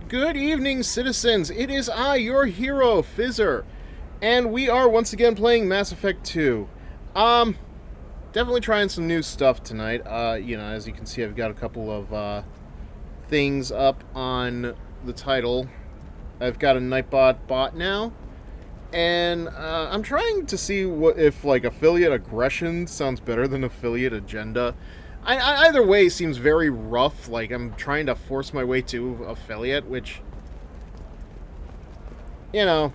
Good evening, citizens. It is I, your HeroFizzer, and we are once again playing Mass Effect 2. Definitely trying some new stuff tonight. As you can see, I've got a couple of things up on the title. I've got a Nightbot bot now, and I'm trying to see what if like affiliate aggression sounds better than affiliate agenda. Either way seems very rough. Like, I'm trying to force my way to affiliate, which, I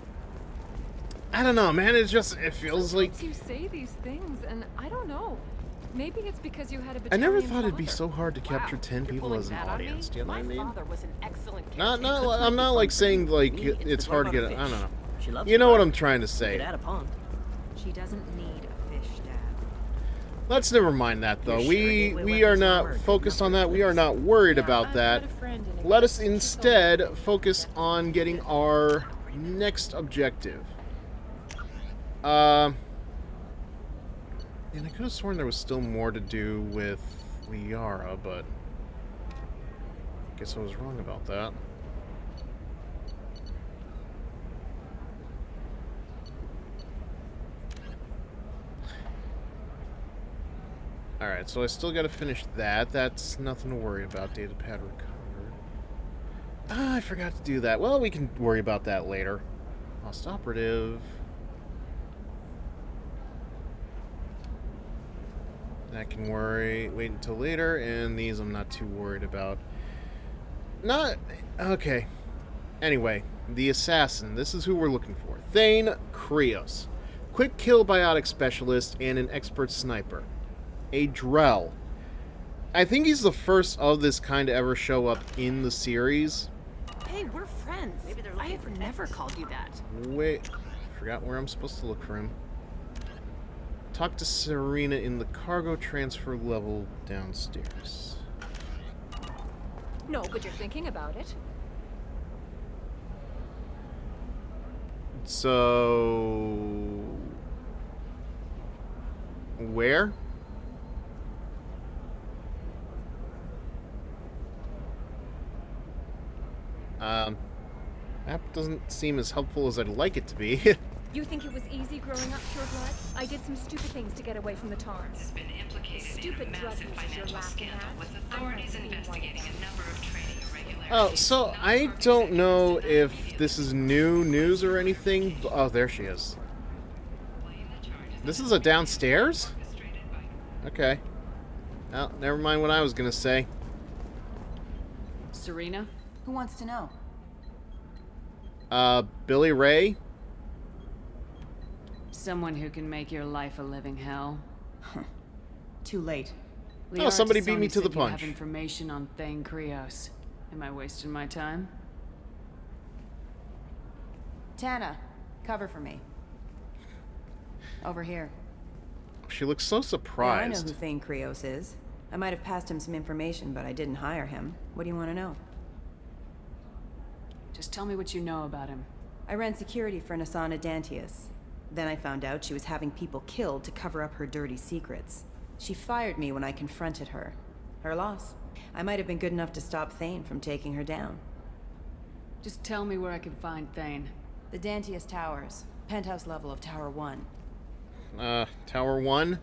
don't know, man. It feels like you say these things, and I don't know. Maybe it's because you had a I never Batarian thought it'd be father. so hard to capture 10 people as an audience. Do you know what I mean? Father was an excellent I'm not like saying like it's hard to get. I don't know. She loves You know it, what right? I'm trying to Could say. add a pond. She doesn't need a fish, Dad. Let's never mind that though. You're sure We gateway are weapons not work, focused not on that. We are worthless. not worried Yeah, about I've that. got a friend in a Let us she told me instead focus on getting our next objective. And I could have sworn there was still more to do with Liara, but I guess I was wrong about that. Alright, so I still gotta finish that. That's nothing to worry about. Data pad recovered. Ah, I forgot to do that. Well, we can worry about that later. Lost operative. That can wait until later, and these I'm not too worried about. Okay. Anyway, the assassin. This is who we're looking for. Thane Krios. Quick kill biotic specialist and an expert sniper. A Drell. I think he's the first of this kind to ever show up in the series. Hey, we're friends. Maybe they're I looking for have never Texas. called you that. Wait, forgot where I'm supposed to look for him. Talk to Serena in the cargo transfer level downstairs. No, but you're thinking about it. So... where? Map doesn't seem as helpful as I'd like it to be. You think it was easy growing up pure blood? I did some stupid things to get away from the Tarns. Has been implicated Stupid in a drug massive users you're financial laughing scandal at. with I'm authorities not being investigating white. a number of training irregularities. Oh, so I don't know if this is new news or anything. Oh, there she is. This is a downstairs? Okay. Well, never mind what I was gonna say. Serena? Who wants to know? Billy Ray? Someone who can make your life a living hell. Too late. Oh, somebody beat me to the said you punch. have information on Thane Krios. Am I wasting my time? Tana, cover for me. Over here. She looks so Yeah, I know surprised. who Thane Krios is. I might have passed him some information, but I didn't hire him. What do you want to know? Just tell me what you know about him. I ran security for Nasana Dantius. Then I found out she was having people killed to cover up her dirty secrets. She fired me when I confronted her. Her loss. I might have been good enough to stop Thane from taking her down. Just tell me where I can find Thane. The Dantius Towers. Penthouse level of Tower 1. Tower 1?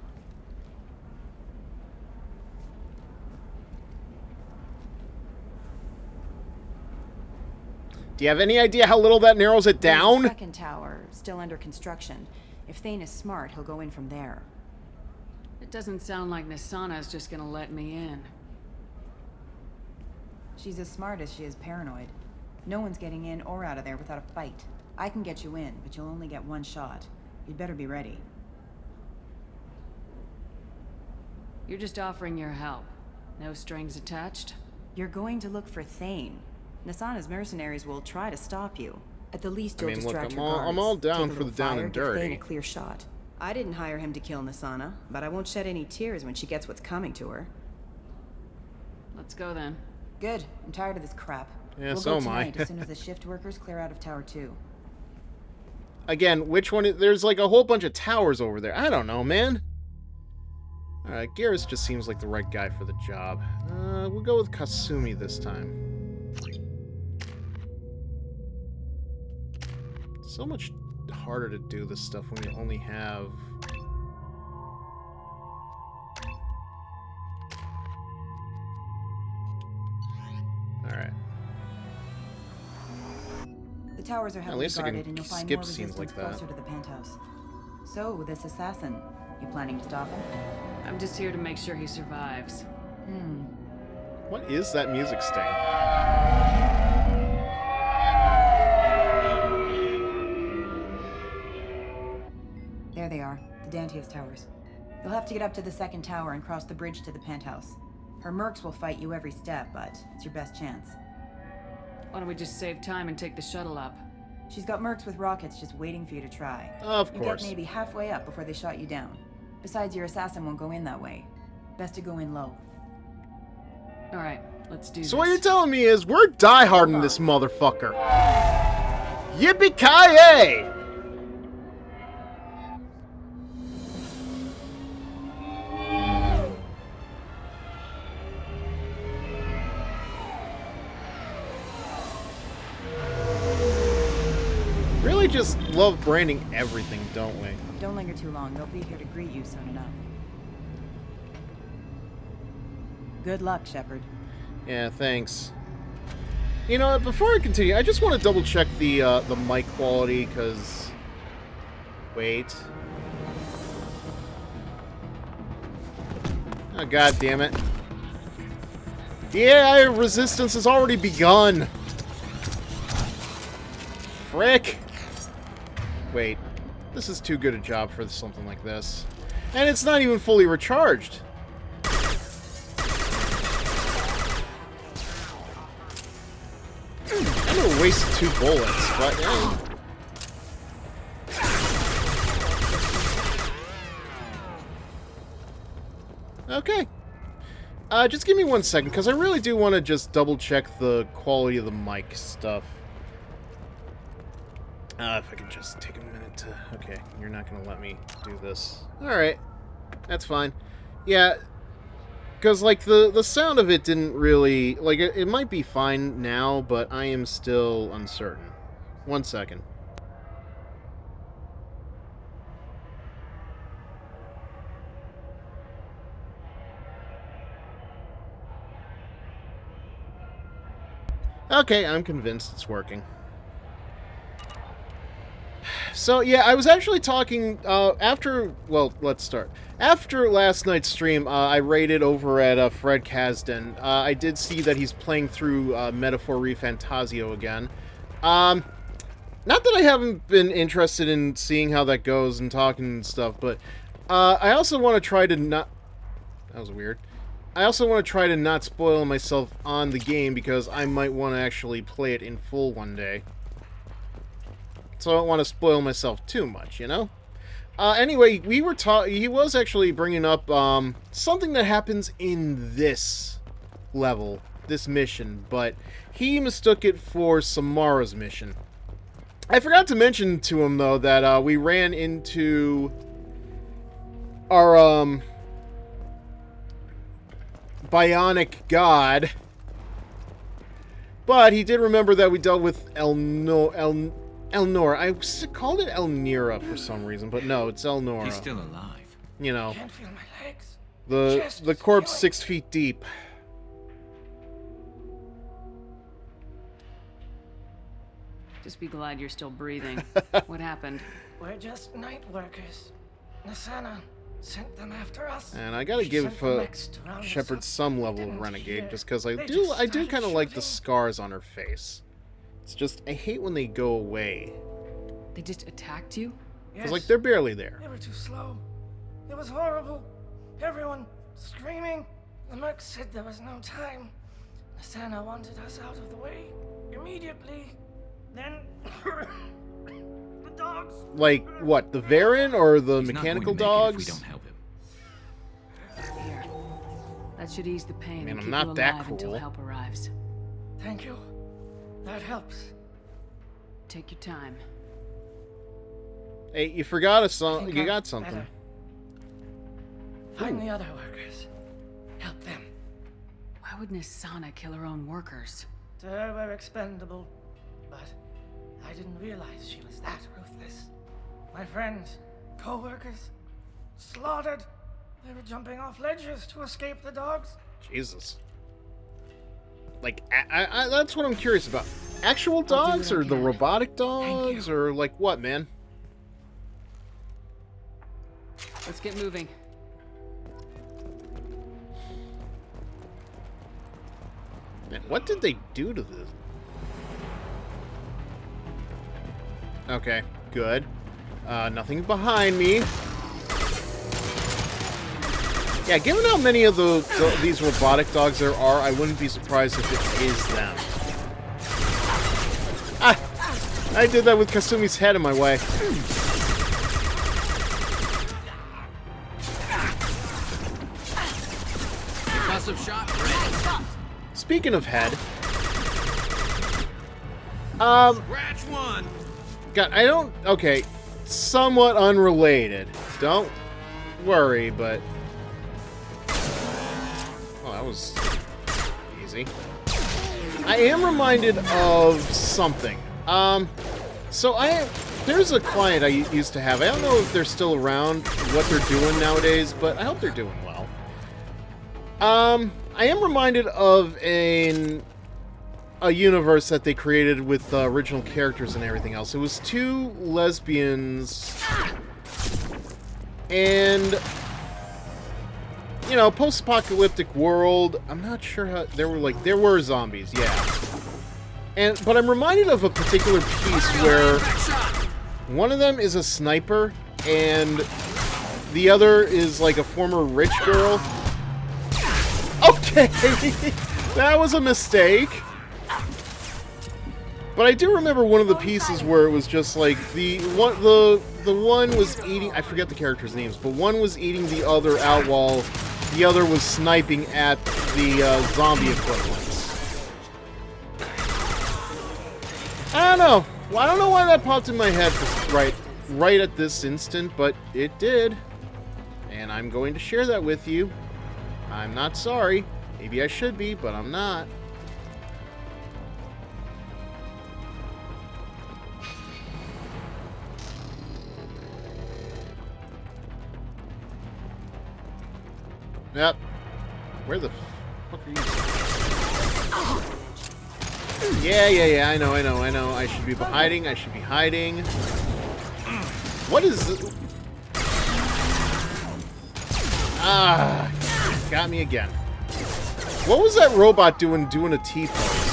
Do you have any idea how little that narrows it There's a down? second tower, still under construction. If Thane is smart, he'll go in from there. It doesn't sound like Nasana's just gonna let me in. She's as smart as she is paranoid. No one's getting in or out of there without a fight. I can get you in, but you'll only get one shot. You'd better be ready. You're just offering your help. No strings attached? You're going to look for Thane. Nasana's mercenaries will try to stop you. At the least, I you'll mean, look, distract I'm your all- guards. I'm all down Take a for the little down fire, and give Thane dirty. a clear shot. I didn't hire him to kill Nasana, but I won't shed any tears when she gets what's coming to her. Let's go then. Good. I'm tired of this crap. Yeah, we'll so go am I. tonight as soon as the shift workers clear out of Tower 2. Again, which one? There's like a whole bunch of towers over there. I don't know, man. Alright, Garrus just seems like the right guy for the job. We'll go with Kasumi this time. So much harder to do this stuff when you only have... Alright. The towers are heavily least I can guarded, and you'll find skip more scenes resistance like that. closer to the penthouse. So, this assassin, you planning to stop him? I'm just here to make sure he survives. What is that music sting? There they are, the Dantius towers. You'll have to get up to the second tower and cross the bridge to the penthouse. Her mercs will fight you every step, but it's your best chance. Why don't we just save time and take the shuttle up? She's got mercs with rockets just waiting for you to try. Of You course. get maybe halfway up before they shot you down. Besides, your assassin won't go in that way. Best to go in low. Alright, let's do this. So what you're telling me is we're dieharding this motherfucker. Yippee-ki-yay! Really just love branding everything, don't we? Don't linger too long. They'll be here to greet you soon enough. Good luck, Shepard. Yeah, thanks. You know, before I continue, I just want to double check the mic quality, because... Wait. Oh, god damn it. Yeah, resistance has already begun. Frick. Wait. This is too good a job for something like this. And it's not even fully recharged. I'm gonna waste 2 bullets, but okay. Just give me 1 second, because I really do want to just double check the quality of the mic stuff. If I could just take a minute to... Okay, you're not gonna let me do this. Alright. That's fine. Yeah, because, like, the sound of it didn't really... Like, it might be fine now, but I am still uncertain. 1 second. Okay, I'm convinced it's working. So, yeah, I was actually talking, after... Well, let's start. After last night's stream, I raided over at Fred Kasdan. I did see that he's playing through Metaphor ReFantasio again. Not that I haven't been interested in seeing how that goes and talking and stuff, but I also want to try to not... That was weird. I also want to try to not spoil myself on the game, because I might want to actually play it in full one day. So I don't want to spoil myself too much, you know? Anyway, we were he was actually bringing up something that happens in this level, this mission, but he mistook it for Samara's mission. I forgot to mention to him, though, that we ran into our bionic god, but he did remember that we dealt with Elnora. I called it Elnira for some reason, but no, it's Elnora. He's still alive. You know, Can't feel my legs. the corpse 6 feet deep. Just be glad you're still breathing. What happened? We're just night workers. Nasana sent them after us. And I gotta She give sent the mechs to round us Shepard up. some level of Didn't renegade, hear. just because I They do just kind started of like the shooting. scars on her face. It's just I hate when they go away, They just attacked you? because like they're barely there. They were too slow. It was horrible. Everyone screaming. The merc said there was no time. Nasana wanted us out of the way immediately. Then the dogs. Like what? The Varen or the He's not mechanical going to make it dogs? if we don't help him. Here. That should ease the pain Man, and I'm keep not you that alive until cruel. help arrives. Thank you. That helps. Take your time. Hey, you forgot a song. Think You I'm got something. better. Find the other workers. Help them. Why would Nisana kill her own workers? To her, we're expendable. But I didn't realize she was that ruthless. My friends, co-workers, slaughtered. They were jumping off ledges to escape the dogs. Jesus. Like, that's what I'm curious about. Actual dogs, or the robotic dogs, or like what, man? Let's get moving. Man, what did they do to this? Okay, good. Nothing behind me. Yeah, given how many of these robotic dogs there are, I wouldn't be surprised if it is them. Ah! I did that with Kasumi's head in my way. Concussive shot ready. Speaking of head, Scratch one. God, I don't. Okay, somewhat unrelated. Don't worry, but oh, that was easy. I am reminded of something. So there's a client I used to have. I don't know if they're still around, what they're doing nowadays, but I hope they're doing well. I am reminded of a universe that they created with original characters and everything else. It was two lesbians and, you know, post-apocalyptic world. I'm not sure how there were zombies, yeah. But I'm reminded of a particular piece where one of them is a sniper and the other is like a former rich girl. Okay, that was a mistake. But I do remember one of the pieces where it was just like the one was eating, I forget the characters' names, but one was eating the other out while the other was sniping at the zombie equivalents. I don't know. Well, I don't know why that popped in my head right at this instant, but it did. And I'm going to share that with you. I'm not sorry. Maybe I should be, but I'm not. Yep. Where the fuck are you? Yeah. I know. I should be hiding. What is this? Ah, got me again. What was that robot doing a T-pose?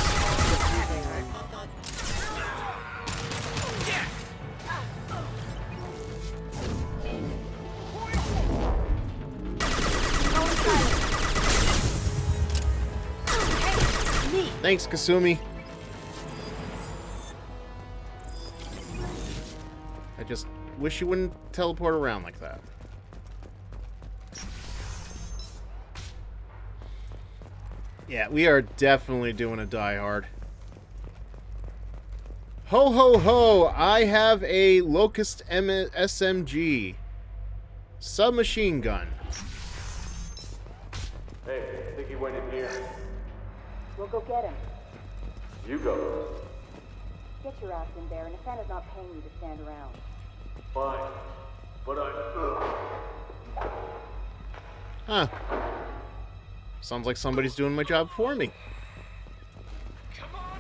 Thanks, Kasumi. I just wish you wouldn't teleport around like that. Yeah, we are definitely doing a Die Hard. Ho ho ho! I have a Locust SMG submachine gun. Hey, I think he went in here. We'll go get him. You go. Get your ass in there, and Nathana's not paying you to stand around. Fine. But Huh. Sounds like somebody's doing my job for me. Come on,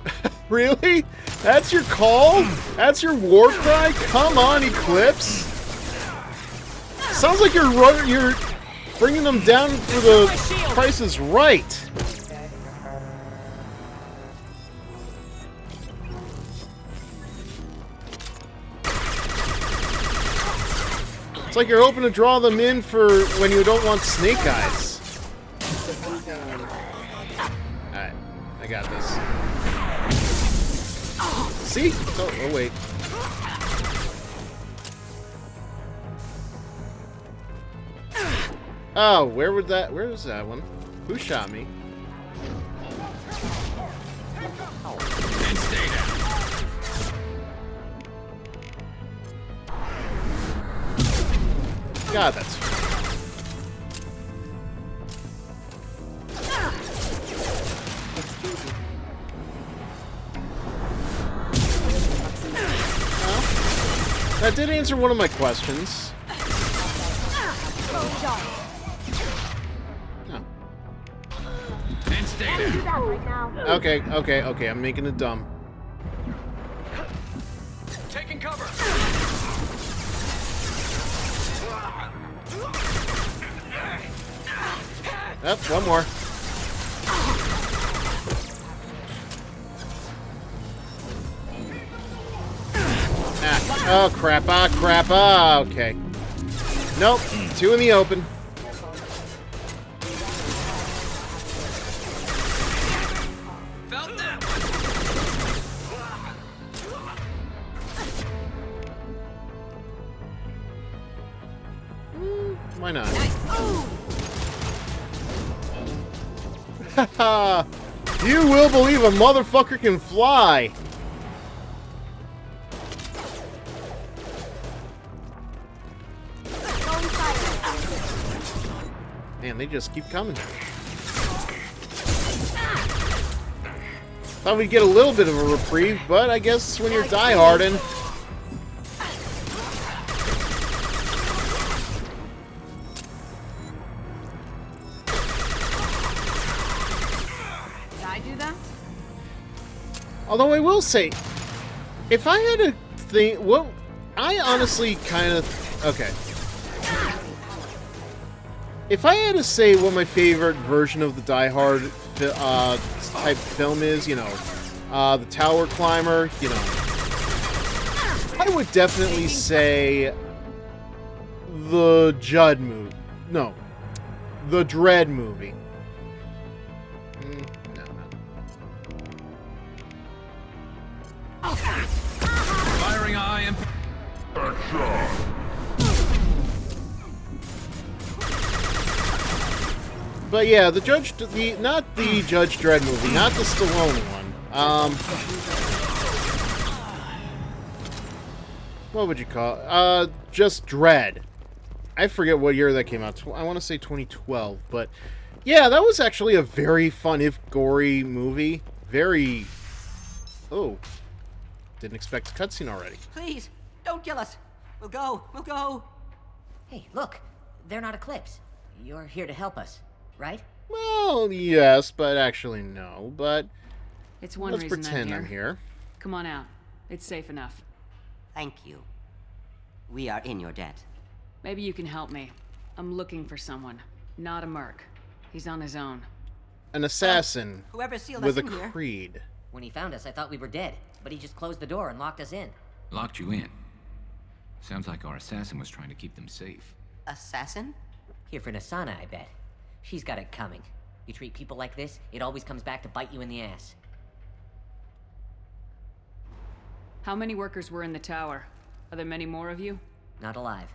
Eclipse! Really? That's your call? That's your war cry? Come on, Eclipse! Sounds like you're bringing them down for the Price is Right. It's like you're hoping to draw them in for when you don't want snake eyes. Alright, I got this. See? Oh wait. Oh, where was that one? Who shot me? And stay down. God, that's... That did answer one of my questions. Oh. And stay down. Okay, I'm making it dumb. Taking cover. Yep, one more. Oh crap, okay. Nope, two in the open. Felt that Why not? Haha! You will believe a motherfucker can fly! Man, they just keep coming. Thought we'd get a little bit of a reprieve, but I guess when you're die-harding... Did I do that? Although I will say, if I had to think... Well, I honestly kind of... Okay. If I had to say what my favorite version of the Die Hard type film is, you know, the Tower Climber, you know, I would definitely say the Judd movie. No, the Dredd movie. No. firing eye and But yeah, not the Judge Dredd movie, not the Stallone one. What would you call it? Just Dredd. I forget what year that came out. I want to say 2012, but yeah, that was actually a very fun, if gory, movie. Very... Oh. Didn't expect a cutscene already. Please, don't kill us. We'll go. Hey, look. They're not Eclipse. You're here to help us, right? Well, yes, but actually no. But It's one let's reason pretend I'm here. Come on out. It's safe enough. Thank you. We are in your debt. Maybe you can help me. I'm looking for someone. Not a merc. He's on his own. An assassin Whoever sealed with us a in here. creed. When he found us, I thought we were dead, but he just closed the door and locked us in. Locked you in. Sounds like our assassin was trying to keep them safe. Assassin? Here for Nasana, I bet. She's got it coming. You treat people like this, it always comes back to bite you in the ass. How many workers were in the tower? Are there many more of you? Not alive.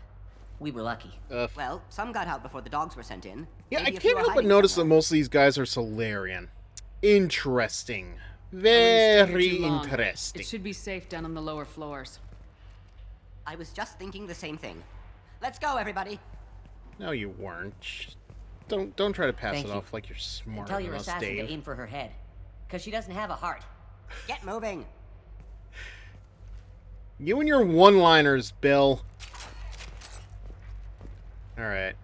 We were lucky. Well, some got out before the dogs were sent in. Yeah, Maybe I a few can't are help but hiding notice somewhere. that most of these guys are Solarian. Interesting. I wouldn't stay Very here too long. interesting. It should be safe down on the lower floors. I was just thinking the same thing. Let's go, everybody. No, you weren't. Don't try to pass Thank it you. off like you're And smarter tell than your us, assassin Dave. to aim for her head. Because she doesn't have a heart. Get moving. You and your one-liners, Bill. Alright.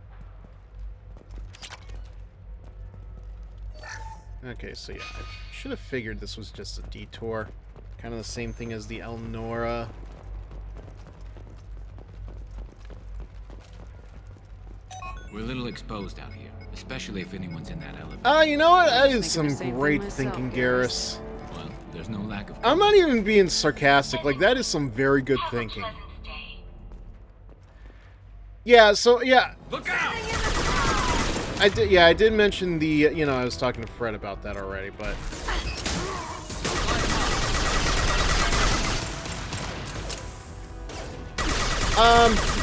Okay, so yeah, I should have figured this was just a detour. Kind of the same thing as the Elnora. We're a little exposed out here, especially if anyone's in that elevator. You know what? That is Thinking some the same thing great myself, thinking, Garrus. Garrus. Well, there's no lack of... I'm not even being sarcastic. Like, that is some very good thinking. Yeah, so, yeah. look out! I did mention the, you know, I was talking to Fred about that already, but...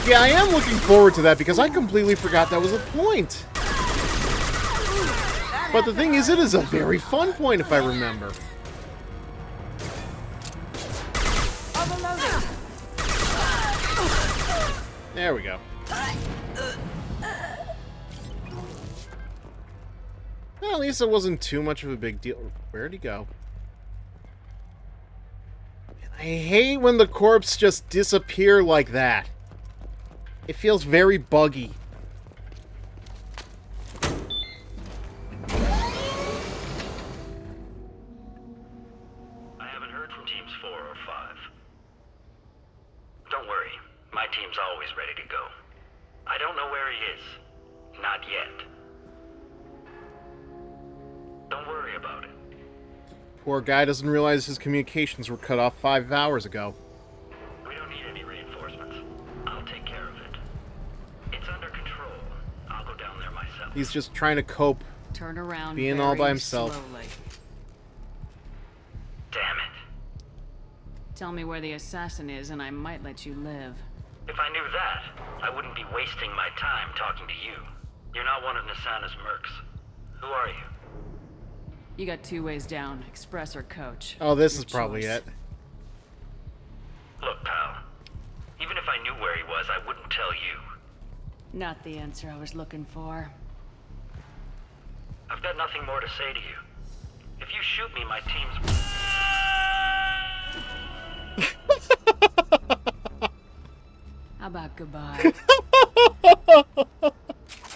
Yeah, I am looking forward to that because I completely forgot that was a point. But the thing is, it is a very fun point if I remember. There we go. Well, at least it wasn't too much of a big deal. Where'd he go? I hate when the corpse just disappear like that. It feels very buggy. I haven't heard from teams 4 or 5. Don't worry, my team's always ready to go. I don't know where he is. Not yet. Don't worry about it. Poor guy doesn't realize his communications were cut off 5 hours ago. We don't need any reinforcements. I'll take care of it. It's under control. I'll go down there myself. He's just trying to cope. Turn around. Being all by himself. Slowly. Damn it. Tell me where the assassin is, and I might let you live. If I knew that, I wouldn't be wasting my time talking to you. You're not one of Nasana's mercs. Who are you? You got 2 ways down, express or coach. Oh, this Your is probably choice. it. Look, pal. Even if I knew where he was, I wouldn't tell you. Not the answer I was looking for. I've got nothing more to say to you. If you shoot me, my team's... How about goodbye?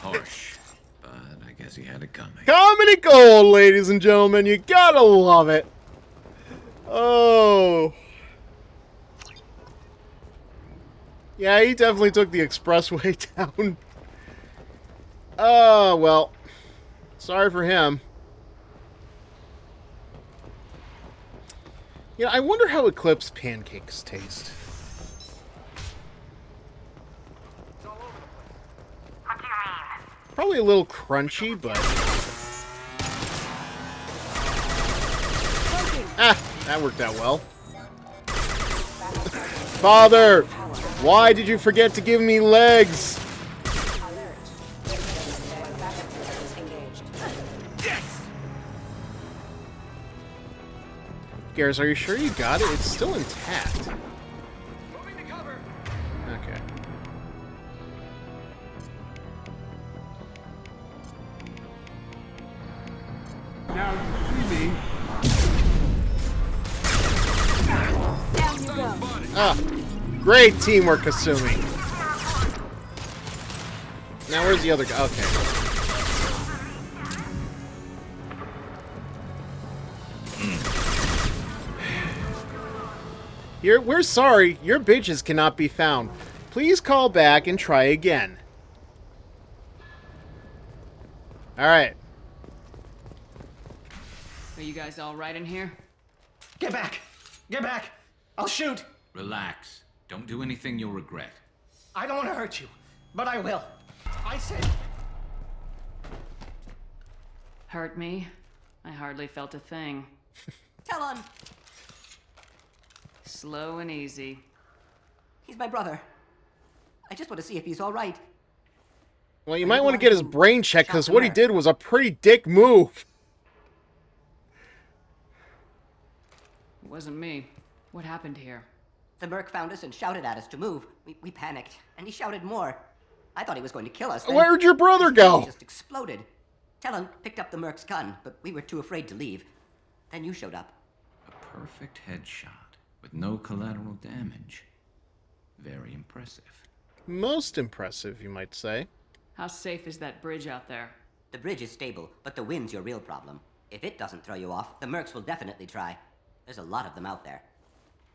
Harsh, but I guess he had it coming. Comedy gold, ladies and gentlemen. You gotta love it. Oh. Yeah, he definitely took the expressway down. Oh, well. Sorry for him. Yeah, I wonder how Eclipse pancakes taste. Probably a little crunchy, but... Ah, that worked out well. Father, why did you forget to give me legs? Garrus, are you sure you got it? It's still intact. Okay. Now you see me. Down you go. Ah, great teamwork, Kasumi. Now where's the other guy? Okay. We're sorry, your bitches cannot be found. Please call back and try again. Alright. Are you guys all right in here? Get back! Get back! I'll shoot! Relax. Don't do anything you'll regret. I don't want to hurt you, but I will. I said... Hurt me? I hardly felt a thing. Talon! Slow and easy. He's my brother. I just want to see if he's all right. Well, you might want to get his brain checked, because what he did was a pretty dick move. It wasn't me. What happened here? The merc found us and shouted at us to move. We panicked, and he shouted more. I thought he was going to kill us. Then Where'd your brother his gun go? Just exploded. Talon picked up the merc's gun, but we were too afraid to leave. Then you showed up. A perfect headshot with no collateral damage. Very impressive. Most impressive, you might say. How safe is that bridge out there? The bridge is stable, but the wind's your real problem. If it doesn't throw you off, the mercs will definitely try. There's a lot of them out there.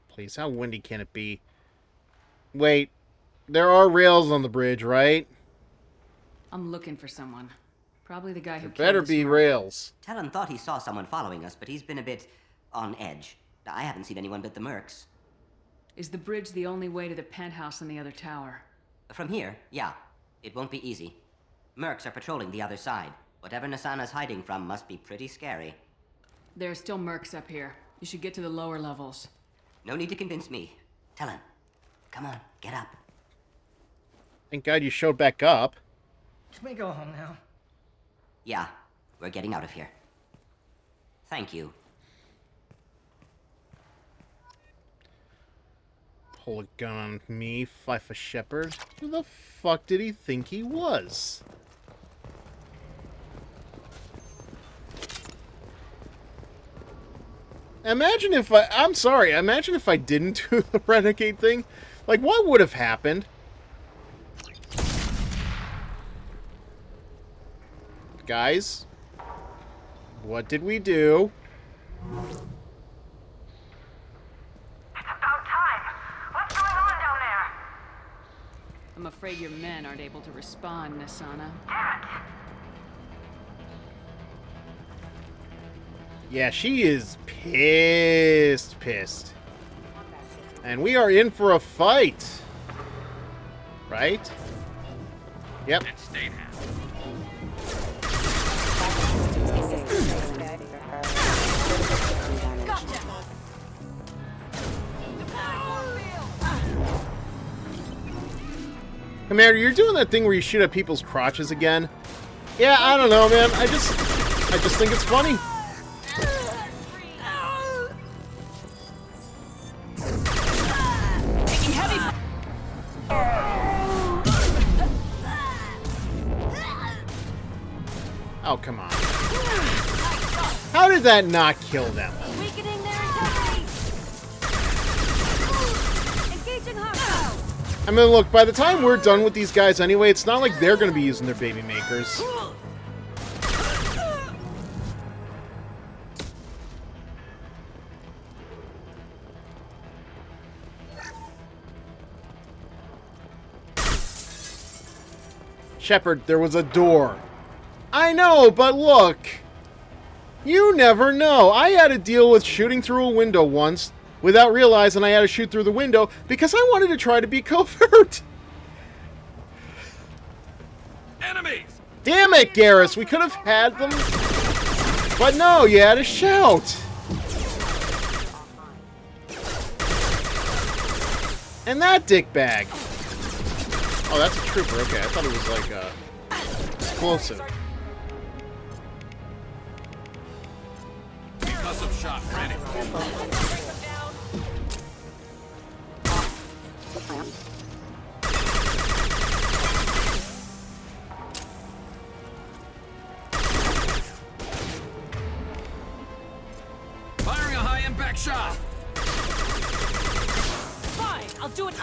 Please, how windy can it be? Wait, there are rails on the bridge, right? I'm looking for someone. Probably the guy who There better killed the be smart- rails. Talon thought he saw someone following us, but he's been a bit on edge. I haven't seen anyone but the mercs. Is the bridge the only way to the penthouse in the other tower? From here, yeah. It won't be easy. Mercs are patrolling the other side. Whatever Nasana's hiding from must be pretty scary. There are still mercs up here. You should get to the lower levels. No need to convince me. Talon, come on, get up. Thank God you showed back up. Can we go home now? Yeah, we're getting out of here. Thank you. Pull a gun on me, Fifa Shepard. Who the fuck did he think he was? Imagine if I'm sorry, imagine if I didn't do the renegade thing. Like, what would have happened? Guys, what did we do? It's about time. What's going on down there? I'm afraid your men aren't able to respond, Nasana. Damn it. Yeah, she is pissed. And we are in for a fight. Right? Yep. And stay down. Commander, you're doing that thing where you shoot at people's crotches again? Yeah, I don't know, man. I just think it's funny. Oh, come on. How did that not kill them? Weakening their integrity. Engaging hostile. I mean, look, by the time we're done with these guys anyway, it's not like they're going to be using their baby makers. Shepard, there was a door. I know, but look. You never know. I had to deal with shooting through a window once without realizing I had to shoot through the window because I wanted to try to be covert. Enemies! Damn it, Garrus. We could have had them. But no, you had to shout. And that dickbag. Oh, that's a trooper. Okay, I thought it was like explosive. Concussive shot ready. Firing a high impact shot. Fine, I'll do it.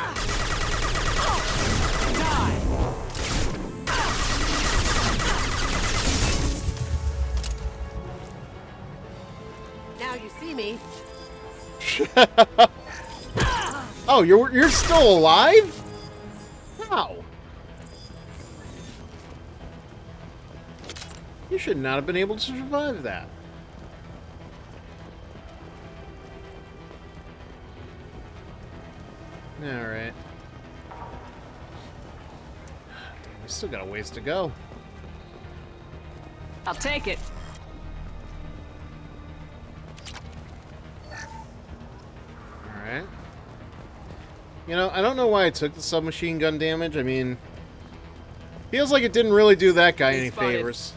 Now you see me. Oh, you're still alive? How? You should not have been able to survive that. Alright. Damn, we still got a ways to go. I'll take it. Alright. You know, I don't know why I took the submachine gun damage. I mean, feels like it didn't really do that guy any favors.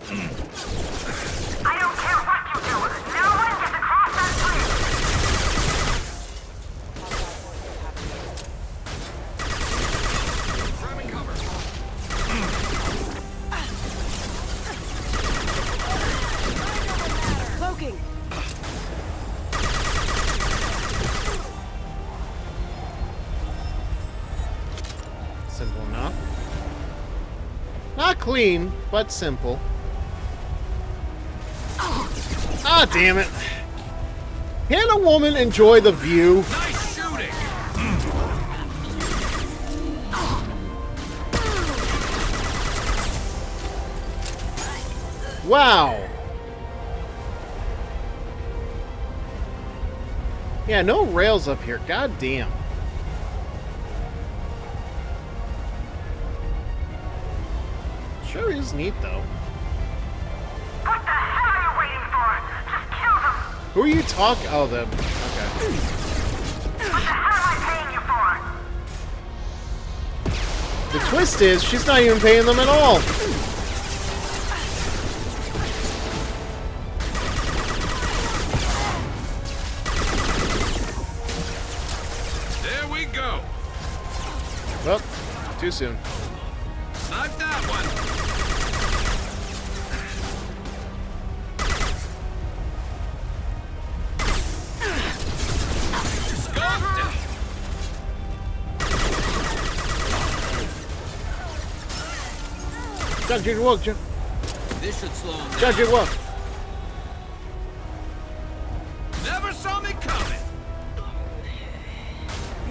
I don't care what you do. No one gets across that bridge. Grabbing cover. Cloaking. Simple enough. Not clean, but simple. Ah, damn it. Can a woman enjoy the view? Nice shooting. Wow. Yeah, no rails up here. God damn. Sure is neat, though. What the hell are you waiting for? Just kill them. Who are you talking? Oh, them. Okay. What the hell am I paying you for? The twist is, she's not even paying them at all. There we go. Well, too soon. Snipe that one. This should slow him Judge it down. walk. Never saw me coming.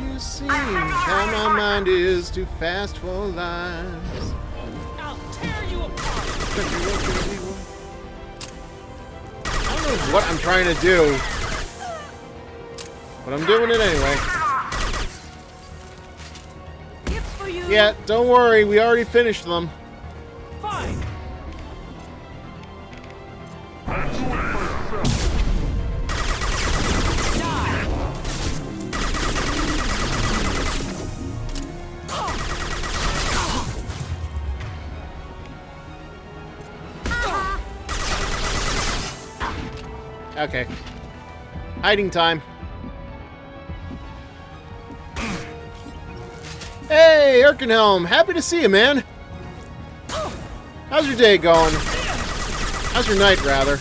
You see how my mind is too fast for lies. I'll tear you apart. I don't know what I'm trying to do, but I'm doing it anyway. Gifts for you. Yeah, don't worry, we already finished them. Fine. Okay. Hiding time. Hey, Erkenhelm! Happy to see you, man! How's your day going? How's your night, rather?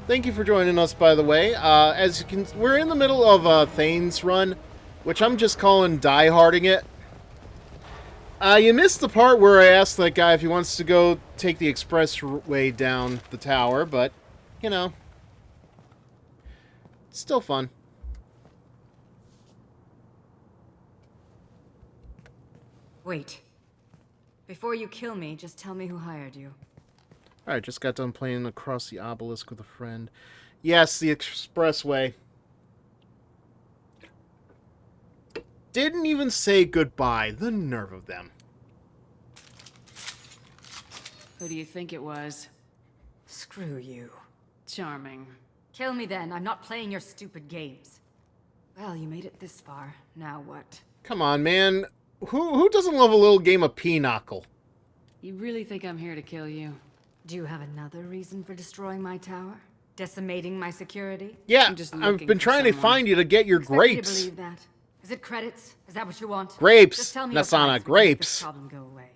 Thank you for joining us, by the way. As you can, we're in the middle of Thane's run, which I'm just calling die-harding it. You missed the part where I asked that guy if he wants to go take the expressway down the tower, but, you know, it's still fun. Wait. Before you kill me, just tell me who hired you. Alright, just got done playing across the obelisk with a friend. Yes, the expressway. Didn't even say goodbye. The nerve of them. Who do you think it was? Screw you. Charming. Kill me then. I'm not playing your stupid games. Well, you made it this far. Now what? Come on, man. Who doesn't love a little game of pinochle? You really think I'm here to kill you? Do you have another reason for destroying my tower? Decimating my security? Yeah, I've been trying to find you to get your Expect me to grapes. believe that. Is it credits? Is that what you want? Grapes, Just tell me that's your not price. a We can make grapes. this problem go away.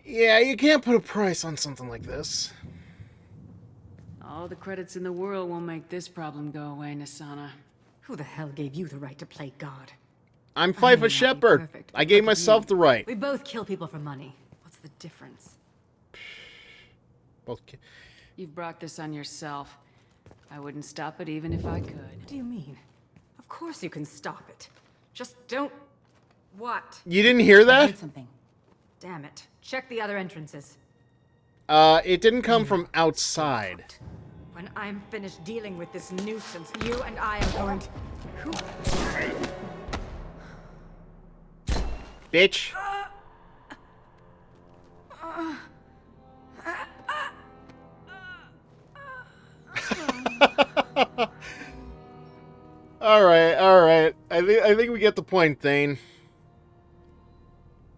Yeah, you can't put a price on something like this. All the credits in the world won't make this problem go away, Nasana. Who the hell gave you the right to play God? I'm I may Fifa not be Shepard. perfect, I but gave look at myself you. the right. We both kill people for money. What's the difference? Both. You've brought this on yourself. I wouldn't stop it even if I could. What do you mean? Of course you can stop it. Just don't... What? You didn't hear I that? heard something. Damn it. Check the other entrances. It didn't come from outside. When I'm finished dealing with this nuisance, you and I are going to... Who? Bitch. Alright. I think we get the point, Thane.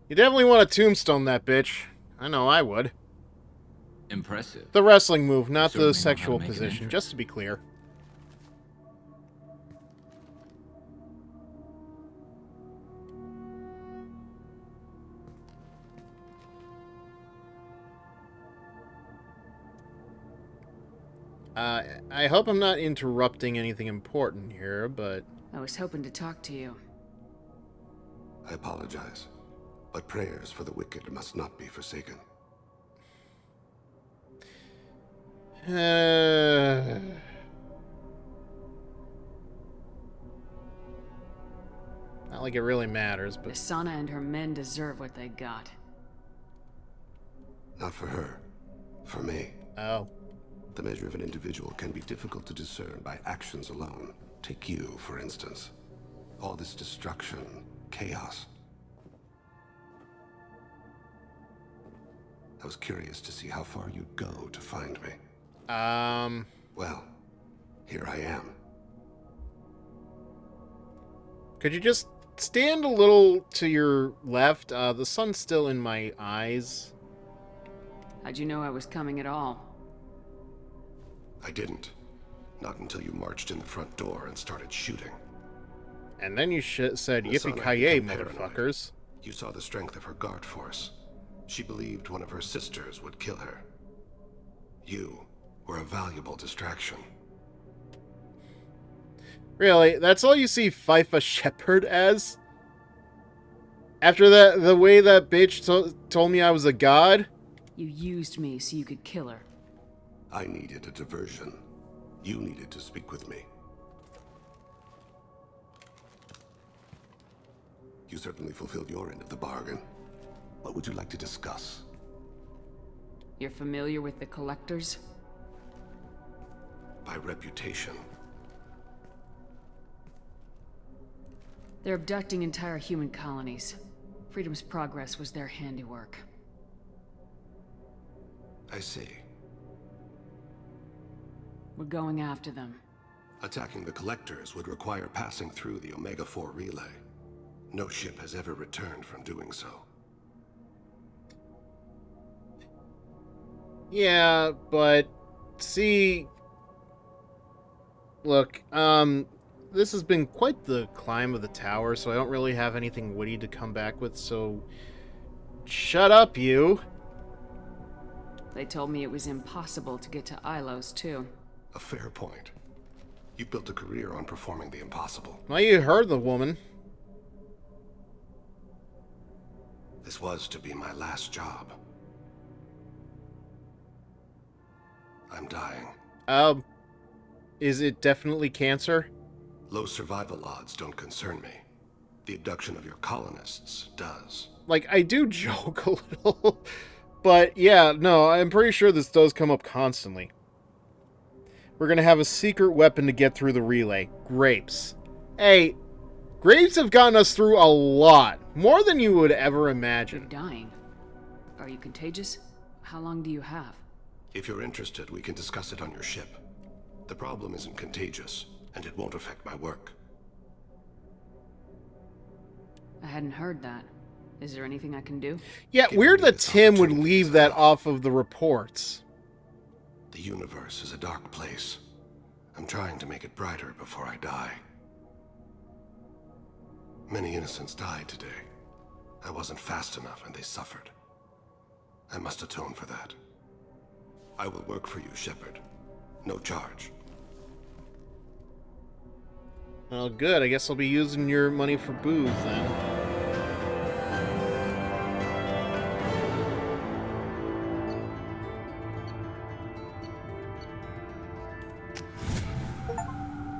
You definitely want to tombstone that bitch. I know I would. Impressive. The wrestling move, not Certainly the know how to sexual make an position, entrance. just to be clear. I hope I'm not interrupting anything important here, but... I was hoping to talk to you. I apologize, but prayers for the wicked must not be forsaken. Not like it really matters, but... Nasana and her men deserve what they got. Not for her. For me. Oh. The measure of an individual can be difficult to discern by actions alone. Take you, for instance. All this destruction, chaos. I was curious to see how far you'd go to find me. Well, here I am. Could you just stand a little to your left? The sun's still in my eyes. How'd you know I was coming at all? I didn't. Not until you marched in the front door and started shooting. And then you said, Nasana yippee-ki-yay, became paranoid. motherfuckers. You saw the strength of her guard force. She believed one of her sisters would kill her. You were a valuable distraction. Really? That's all you see Fifa Shepard as? After that, the way that bitch told me I was a god? You used me so you could kill her. I needed a diversion. You needed to speak with me. You certainly fulfilled your end of the bargain. What would you like to discuss? You're familiar with the Collectors? By reputation. They're abducting entire human colonies. Freedom's Progress was their handiwork. I see. We're going after them. Attacking the Collectors would require passing through the Omega-4 relay. No ship has ever returned from doing so. Yeah, but... see... Look, this has been quite the climb of the tower, so I don't really have anything witty to come back with, so... Shut up, you! They told me it was impossible to get to Ilos, too. A fair point. You built a career on performing the impossible. Well, you heard the woman. This was to be my last job. I'm dying. Is it definitely cancer? Low survival odds don't concern me. The abduction of your colonists does. Like, I do joke a little, but yeah, no, I'm pretty sure this does come up constantly. We're gonna have a secret weapon to get through the relay. Grapes. Hey, grapes have gotten us through a lot. More than you would ever imagine. You're dying. Are you contagious? How long do you have? If you're interested, we can discuss it on your ship. The problem isn't contagious, and it won't affect my work. I hadn't heard that. Is there anything I can do? Yeah, weird that Tim would leave that off of the reports. The universe is a dark place. I'm trying to make it brighter before I die. Many innocents died today. I wasn't fast enough and they suffered. I must atone for that. I will work for you, Shepard. No charge. Well, good. I guess I'll be using your money for booze then.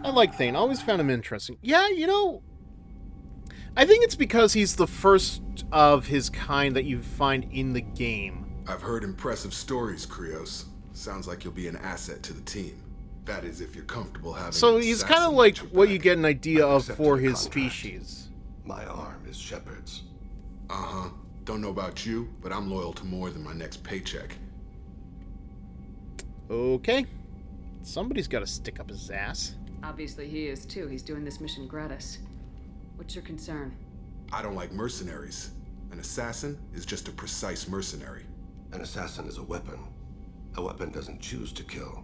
I like Thane. Always found him interesting. Yeah, you know, I think it's because he's the first of his kind that you find in the game. I've heard impressive stories, Krios. Sounds like you'll be an asset to the team. That is, if you're comfortable having. So he's kind of like what you get an idea of for his species. My arm is Shepard's. Uh-huh. Don't know about you, but I'm loyal to more than my next paycheck. Okay. Somebody's got to stick up his ass. Obviously he is too. He's doing this mission gratis. What's your concern? I don't like mercenaries. An assassin is just a precise mercenary. An assassin is a weapon. A weapon doesn't choose to kill.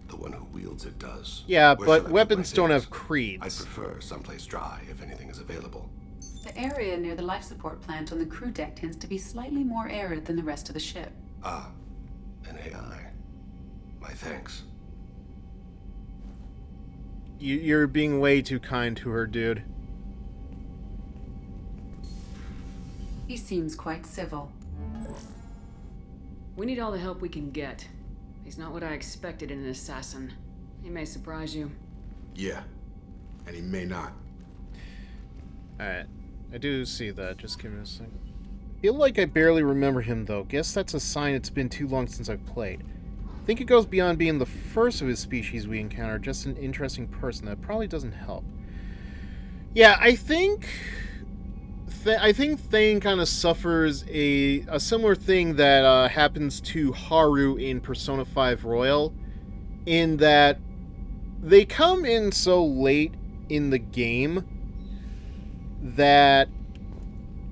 The one who wields it does. Yeah, but weapons don't have creeds. I prefer someplace dry if anything is available. The area near the life support plant on the crew deck tends to be slightly more arid than the rest of the ship. Ah, an AI. My thanks. You're being way too kind to her, dude. He seems quite civil. We need all the help we can get. He's not what I expected in an assassin. He may surprise you. Yeah, and he may not. Alright, I do see that. Just give me a second. Feel like I barely remember him, though. Guess that's a sign it's been too long since I've played. Think it goes beyond being the first of his species we encounter, just an interesting person. That probably doesn't help. Yeah, I think Thane kind of suffers a similar thing that happens to Haru in Persona 5 Royal, in that they come in so late in the game that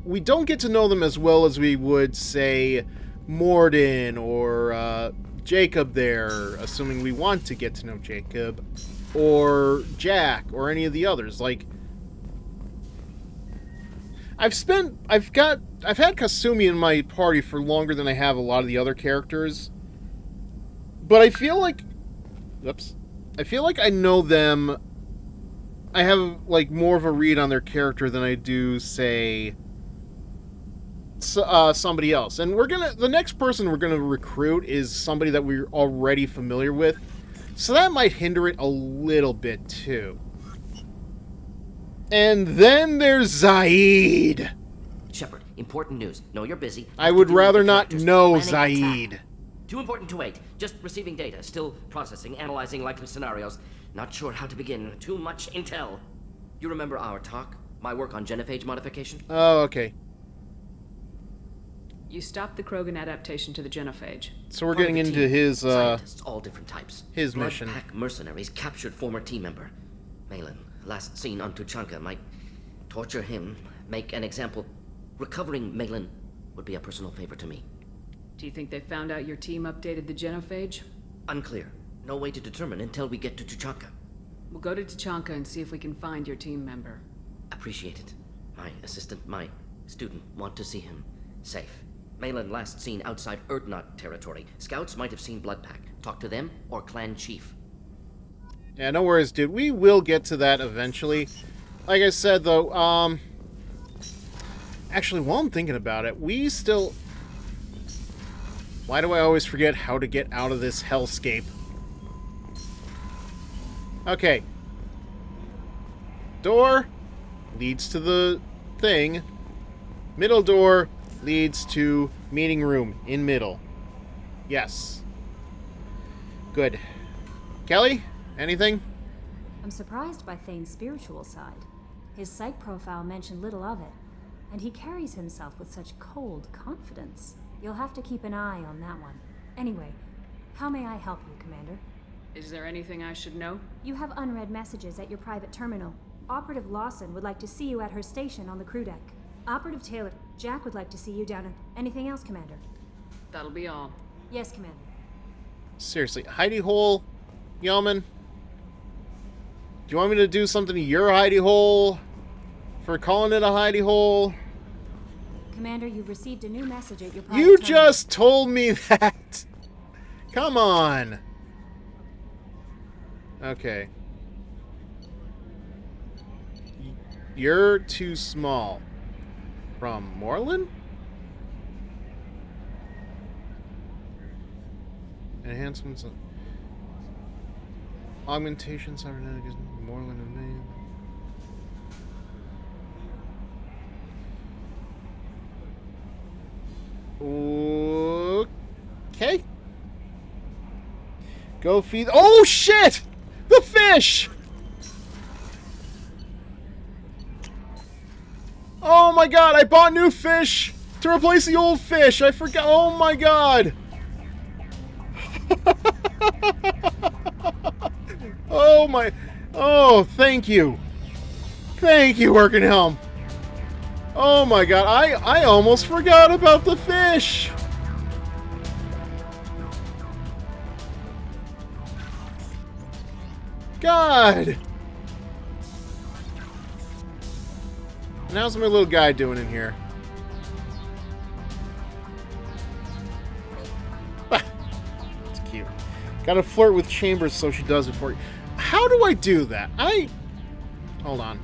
we don't get to know them as well as we would, say, Morden or Jacob there, assuming we want to get to know Jacob, or Jack, or any of the others. Like, I've had Kasumi in my party for longer than I have a lot of the other characters, but I feel like I know them I have like more of a read on their character than I do, say, somebody else. And the next person we're gonna recruit is somebody that we're already familiar with, so that might hinder it a little bit too. And then there's Zaid. Shepard, important news. No, you're busy. I would rather not know Zaid. Too important to wait. Just receiving data. Still processing, analyzing likely scenarios. Not sure how to begin. Too much intel. You remember our talk? My work on genophage modification? Oh, okay. You stopped the Krogan adaptation to the genophage. So we're getting into his, Scientists, all different types. his mission. Blood Pack mercenaries captured former team member. Malin, last seen on Tuchanka, might torture him, make an example. Recovering Malin would be a personal favor to me. Do you think they found out your team updated the genophage? Unclear. No way to determine until we get to Tuchanka. We'll go to Tuchanka and see if we can find your team member. Appreciate it. My assistant, my student, want to see him safe. Malin last seen outside Erdnot territory. Scouts might have seen Bloodpack. Talk to them or clan chief. Yeah, no worries, dude. We will get to that eventually. Like I said, though, actually, while I'm thinking about it, we still... Why do I always forget how to get out of this hellscape? Okay. Door leads to the thing. Middle door leads to meeting room in middle. Yes. Good. Kelly, anything? I'm surprised by Thane's spiritual side. His psych profile mentioned little of it, and he carries himself with such cold confidence. You'll have to keep an eye on that one. Anyway, how may I help you, Commander? Is there anything I should know? You have unread messages at your private terminal. Operative Lawson would like to see you at her station on the crew deck. Operative Taylor, Jack would like to see you down at... Anything else, Commander? That'll be all. Yes, Commander. Seriously, hidey hole, Yeoman? Do you want me to do something to your hidey hole for calling it a hidey hole? Commander, you've received a new message at your private You terminal. just told me that! Come on! Okay. You're too small. From Moreland? Enhancements of... Augmentation, cybernetics, Moreland and Maine. Okay. Go feed... Oh, shit! The fish! Oh my god, I bought new fish to replace the old fish. I forgot. Oh my god. Oh my... Oh, thank you. Thank you, Workenhelm. Oh my god, I almost forgot about the fish. God. And how's my little guy doing in here? It's cute. Gotta flirt with Chambers so she does it for you. How do I do that? Hold on.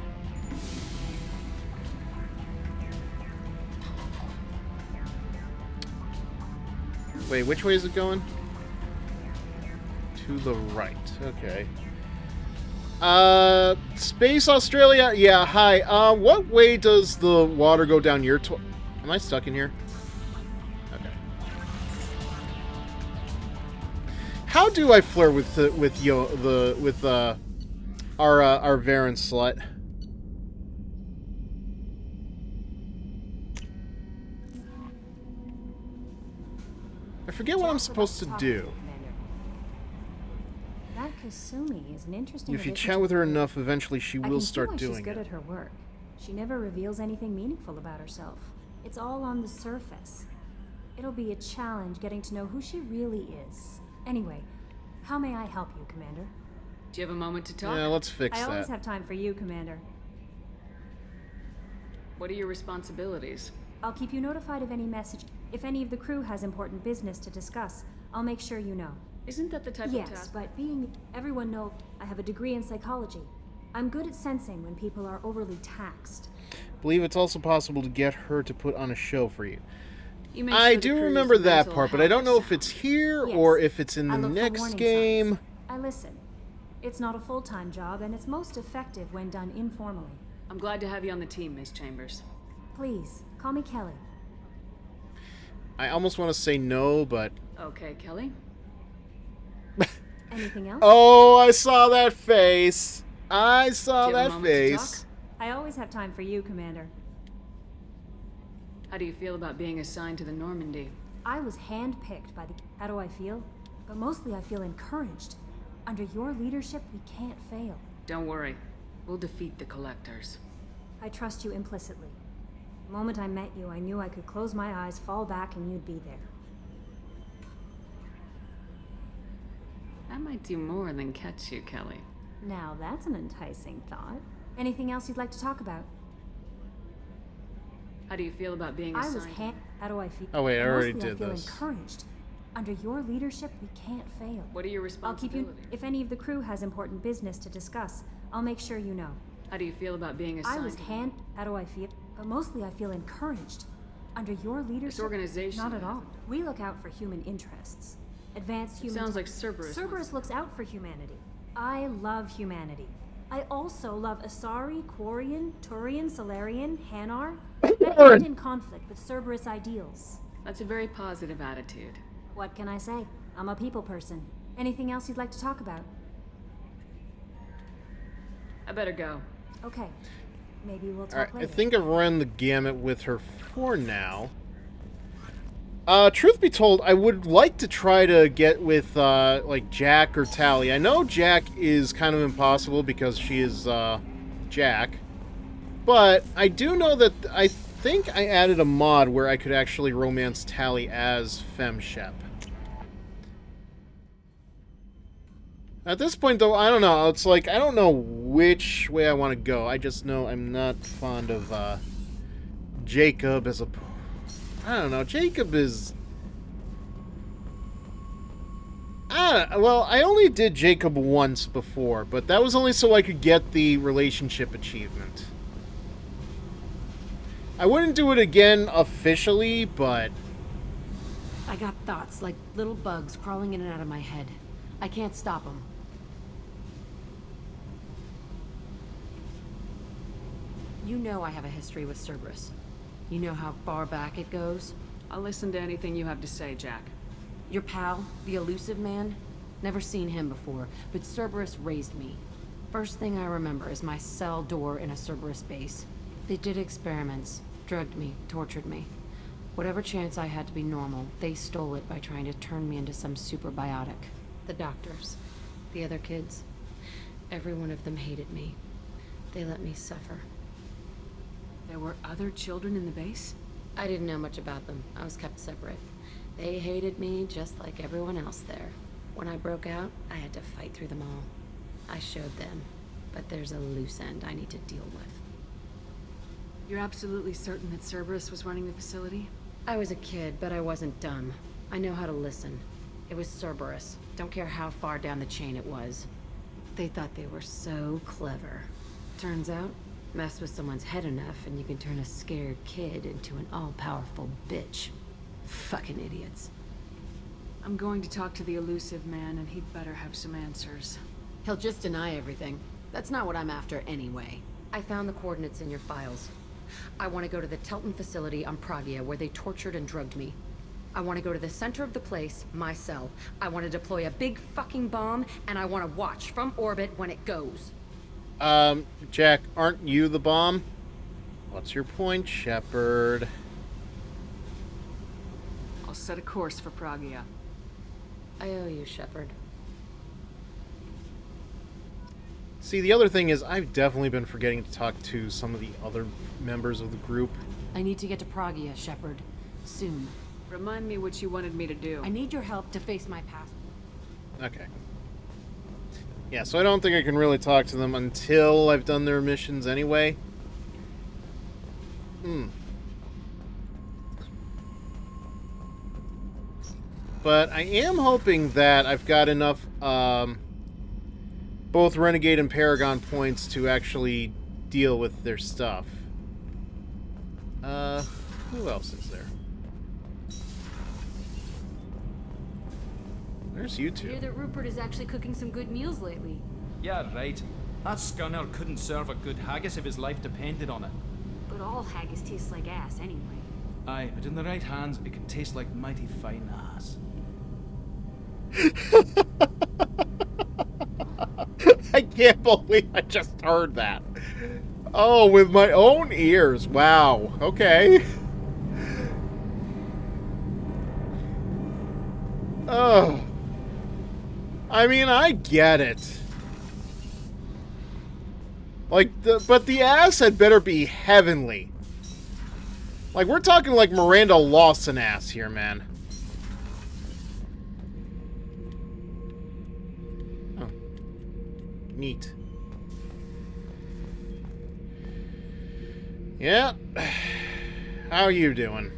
Wait, which way is it going? To the right. Okay. Space Australia? Yeah, hi. What way does the water go down your Am I stuck in here? Okay. How do I flirt with our Varen slut? I forget what I'm supposed to do. That Kasumi is an interesting If you addition chat to with the her group. enough, eventually she will start I can see why doing she's good it. at her work. She never reveals anything meaningful about herself. It's all on the surface. It'll be a challenge getting to know who she really is. Anyway, how may I help you, Commander? Do you have a moment to talk? Yeah, let's fix I always that. have time for you, Commander. What are your responsibilities? I'll keep you notified of any message. If any of the crew has important business to discuss, I'll make sure you know. Isn't that the type of Yes, task? but everyone knows I have a degree in psychology. I'm good at sensing when people are overly taxed. Believe it's also possible to get her to put on a show for you. You make I sure the do crew's remember that mental part, but I don't know if it's here Yes. or if it's in I the look for next warning game. signs. I listen. It's not a full-time job, and it's most effective when done informally. I'm glad to have you on the team, Miss Chambers. Please, call me Kelly. I almost want to say no, but... Okay, Kelly. Anything else? Oh, I saw that face. I saw Do you have a that moment to face. talk? I always have time for you, Commander. How do you feel about being assigned to the Normandy? I was handpicked by the... How do I feel? But mostly I feel encouraged. Under your leadership, we can't fail. Don't worry. We'll defeat the Collectors. I trust you implicitly. The moment I met you, I knew I could close my eyes, fall back, and you'd be there. That might do more than catch you, Kelly. Now that's an enticing thought. Anything else you'd like to talk about? How do you feel about being I assigned? was How do I feel? Oh, wait, I already Mostly did I feel this. encouraged. Under your leadership, we can't fail. What are your I'll keep you... responsibilities? If any of the crew has important business to discuss, I'll make sure you know. How do you feel about being assigned? I was How do I feel? But mostly I feel encouraged. Under your leadership... This organization... Not at all. We look out for human interests. Advanced human... Sounds like Cerberus. Cerberus looks out for humanity. I love humanity. I also love Asari, Quarian, Turian, Solarian, Hanar, that aren't in conflict with Cerberus ideals. That's a very positive attitude. What can I say? I'm a people person. Anything else you'd like to talk about? I better go. Okay. Maybe we'll talk Alright, I later. think I've run the gamut with her for now. Truth be told, I would like to try to get with, like, Jack or Tally. I know Jack is kind of impossible because she is, Jack. But I do know that I think I added a mod where I could actually romance Tally as Fem Shep. At this point, though, I don't know. It's like, I don't know which way I want to go. I just know I'm not fond of, Jacob as a... I don't know. Jacob is... well, I only did Jacob once before, but that was only so I could get the relationship achievement. I wouldn't do it again officially, but... I got thoughts like little bugs crawling in and out of my head. I can't stop them. You know I have a history with Cerberus. You know how far back it goes? I'll listen to anything you have to say, Jack. Your pal, the elusive man? Never seen him before, but Cerberus raised me. First thing I remember is my cell door in a Cerberus base. They did experiments, drugged me, tortured me. Whatever chance I had to be normal, they stole it by trying to turn me into some superbiotic. The doctors, the other kids, every one of them hated me. They let me suffer. There were other children in the base? I didn't know much about them. I was kept separate. They hated me just like everyone else there. When I broke out, I had to fight through them all. I showed them, but there's a loose end I need to deal with. You're absolutely certain that Cerberus was running the facility? I was a kid, but I wasn't dumb. I know how to listen. It was Cerberus. Don't care how far down the chain it was. They thought they were so clever. Turns out, mess with someone's head enough and you can turn a scared kid into an all-powerful bitch. Fucking idiots. I'm going to talk to the elusive man, and he'd better have some answers. He'll just deny everything. That's not what I'm after anyway. I found the coordinates in your files. I want to go to the Telton facility on Pragia where they tortured and drugged me. I want to go to the center of the place, my cell. I want to deploy a big fucking bomb, and I want to watch from orbit when it goes. Jack, aren't you the bomb? What's your point, Shepard? I'll set a course for Pragia. I owe you, Shepard. See, the other thing is, I've definitely been forgetting to talk to some of the other members of the group. I need to get to Pragia, Shepard. Soon. Remind me what you wanted me to do. I need your help to face my past. Okay. Yeah, so I don't think I can really talk to them until I've done their missions anyway. But I am hoping that I've got enough both Renegade and Paragon points to actually deal with their stuff. Who else is there? There's you I two. hear that Rupert is actually cooking some good meals lately. Yeah, right. That scunner couldn't serve a good haggis if his life depended on it. But all haggis tastes like ass anyway. Aye, but in the right hands, it can taste like mighty fine ass. I can't believe I just heard that. Oh, with my own ears. Wow. Okay. Oh. I mean, I get it. Like, but the ass had better be heavenly. Like, we're talking like Miranda Lawson ass here, man. Oh. Neat. Yeah. How are you doing?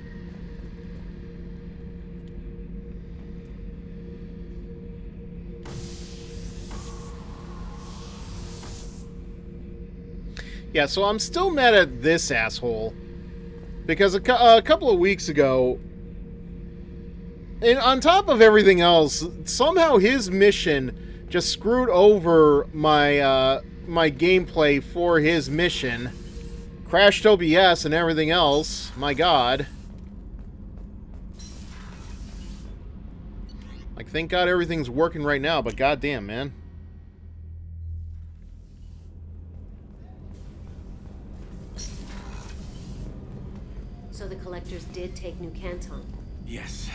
Yeah, so I'm still mad at this asshole. Because a couple of weeks ago, and on top of everything else, somehow his mission just screwed over my my gameplay for his mission. Crashed OBS and everything else. My god. Like, thank God everything's working right now, but goddamn, man. So the collectors did take New Canton. Yes,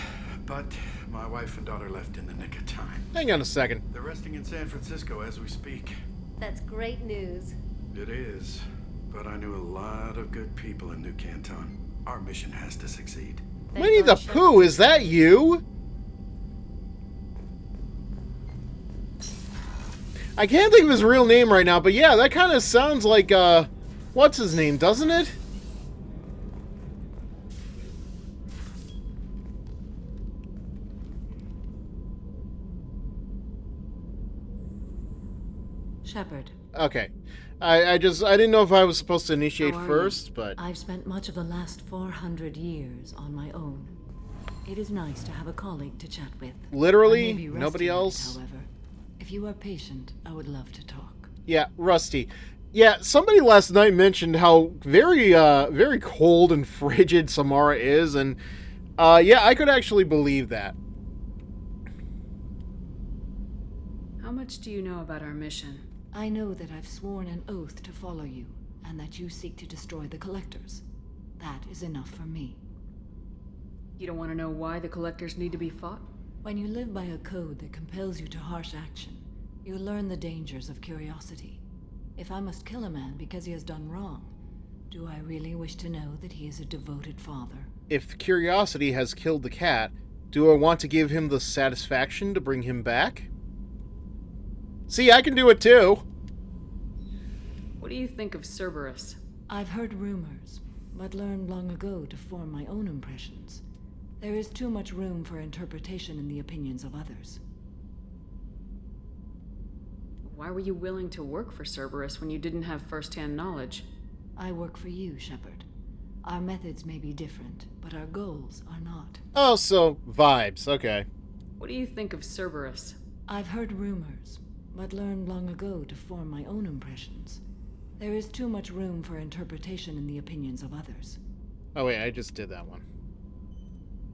but my wife and daughter left in the nick of time. Hang on a second. They're resting in San Francisco as we speak. That's great news. It is, but I knew a lot of good people in New Canton. Our mission has to succeed. Winnie the Pooh, is that you? I can't think of his real name right now, but yeah, that kind of sounds like, what's his name, doesn't it? Shepard. Okay. I didn't know if I was supposed to initiate How are first, you? but... I've spent much of the last 400 years on my own. It is nice to have a colleague to chat with. Literally? I may be rusty Nobody on it, else? However, if you are patient, I would love to talk. Yeah, Rusty. Yeah, somebody last night mentioned how very, very cold and frigid Samara is, and, yeah, I could actually believe that. How much do you know about our mission? I know that I've sworn an oath to follow you, and that you seek to destroy the Collectors. That is enough for me. You don't want to know why the Collectors need to be fought? When you live by a code that compels you to harsh action, you learn the dangers of curiosity. If I must kill a man because he has done wrong, do I really wish to know that he is a devoted father? If curiosity has killed the cat, do I want to give him the satisfaction to bring him back? See, I can do it too. What do you think of Cerberus? I've heard rumors, but learned long ago to form my own impressions. There is too much room for interpretation in the opinions of others. Why were you willing to work for Cerberus when you didn't have first-hand knowledge? I work for you, Shepard. Our methods may be different, but our goals are not. Oh, so vibes. Okay. What do you think of Cerberus? I've heard rumors, but learned long ago to form my own impressions. There is too much room for interpretation in the opinions of others. Oh wait, I just did that one.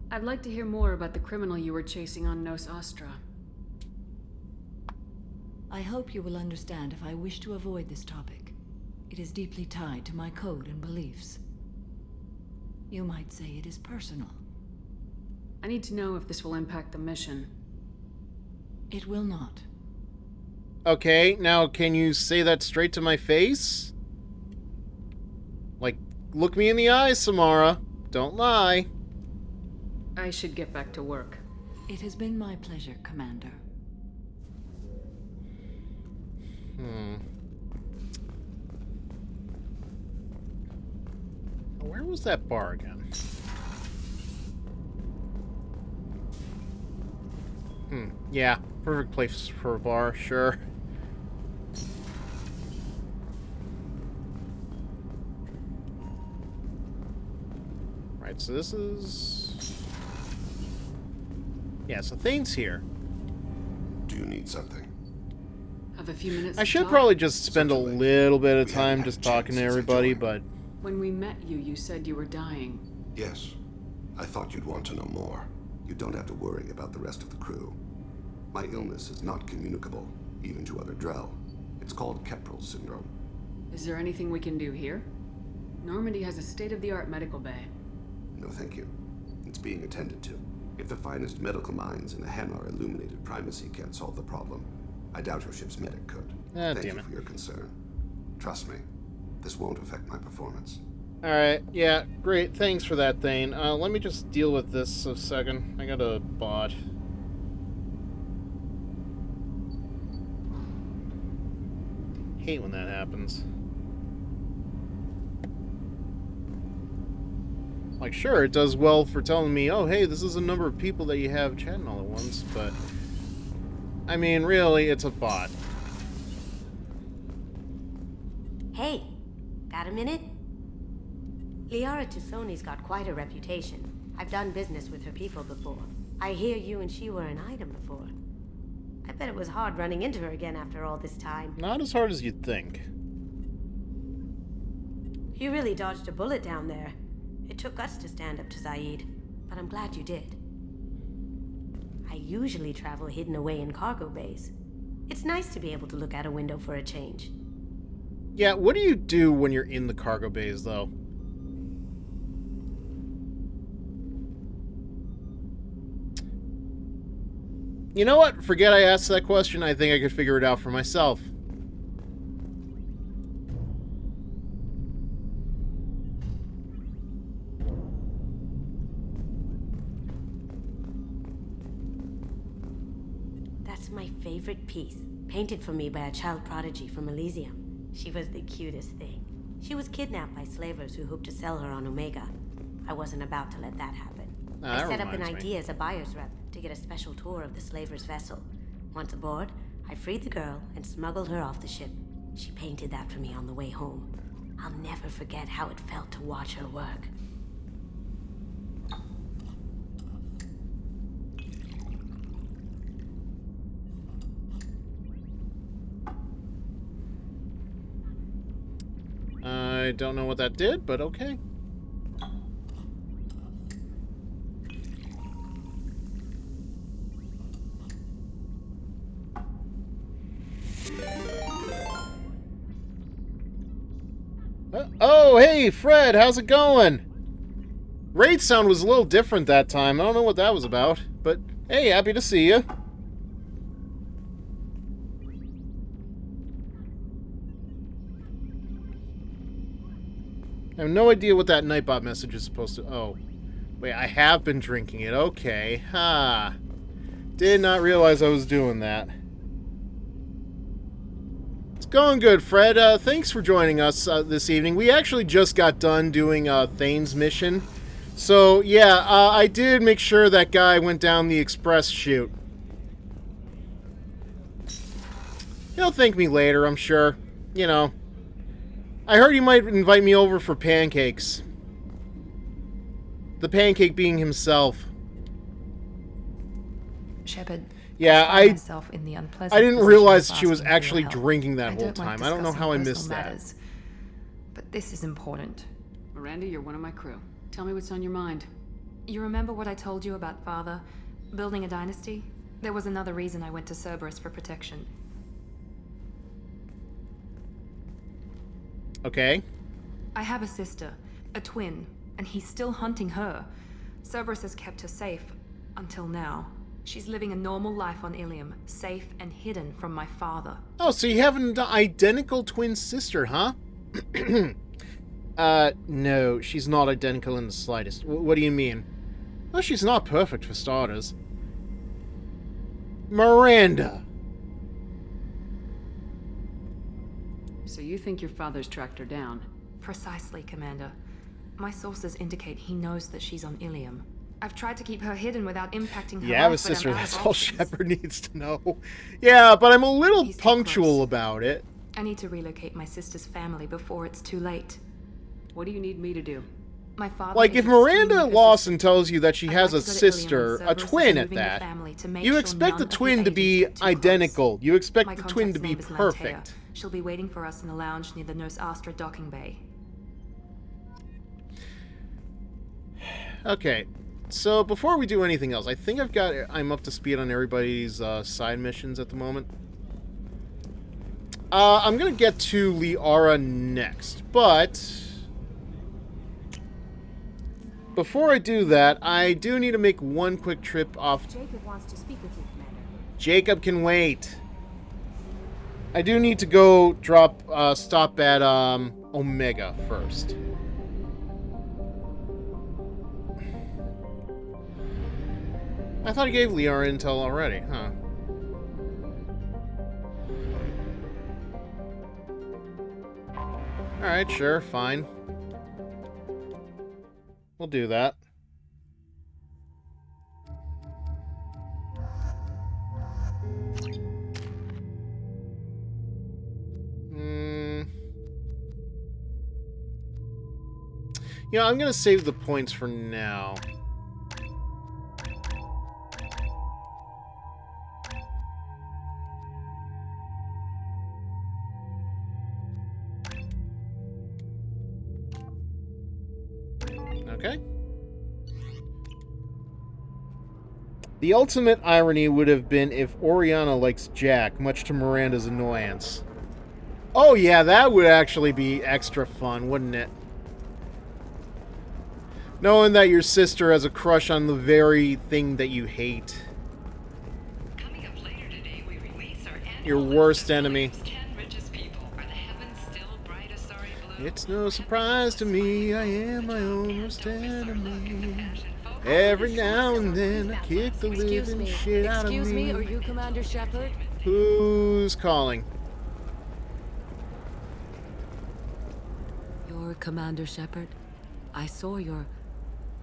I'd like to hear more about the criminal you were chasing on Nos Astra. I hope you will understand if I wish to avoid this topic. It is deeply tied to my code and beliefs. You might say it is personal. I need to know if this will impact the mission. It will not. Okay, now can you say that straight to my face? Like, look me in the eyes, Samara. Don't lie. I should get back to work. It has been my pleasure, Commander. Where was that bar again? Yeah, perfect place for a bar, sure. Alright, so this is... Yeah, so Thane's here. Do you need something? Have a few minutes I to should talk? probably just spend a little bit of time just talking to everybody, but... When we met you, you said you were dying. Yes. I thought you'd want to know more. You don't have to worry about the rest of the crew. My illness is not communicable, even to other Drell. It's called Keprel syndrome. Is there anything we can do here? Normandy has a state-of-the-art medical bay. No, thank you. It's being attended to. If the finest medical minds in the Hanar illuminated primacy can't solve the problem, I doubt your ship's medic could. Thank you for your concern. Trust me, this won't affect my performance. Alright, yeah, great. Thanks for that, Thane. Let me just deal with this a second. I got a bot. Hate when that happens. Like, sure, it does well for telling me, oh, hey, this is a number of people that you have chatting all at once, but... I mean, really, it's a bot. Hey, got a minute? Liara Tassoni's got quite a reputation. I've done business with her people before. I hear you and she were an item before. I bet it was hard running into her again after all this time. Not as hard as you'd think. You really dodged a bullet down there. It took us to stand up to Zaid, but I'm glad you did. I usually travel hidden away in cargo bays. It's nice to be able to look out a window for a change. Yeah, what do you do when you're in the cargo bays, though? You know what? Forget I asked that question. I think I could figure it out for myself. That's my favorite piece, painted for me by a child prodigy from Elysium. She was the cutest thing. She was kidnapped by slavers who hoped to sell her on Omega. I wasn't about to let that happen. I set up an idea as a buyer's rep to get a special tour of the slaver's vessel. Once aboard, I freed the girl and smuggled her off the ship. She painted that for me on the way home. I'll never forget how it felt to watch her work. I don't know what that did, but okay. Oh, hey, Fred, how's it going? Raid sound was a little different that time. I don't know what that was about, but hey, happy to see you. I have no idea what that Nightbot message is supposed to... Oh. Wait, I have been drinking it. Okay. Ha. Did not realize I was doing that. It's going good, Fred. Thanks for joining us this evening. We actually just got done doing Thane's mission. So, yeah, I did make sure that guy went down the express chute. He'll thank me later, I'm sure. You know. I heard he might invite me over for pancakes. The pancake being himself. Shepard. Yeah, I didn't realize she was asking for actually your help. drinking that I whole don't like time. I don't know how I discussing missed personal that. matters, but this is important. Miranda, you're one of my crew. Tell me what's on your mind. You remember what I told you about Father? Building a dynasty? There was another reason I went to Cerberus for protection. Okay. I have a sister, a twin, and he's still hunting her. Cerberus has kept her safe, until now. She's living a normal life on Ilium, safe and hidden from my father. Oh, so you have an identical twin sister, huh? No, she's not identical in the slightest. What do you mean? Well, she's not perfect for starters. Miranda! So you think your father's tracked her down? Precisely, Commander. My sources indicate he knows that she's on Ilium. I've tried to keep her hidden without impacting her Yeah, life, his but I'm sister, out of that's all options. Shepard needs to know. Yeah, but I'm a little punctual about it. I need to relocate my sister's family before it's too late. What do you need me to do? My father Like, is if Miranda extremely Lawson tells you that she I'd has like a to go to Ilium sister, when a Cerberus is twin at moving the that, family to make you sure expect the none of twin his to be agents get too identical. You expect My the twin to contact's be name is Lantea. perfect. She'll be waiting for us in the lounge near the Nurse Astra docking bay. Okay, so before we do anything else, I think I'm up to speed on everybody's side missions at the moment. I'm gonna get to Liara next, but before I do that, I do need to make one quick trip off. Jacob wants to speak with you, Commander. Jacob can wait. I do need to go stop at Omega first. I thought I gave Liara intel already, huh? Alright, sure, fine. We'll do that. You know, I'm gonna save the points for now. Okay. The ultimate irony would have been if Oriana likes Jack, much to Miranda's annoyance. Oh yeah, that would actually be extra fun, wouldn't it? Knowing that your sister has a crush on the very thing that you hate. Coming up later today, we release our Your worst enemy. 10 richest people. Are the heavens still bright as sorry blue? It's no surprise to me, I am my own worst enemy. Every now and then I kick the living shit out of me. Excuse me, are you Commander Shepard? Who's calling? You're Commander Shepard? I saw your...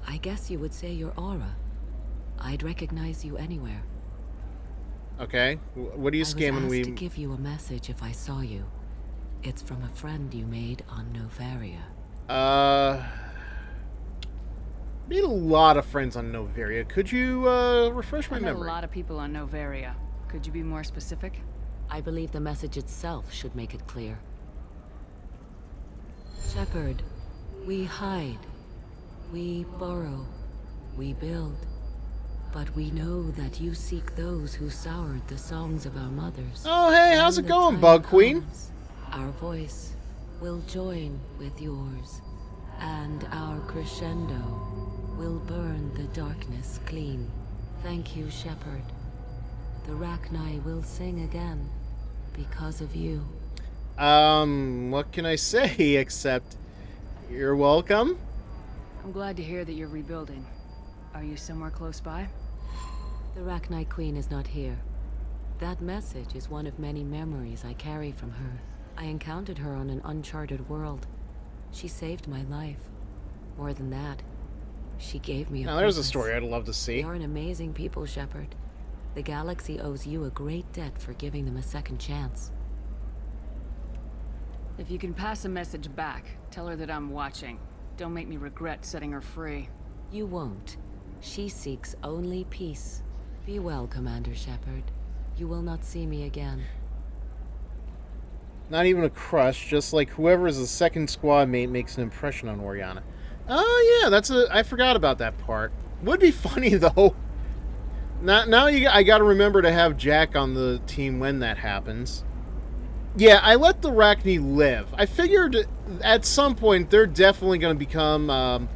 I guess you would say your aura. I'd recognize you anywhere. Okay, what are you scamming? I was asked to give you a message if I saw you. It's from a friend you made on Novaria. Made a lot of friends on Novaria. Could you refresh my memory? A lot of people on Novaria. Could you be more specific? I believe the message itself should make it clear. Shepard, we hide. We burrow, we build, but we know that you seek those who soured the songs of our mothers. Oh, hey, how's it going, Bug Queen? Our voice will join with yours, and our crescendo will burn the darkness clean. Thank you, Shepard. The Rachni will sing again because of you. What can I say except you're welcome? I'm glad to hear that you're rebuilding. Are you somewhere close by? The Rachni Queen is not here. That message is one of many memories I carry from her. I encountered her on an uncharted world. She saved my life. More than that, she gave me a Now there's a purpose. story I'd love to see. You're an amazing people, Shepard. The galaxy owes you a great debt for giving them a second chance. If you can pass a message back, tell her that I'm watching. Don't make me regret setting her free. You won't. She seeks only peace. Be well, Commander Shepard. You will not see me again. Not even a crush, just like whoever is the second squad mate makes an impression on Oriana. Oh yeah, I forgot about that part. Would be funny though. I gotta remember to have Jack on the team when that happens. Yeah, I let the Rachni live. I figured at some point they're definitely going to become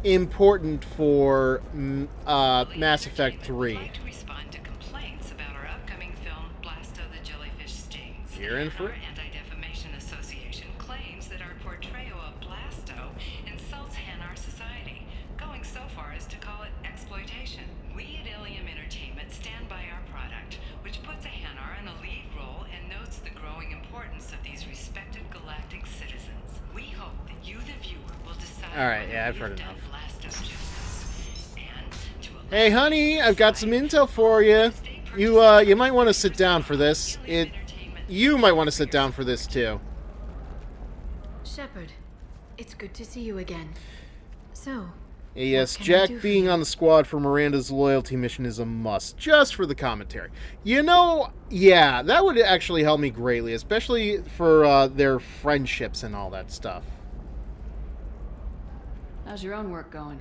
important for Mass Effect 3. You're in for it? Anti-Defamation Association claims that our portrayal of Blasto insults Hanar society, going so far as to call it exploitation. We at Ilium Entertainment stand by our product, which puts a Hanar in a lead role and notes the growing importance of these respected galactic citizens. We hope that you, the viewer, will decide. Alright, yeah, I've heard enough. Hey, honey, I've got some intel for you. You might want to sit down for this. You might want to sit down for this, too. Shepard, it's good to see you again. So, Yes, can I Jack do for being you? on the squad for Miranda's loyalty mission is a must, just for the commentary. You know, yeah, that would actually help me greatly, especially for their friendships and all that stuff. How's your own work going?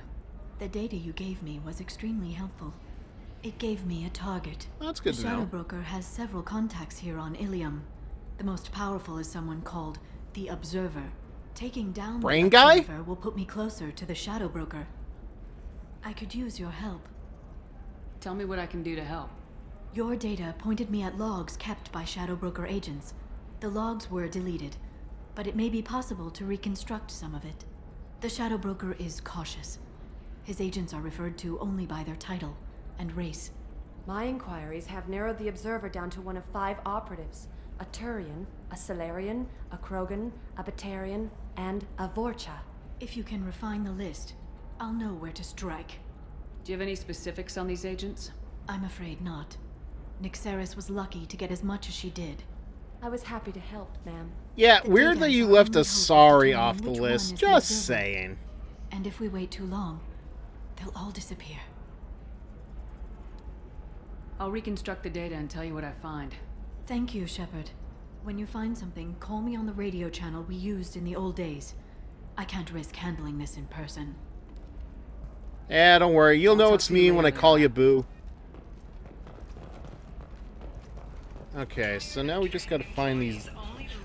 The data you gave me was extremely helpful. It gave me a target. That's good the to know. Shadow Broker has several contacts here on Ilium. The most powerful is someone called the Observer. Taking down Brain the guy? Observer will put me closer to the Shadow Broker. I could use your help. Tell me what I can do to help. Your data pointed me at logs kept by Shadow Broker agents. The logs were deleted, but it may be possible to reconstruct some of it. The Shadow Broker is cautious. His agents are referred to only by their title and race. My inquiries have narrowed the Observer down to one of 5 operatives. A Turian, a Solarian, a Krogan, a Batarian, and a Vorcha. If you can refine the list, I'll know where to strike. Do you have any specifics on these agents? I'm afraid not. Nyxeris was lucky to get as much as she did. I was happy to help, ma'am. Yeah, The weird data that is you our left only a hope of sorry determining off the which one list. is the Just Observer. saying. And if we wait too long, they'll all disappear. I'll reconstruct the data and tell you what I find. Thank you, Shepard. When you find something, call me on the radio channel we used in the old days. I can't risk handling this in person. Yeah, don't worry. You'll know talk it's to you me when I later, call you Boo. Okay, so now we just gotta find these...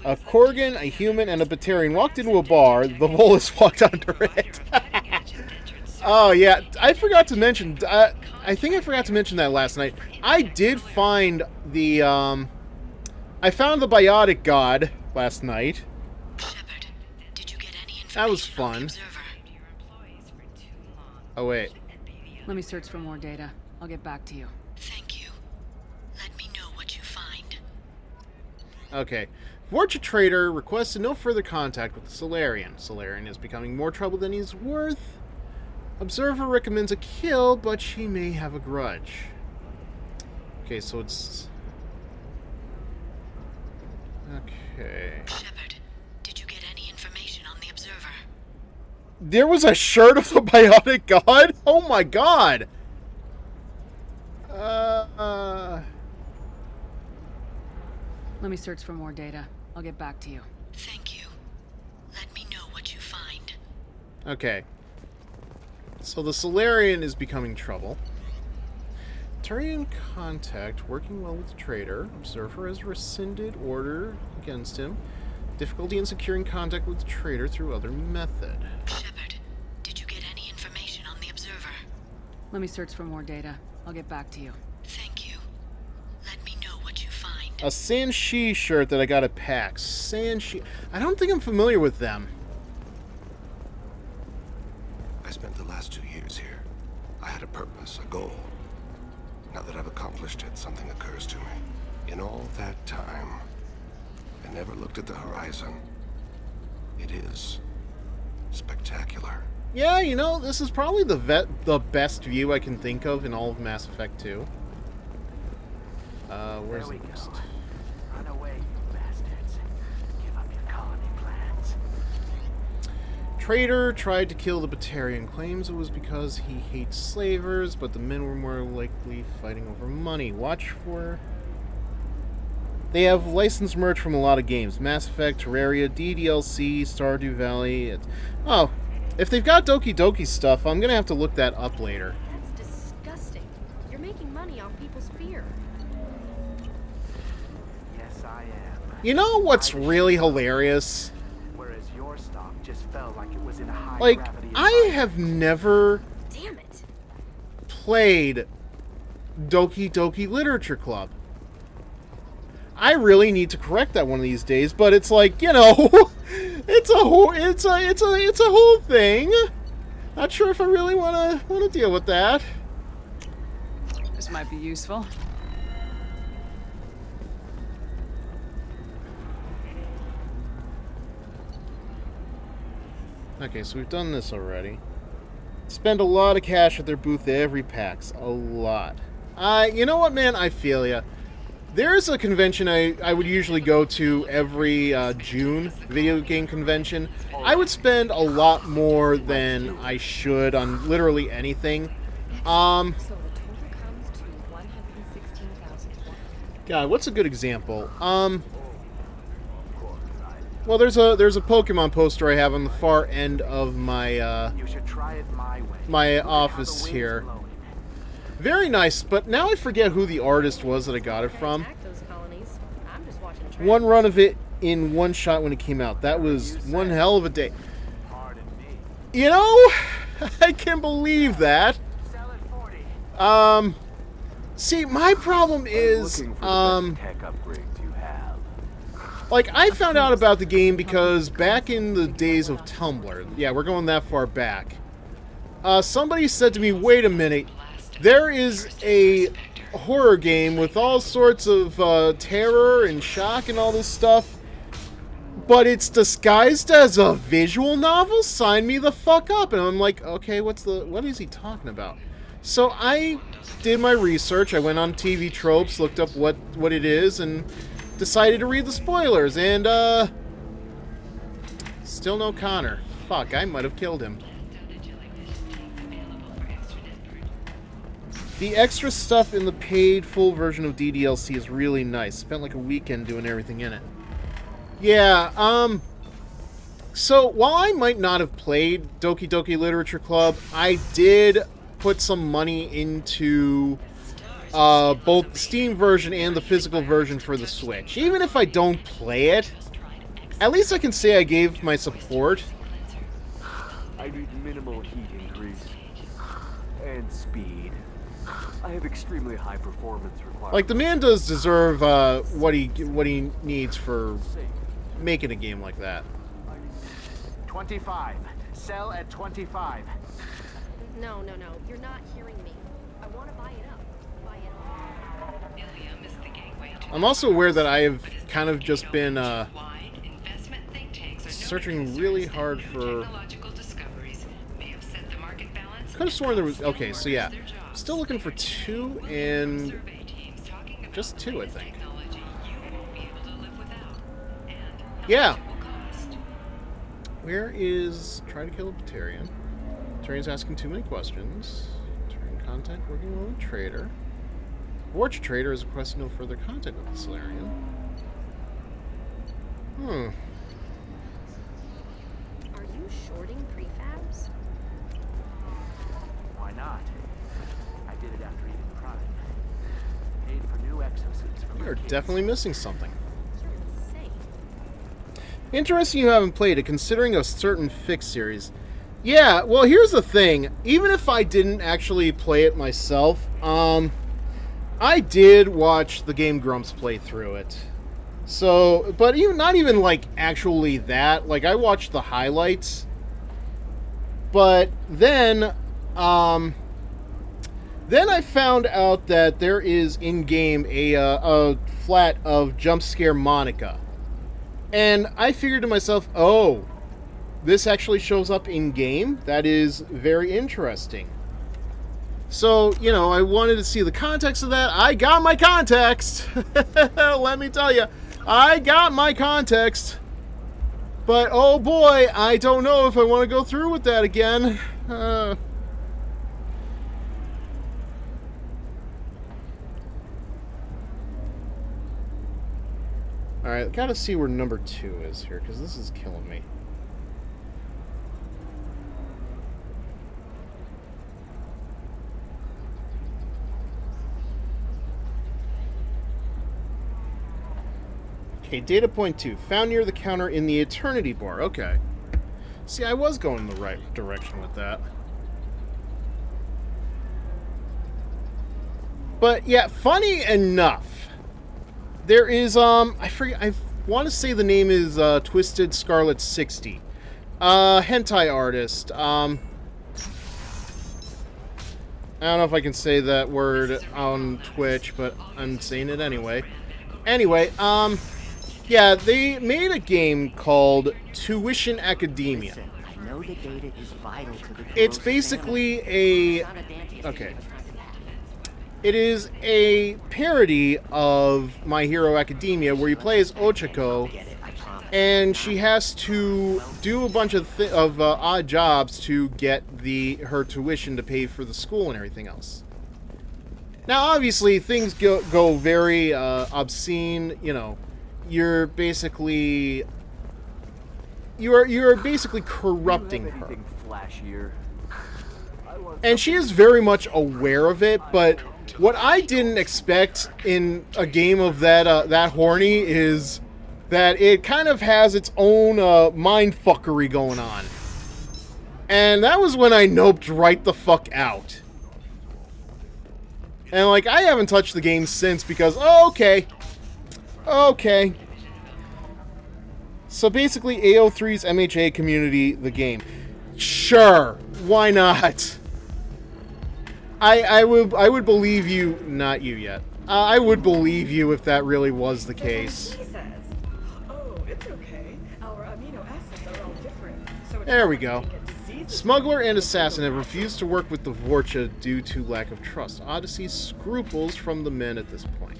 A Korgan, a human, and a Batarian walked into a bar. The Volus walked under it. Oh, yeah. I forgot to mention... I think I forgot to mention that last night. I did find the... I found the Biotic God last night. Shepard, did you get any information That was fun. on the Observer? Oh, wait. Let me search for more data. I'll get back to you. Thank you. Let me know what you find. Okay. Vorcha Trader requested no further contact with the Solarian. Solarian is becoming more trouble than he's worth. Observer recommends a kill, but she may have a grudge. Okay, so it's... Okay. Shepard, did you get any information on the Observer? There was a shirt of the Biotic God? Oh my god! Let me search for more data. I'll get back to you. Thank you. Let me know what you find. Okay. So the Solarian is becoming trouble. Turian contact working well with the trader. Observer has rescinded order against him. Difficulty in securing contact with the trader through other method. Shepard, did you get any information on the Observer? Let me search for more data. I'll get back to you. Thank you. Let me know what you find. A Sanshi shirt that I got at PAX. Sanshi. I don't think I'm familiar with them. I spent the last 2 years here. I had a purpose, a goal. Now that I've accomplished it, something occurs to me. In all that time, I never looked at the horizon. It is spectacular. Yeah, you know, this is probably the best view I can think of in all of Mass Effect 2. Where's the list? Run away, you bastards. Give up your colony plans. Traitor tried to kill the Batarian. Claims it was because he hates slavers, but the men were more likely fighting over money. Watch for... They have licensed merch from a lot of games. Mass Effect, Terraria, DDLC, Stardew Valley. Oh, if they've got Doki Doki stuff, I'm gonna have to look that up later. That's disgusting. You're making money off people's fear. Yes, I am. You know what's really hilarious? Whereas your stock just fell like it was in a high Like, gravity I have never Damn it. played Doki Doki Literature Club. I really need to correct that one of these days, but it's like, you know, it's a whole thing. Not sure if I really want to deal with that. This might be useful. Okay, so we've done this already. Spend a lot of cash at their booth every PAX. A lot. You know what, man? I feel ya. There's a convention I would usually go to every June, video game convention. I would spend a lot more than I should on literally anything. God, what's a good example? Well, there's a Pokemon poster I have on the far end of my my office here. Very nice, but now I forget who the artist was that I got it from. One run of it in one shot when it came out. That was one hell of a day. You know, I can't believe that. See, my problem is, like, I found out about the game because back in the days of Tumblr, yeah, we're going that far back, somebody said to me, wait a minute, there is a horror game with all sorts of terror and shock and all this stuff, but it's disguised as a visual novel? Sign me the fuck up. And I'm like, okay, what is he talking about? So I did my research. I went on TV Tropes, looked up what it is, and decided to read the spoilers. And still no Connor. Fuck, I might have killed him. The extra stuff in the paid full version of DDLC is really nice. Spent like a weekend doing everything in it. Yeah, so while I might not have played Doki Doki Literature Club, I did put some money into both the Steam version and the physical version for the Switch. Even if I don't play it, at least I can say I gave my support. I need minimal heat increase and speed. I have extremely high performance requirements. Like, the man does deserve what he needs for making a game like that. 25. Sell at 25. No. You're not hearing me. I want to buy it up. Buy it up. I'm also aware that I have kind of just been searching really hard for... Could have sworn there was... Okay, so yeah. Still looking for 2 and... just 2, I think. Yeah. Where is... Try to kill a Batarian. Batarian's asking too many questions. Turn contact working with a trader. Watch trader has requested no further contact with the Solarian. Are you shorting prefabs? Why not? I did it after eating Prime. Paid for new exosuits from You're definitely missing something. Interesting you haven't played it, considering a certain Fix series. Yeah, well, here's the thing. Even if I didn't actually play it myself, I did watch the Game Grumps play through it. So, but even not even, like, actually that. Like, I watched the highlights. But then I found out that there is in-game a flat of Jump Scare Monica. And I figured to myself, oh, this actually shows up in-game? That is very interesting. So, you know, I wanted to see the context of that. I got my context! Let me tell you, I got my context. But, oh boy, I don't know if I want to go through with that again. Alright, gotta see where number 2 is here, because this is killing me. Okay, data point 2. Found near the counter in the Eternity Bar. Okay. See, I was going in the right direction with that. But, yeah, funny enough, there is, I forget, I want to say the name is, Twisted Scarlet 60. Hentai artist. I don't know if I can say that word on Twitch, but I'm saying it anyway. Anyway, yeah, they made a game called Tuition Academia. I know the data is vital to the It's basically a... Okay. It is a parody of My Hero Academia where you play as Ochako, and she has to do a bunch of odd jobs to get her tuition to pay for the school and everything else. Now, obviously, things go very obscene. You know, you're basically corrupting her, and she is very much aware of it. But what I didn't expect in a game of that horny is that it kind of has its own mindfuckery going on, and that was when I noped right the fuck out. And, like, I haven't touched the game since because, oh, okay. Okay. So, basically, AO3's MHA community, the game. Sure. Why not? I would believe you, not you yet. I would believe you if that really was the case. Oh, it's okay. Our amino acids are all different. So There we go. Smuggler and assassin have refused to work with the Vorcha due to lack of trust. Odyssey's scruples from the men at this point.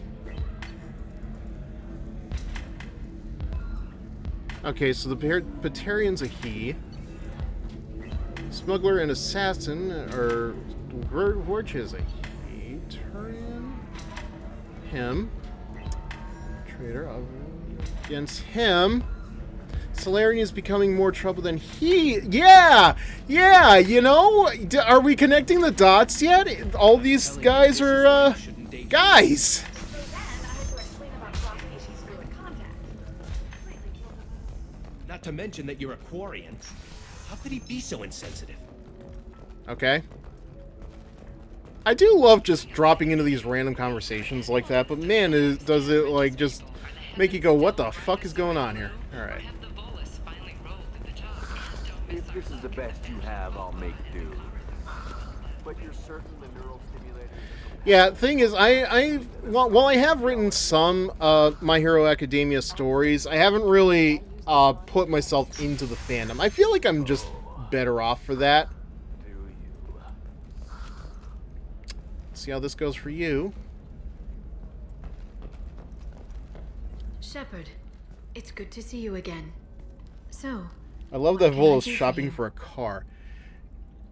Okay, so the Batarian's a he. Smuggler and assassin are... Vorcha is a he. Turian. Him. Traitor against him. Solarian is becoming more trouble than he... Yeah! Yeah, you know? Are we connecting the dots yet? All these guys are, guys! Not to mention that you're a Quarian. How could he be so insensitive? Okay. I do love just dropping into these random conversations like that, but man, does it, like, just make you go, what the fuck is going on here? Alright. If this is the best you have, I'll make do. But you're certain the neural stimulators... Yeah, thing is, while I have written some My Hero Academia stories, I haven't really put myself into the fandom. I feel like I'm just better off for that. Let's see how this goes for you. Shepard, it's good to see you again. So... I love that Volo's shopping for a car.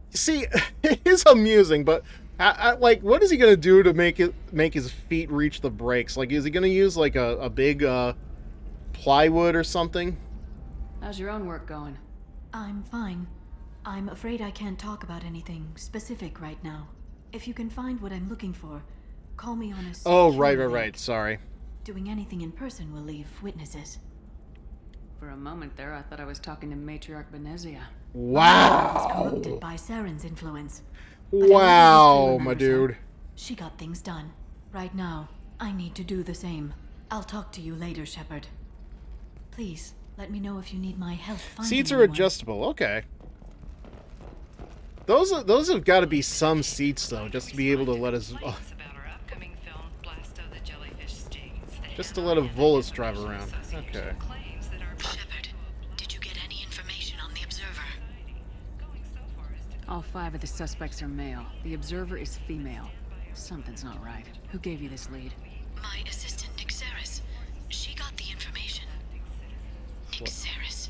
See, it is amusing, but like, what is he gonna do to make his feet reach the brakes? Like, is he gonna use like a big plywood or something? How's your own work going? I'm fine. I'm afraid I can't talk about anything specific right now. If you can find what I'm looking for, call me on a... Oh, right. Sorry. Doing anything in person will leave witnesses. For a moment there, I thought I was talking to Matriarch Benezia. Wow! I was corrupted by Saren's influence. Wow, my dude. She got things done. Right now, I need to do the same. I'll talk to you later, Shepard. Please, let me know if you need my help finding Seats are anyone. adjustable. Okay. Those have got to be some seats, though, just to be able to let us... just to let a Volus drive around. Okay. Shepard, did you get any information on the Observer? All 5 of the suspects are male. The Observer is female. Something's not right. Who gave you this lead? My assistant, Nixeris. She got the information. Nixeris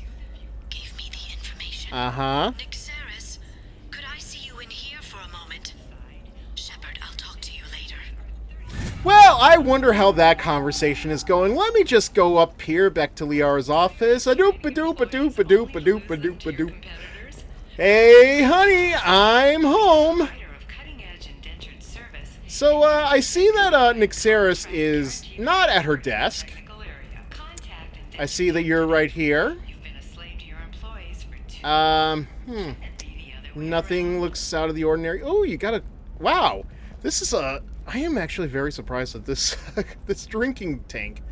gave me the information. Uh-huh. Nixeris, could I see you in here for a moment? Shepard, I'll talk to you later. Well, I wonder how that conversation is going. Let me just go up here back to Liara's office. A-doop-a-doop-a-doop-a-doop-a-doop-a-doop-a-doop. Hey, honey, I'm home. So, I see that Nixeris is not at her desk. I see that you're right here. Nothing looks out of the ordinary. Oh, you got a... Wow. This is a... I am actually very surprised at this this drinking tank.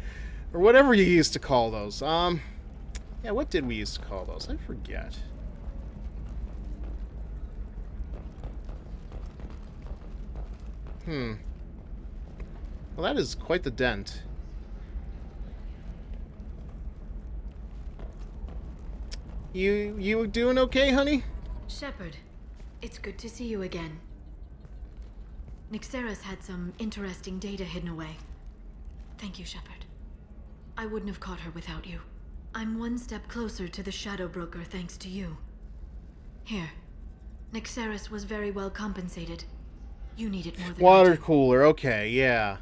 Or whatever you used to call those. Yeah, what did we used to call those? I forget. Well, that is quite the dent. You doing okay, honey? Shepard, it's good to see you again. Nyxeris had some interesting data hidden away. Thank you, Shepard. I wouldn't have caught her without you. I'm one step closer to the Shadow Broker thanks to you. Here. Nyxeris was very well compensated. You need it more than Water cooler, okay, yeah.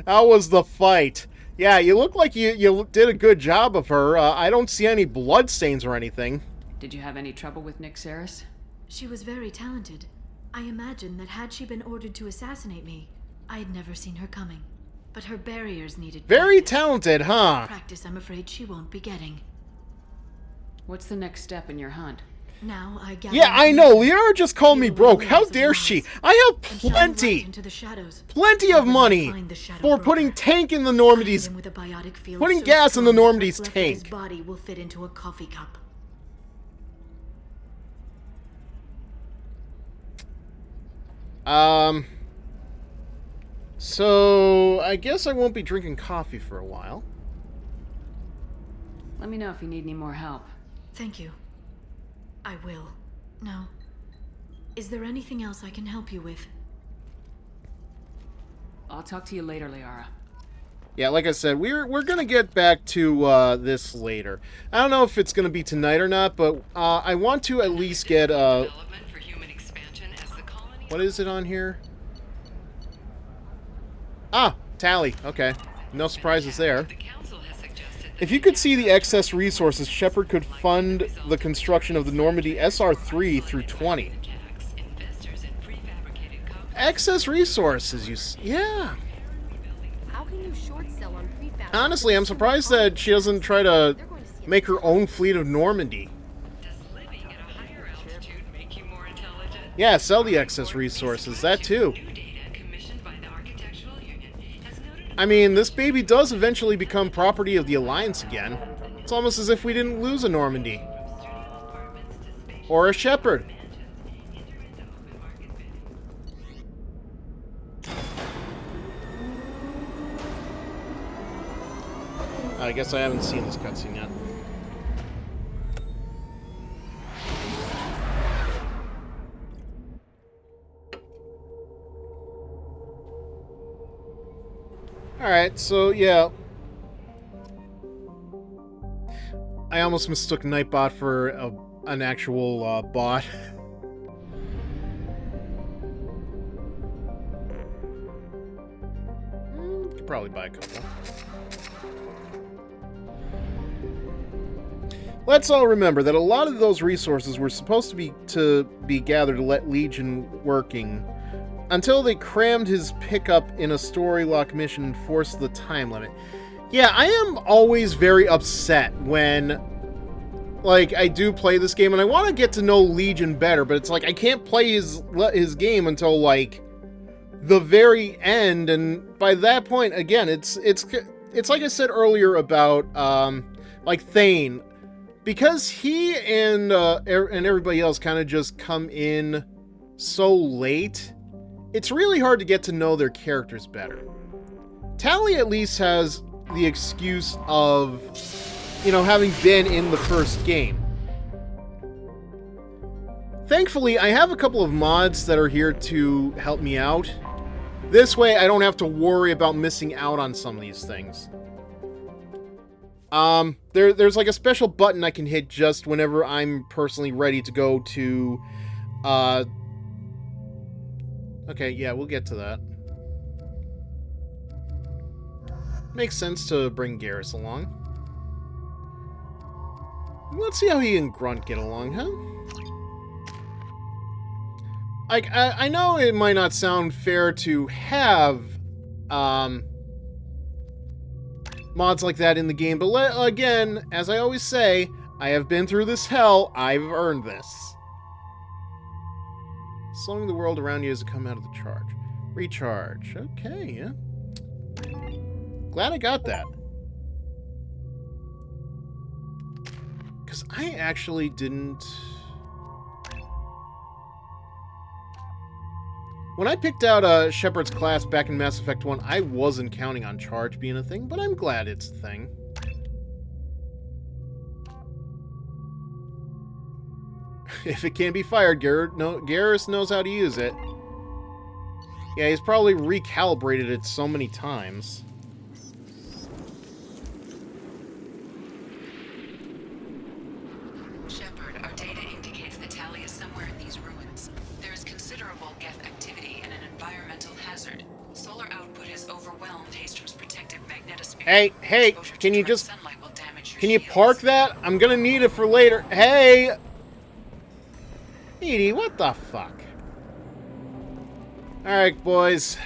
How was the fight? Yeah, you look like you did a good job of her. I don't see any bloodstains or anything. Did you have any trouble with Nyxeris? She was very talented. I imagine that had she been ordered to assassinate me, I had never seen her coming. But her barriers needed very talented, huh? Practice I'm afraid she won't be getting. What's the next step in your hunt? Now I gather. Yeah, I know. Liara just called me broke. How dare she? I have plenty of money for putting tank in the Normandy's. Putting gas in the Normandy's tank. His body will fit into a coffee cup. So I guess I won't be drinking coffee for a while. Let me know if you need any more help. Thank you. I will. Now, is there anything else I can help you with? I'll talk to you later, Liara. Yeah, like I said, we're gonna get back to this later. I don't know if it's gonna be tonight or not, but I want to at least get what is it on here? Ah, tally. Okay, no surprises there. If you could see the excess resources, Shepard could fund the construction of the Normandy SR3 through 20. Excess resources, yeah. How can you short sell on prefab? Honestly, I'm surprised that she doesn't try to make her own fleet of Normandy. Yeah, sell the excess resources, that too. I mean, this baby does eventually become property of the Alliance again. It's almost as if we didn't lose a Normandy. Or a Shepard. I guess I haven't seen this cutscene yet. Alright, so yeah. I almost mistook Nightbot for an actual bot. Could probably buy a couple. Let's all remember that a lot of those resources were supposed to be gathered to let Legion working until they crammed his pickup in a story lock mission and forced the time limit. Yeah, I am always very upset when, like, I do play this game and I want to get to know Legion better, but it's like I can't play his game until, like, the very end, and by that point, again, it's like I said earlier about, like, Thane. Because he and everybody else kind of just come in so late, it's really hard to get to know their characters better. Tally at least has the excuse of, you know, having been in the first game. Thankfully, I have a couple of mods that are here to help me out. This way, I don't have to worry about missing out on some of these things. There's like a special button I can hit just whenever I'm personally ready to go to, okay, yeah, we'll get to that. Makes sense to bring Garrus along. Let's see how he and Grunt get along, huh? I know it might not sound fair to have, mods like that in the game, but again, as I always say, I have been through this hell, I've earned this. Slowing the world around you as it comes out of the charge. Recharge. Okay, yeah. Glad I got that. Because I actually didn't... When I picked out Shepard's class back in Mass Effect 1, I wasn't counting on charge being a thing, but I'm glad it's a thing. If it can't be fired, Garrus knows how to use it. Yeah, he's probably recalibrated it so many times. Shepard, our data indicates the tally is somewhere in these ruins. There is considerable geth activity and an environmental hazard. Solar output has overwhelmed Haster's protective magnetosphere. Hey, can you just... Can you park that? I'm gonna need it for later. Hey! Edie, what the fuck? Alright, boys.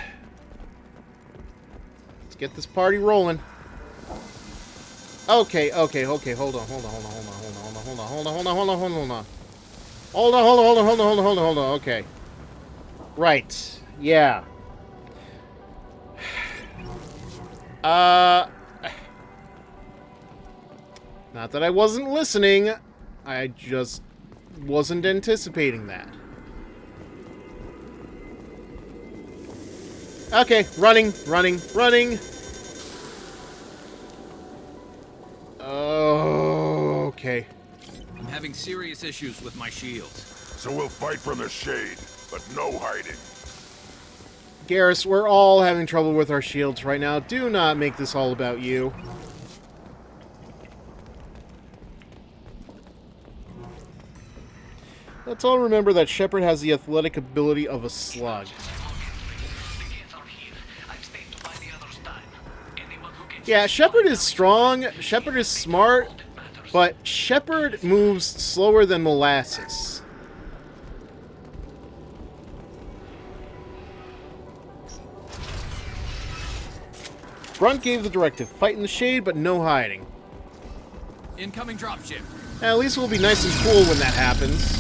Let's get this party rolling. Okay, hold on. Okay. Right. Yeah. Not that I wasn't listening. I just wasn't anticipating that. Okay, running. Okay. I'm having serious issues with my shields. So we'll fight from the shade, but no hiding. Garrus, we're all having trouble with our shields right now. Do not make this all about you. Let's all remember that Shepard has the athletic ability of a slug. Yeah, Shepard is strong, Shepard is smart, but Shepard moves slower than molasses. Brunt gave the directive, fight in the shade, but no hiding. Incoming dropship. At least we'll be nice and cool when that happens.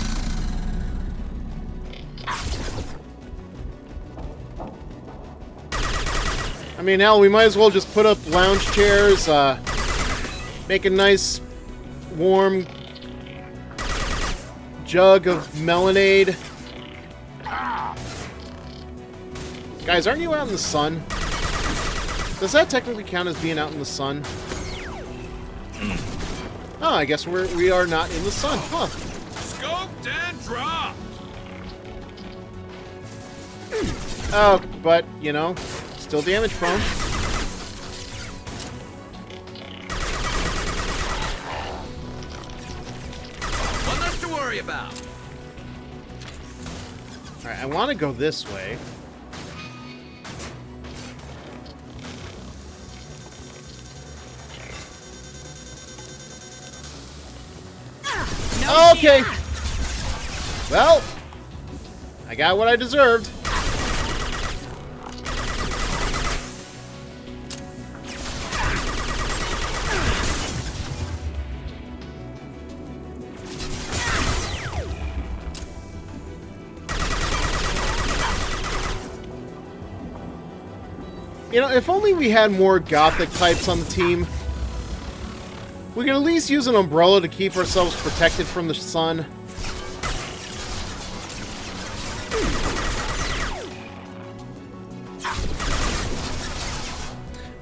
I mean, hell, we might as well just put up lounge chairs, make a nice, warm jug of melonade. Guys, aren't you out in the sun? Does that technically count as being out in the sun? Oh, I guess we are not in the sun, huh? Scoped and dropped! Oh, but, you know, still damage prone. One less to worry about. Alright, I want to go this way. Okay. Well, I got what I deserved. You know, if only we had more Gothic types on the team. We could at least use an umbrella to keep ourselves protected from the sun.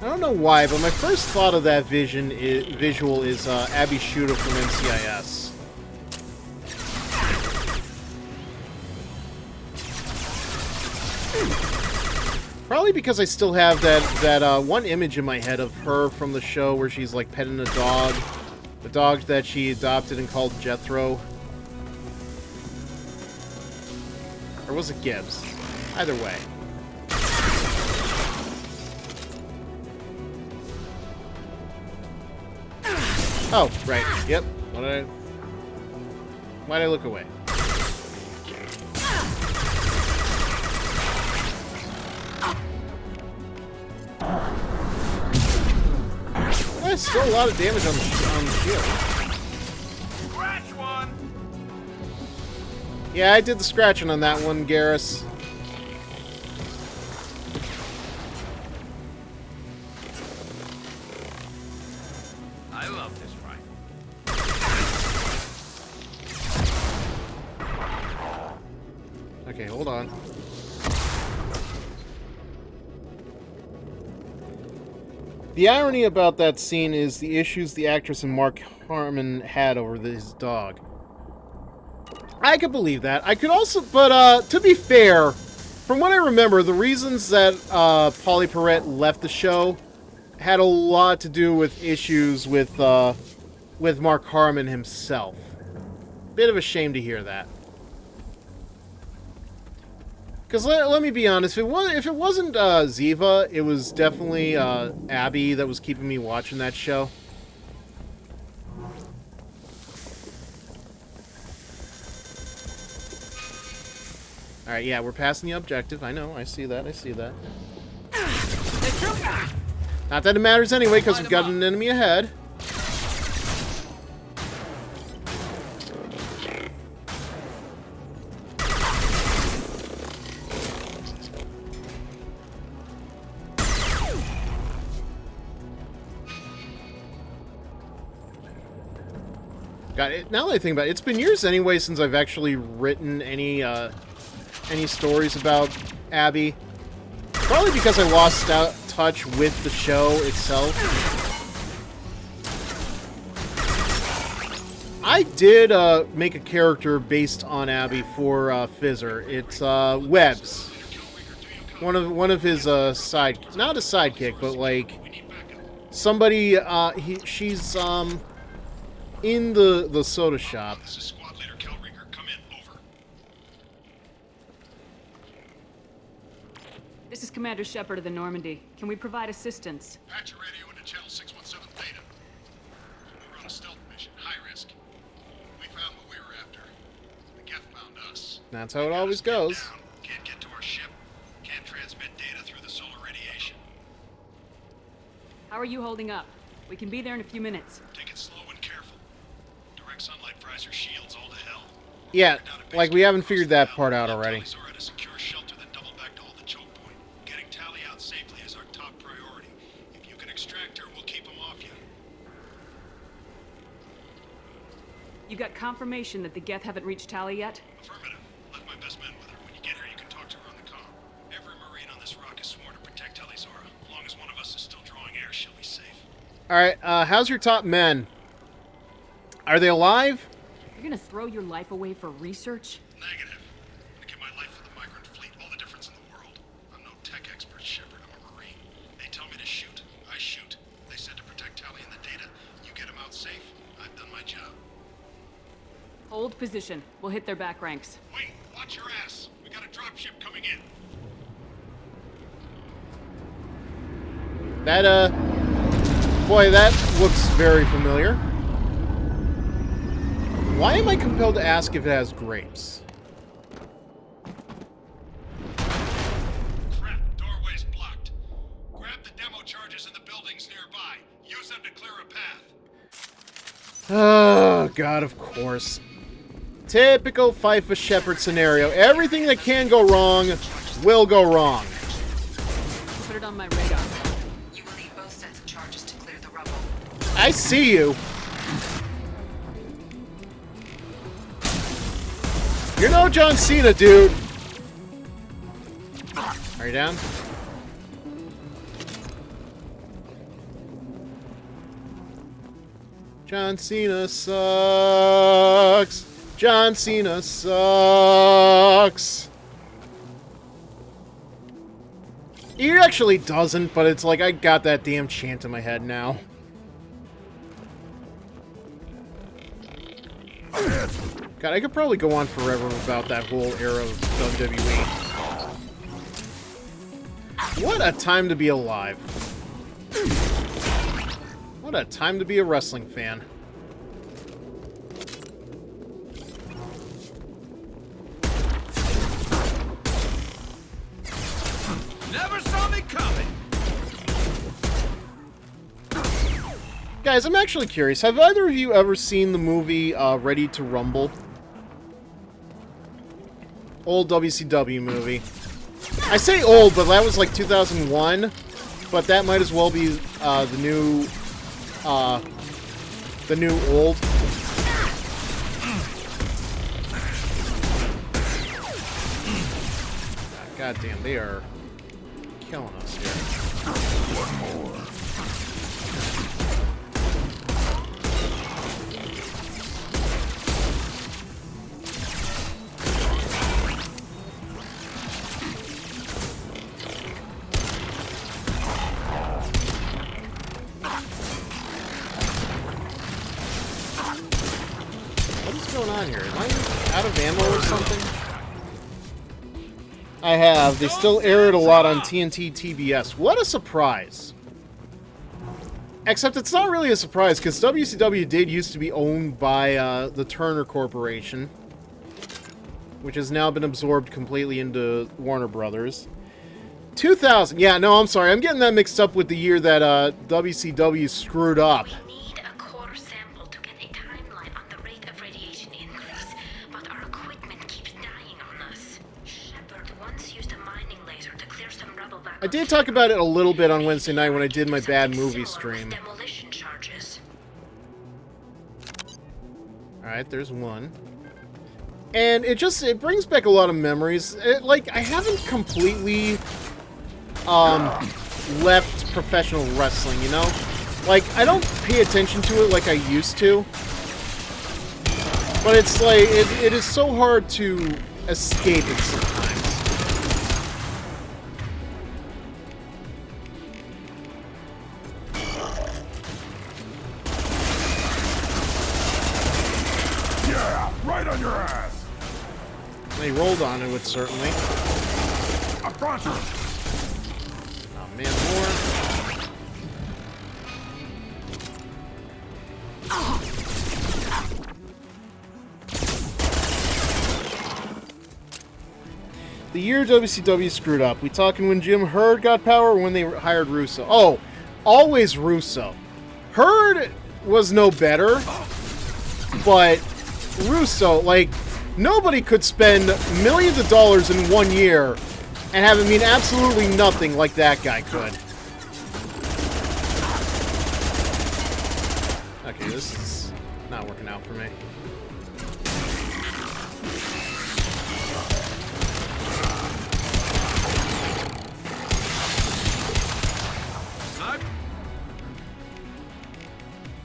I don't know why, but my first thought of that visual is Abby Shooter from NCIS. Probably because I still have that one image in my head of her from the show where she's like petting a dog. The dog that she adopted and called Jethro. Or was it Gibbs? Either way. Oh, right. Yep. Why'd I look away? That's still a lot of damage on the shield. Scratch one. Yeah, I did the scratching on that one, Garrus. I love this rifle. Okay, hold on. The irony about that scene is the issues the actress and Mark Harmon had over his dog. I could believe that. I could also, but to be fair, from what I remember, the reasons that Polly Perrette left the show had a lot to do with issues with Mark Harmon himself. Bit of a shame to hear that. Because let me be honest, if it wasn't Ziva, it was definitely Abby that was keeping me watching that show. Alright, yeah, we're passing the objective. I know, I see that, I see that. Not that it matters anyway, because we've got an enemy ahead. God, now that I think about it, it's been years anyway since I've actually written any stories about Abby. Probably because I lost touch with the show itself. I did make a character based on Abby for Fizzer. It's Webbs. One of his not a sidekick, but like somebody. She's in the soda shop. This is Squad Leader Kelringer. Come in. Over. This is Commander Shepard of the Normandy. Can we provide assistance? Patch your radio into Channel 617 Theta. We run a stealth mission, high risk. We found what we were after. The Geth found us. That's how it always goes. Can't get to our ship. Can't transmit data through the solar radiation. How are you holding up? We can be there in a few minutes. Take it slow and careful. Direct sunlight fries your shields all to hell. Yeah, like we haven't figured that part out already. You got confirmation that the Geth haven't reached Tali yet? Affirmative. Left my best men with her. When you get her, you can talk to her on the comm. Every Marine on this rock is sworn to protect Talizora. As long as one of us is still drawing air, she'll be safe. Alright, how's your top men? Are they alive? You're gonna throw your life away for research? Negative. I give my life for the migrant fleet. All the difference in the world. I'm no tech expert, Shepard. I'm a Marine. They tell me to shoot. I shoot. They said to protect Tali and the data. You get them out safe. I've done my job. Hold position. We'll hit their back ranks. Wait, watch your ass. We got a dropship coming in. That, boy, that looks very familiar. Why am I compelled to ask if it has grapes? Crap, doorway's blocked. Grab the demo charges in the buildings nearby. Use them to clear a path. Oh, God, of course. Typical Fifa Shepard scenario. Everything that can go wrong will go wrong. Put it on my radar. You will need both sets of charges to clear the rubble. I see you. You're no John Cena, dude. Are you down? John Cena sucks. John Cena sucks. He actually doesn't, but it's like I got that damn chant in my head now. God, I could probably go on forever about that whole era of WWE. What a time to be alive. What a time to be a wrestling fan. Never saw me coming. Guys, I'm actually curious. Have either of you ever seen the movie Ready to Rumble? Old WCW movie. I say old, but that was like 2001. But that might as well be the new old. God damn, they are killing us here. One more. going on here? Am I out of ammo or something? I have. They still air it a lot on TNT TBS. What a surprise. Except it's not really a surprise, because WCW did used to be owned by the Turner Corporation, which has now been absorbed completely into Warner Brothers. 2000. Yeah, no, I'm sorry. I'm getting that mixed up with the year that WCW screwed up. We need a core sample to get a timeline on the rate of radiation increase, but our equipment keeps dying on us. Shepard once used a mining laser to clear some rubble back. I did talk about it a little bit on Wednesday night when I did my bad movie stream. Demolition charges. Alright, there's one. And it brings back a lot of memories. Like, I haven't completely left professional wrestling, you know? Like, I don't pay attention to it like I used to. But it's like, it is so hard to escape it sometimes. Yeah, right on your ass. They rolled on it, certainly. A fronter. Oh man, more. The year WCW screwed up. We talking when Jim Herd got power or when they hired Russo? Oh, always Russo. Herd was no better, but Russo, like, nobody could spend millions of dollars in 1 year and have it mean absolutely nothing like that guy could. Okay, this is not working out for me.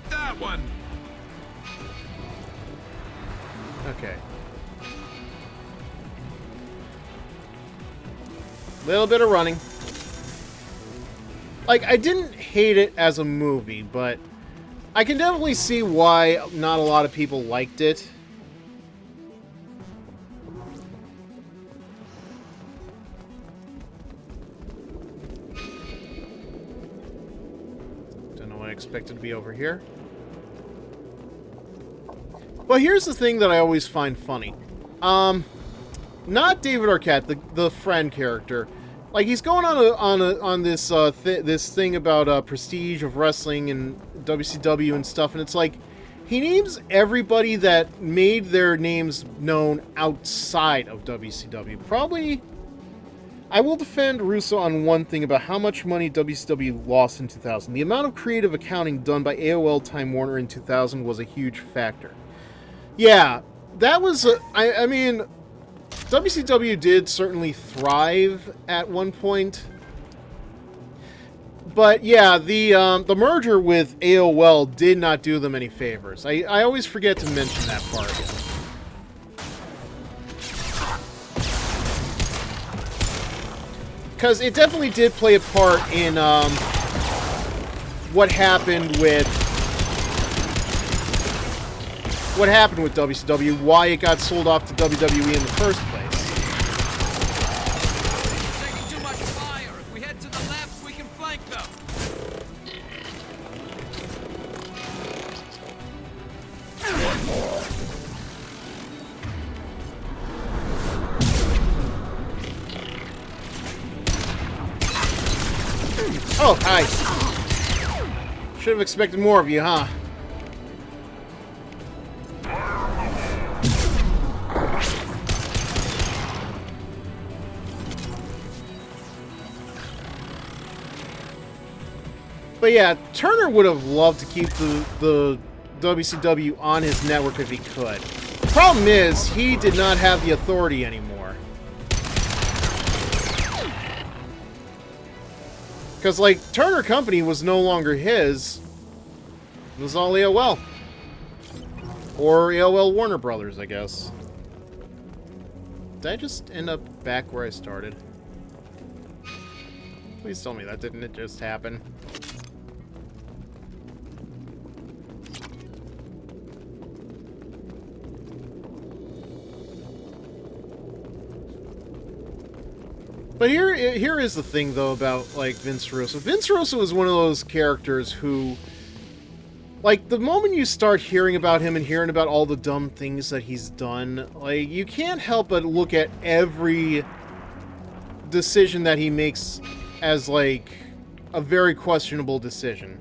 That one. Okay. Little bit of running. Like, I didn't hate it as a movie, but I can definitely see why not a lot of people liked it. Don't know what I expected to be over here. But here's the thing that I always find funny. Not David Arquette, the friend character. Like, he's going on this this thing about prestige of wrestling and WCW and stuff, and it's like he names everybody that made their names known outside of WCW. Probably, I will defend Russo on one thing about how much money WCW lost in 2000. The amount of creative accounting done by AOL Time Warner in 2000 was a huge factor. Yeah, that was, I mean, WCW did certainly thrive at one point. But yeah, the merger with AOL did not do them any favors. I always forget to mention that part. Because it definitely did play a part in what happened with WCW, why it got sold off to WWE in the first place. Taking too much fire. If we head to the left, we can flank them. Oh, hi. Should have expected more of you, huh? But yeah, Turner would have loved to keep the WCW on his network if he could. The problem is, he did not have the authority anymore. Because, like, Turner Company was no longer his. It was all AOL. Or AOL Warner Brothers, I guess. Did I just end up back where I started? Please tell me that didn't it just happen. But here is the thing, though, about, like, Vince Russo. Vince Russo is one of those characters who, like, the moment you start hearing about him and hearing about all the dumb things that he's done, like, you can't help but look at every decision that he makes as, like, a very questionable decision.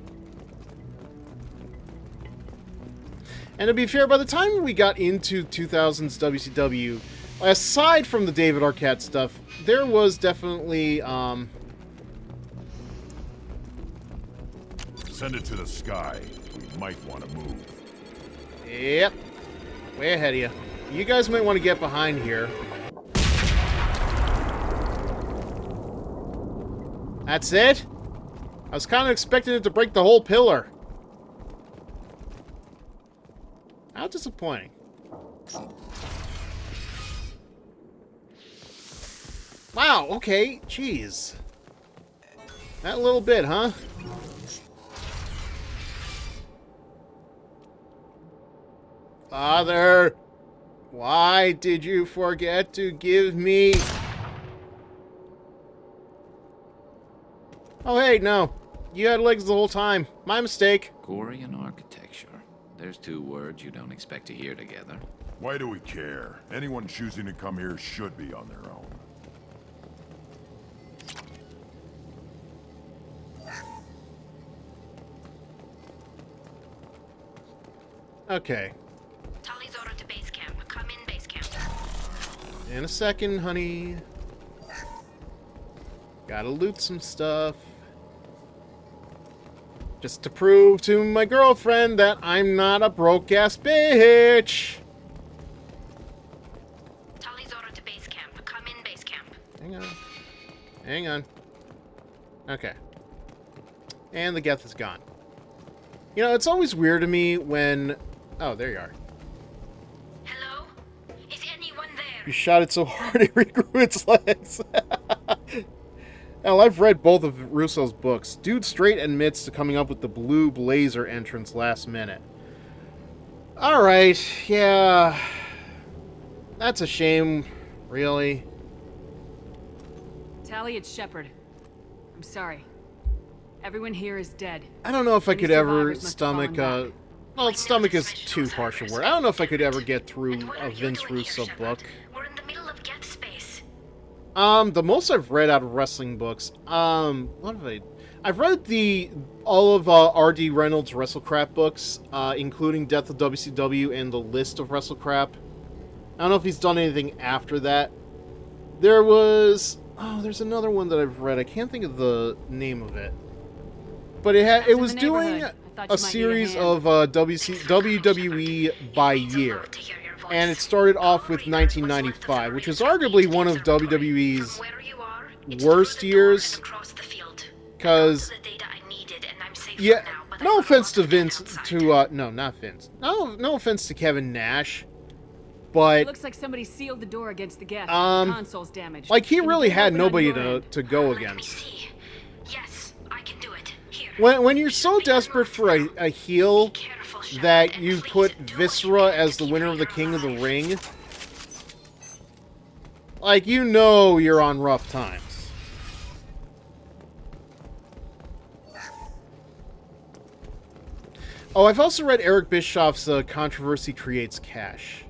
And to be fair, by the time we got into 2000s WCW, aside from the David Arquette stuff, there was definitely, Send it to the sky. We might want to move. Yep. Way ahead of you. You guys might want to get behind here. That's it? I was kind of expecting it to break the whole pillar. How disappointing. Wow, okay, jeez. That little bit, huh? Father, why did you forget to give me... Oh, hey, no. You had legs the whole time. My mistake. Gorian architecture. There's two words you don't expect to hear together. Why do we care? Anyone choosing to come here should be on their own. Okay. Tali's order to base camp. Come in base camp. In a second, honey. Gotta loot some stuff. Just to prove to my girlfriend that I'm not a broke-ass bitch. Tali's order to base camp. Come in base camp. Hang on. Hang on. Okay. And the Geth is gone. You know, it's always weird to me when... Oh, there you are. Hello? Is anyone there? You shot it so hard it regrew its legs. Now, I've read both of Russo's books. Dude straight admits to coming up with the blue blazer entrance last minute. Alright, yeah. That's a shame, really. Tali, it's Shepard. I'm sorry. Everyone here is dead. I don't know if I Any could ever survivors must have stomach, fallen back. well, stomach is too harsh a word. I don't know if I could ever get through a Vince Russo book. We're in the middle of Geth space. The most I've read out of wrestling books, what have I've read all of R.D. Reynolds' WrestleCrap books, including Death of WCW and the List of WrestleCrap. I don't know if he's done anything after that. There was, there's another one that I've read. I can't think of the name of it. But it was doing a series of WWE by year. And it started off with 1995, which is arguably one of WWE's worst years. Because, yeah, no offense to Vince, no, not Vince. No offense to Kevin Nash, but... It looks like somebody sealed the door against the Geth. The console's damaged. Like, he really had nobody to go against. When you're so desperate for a heel that you put Viscera as the winner of the King of the Ring, like, you know you're on rough times. Oh, I've also read Eric Bischoff's Controversy Creates Cash.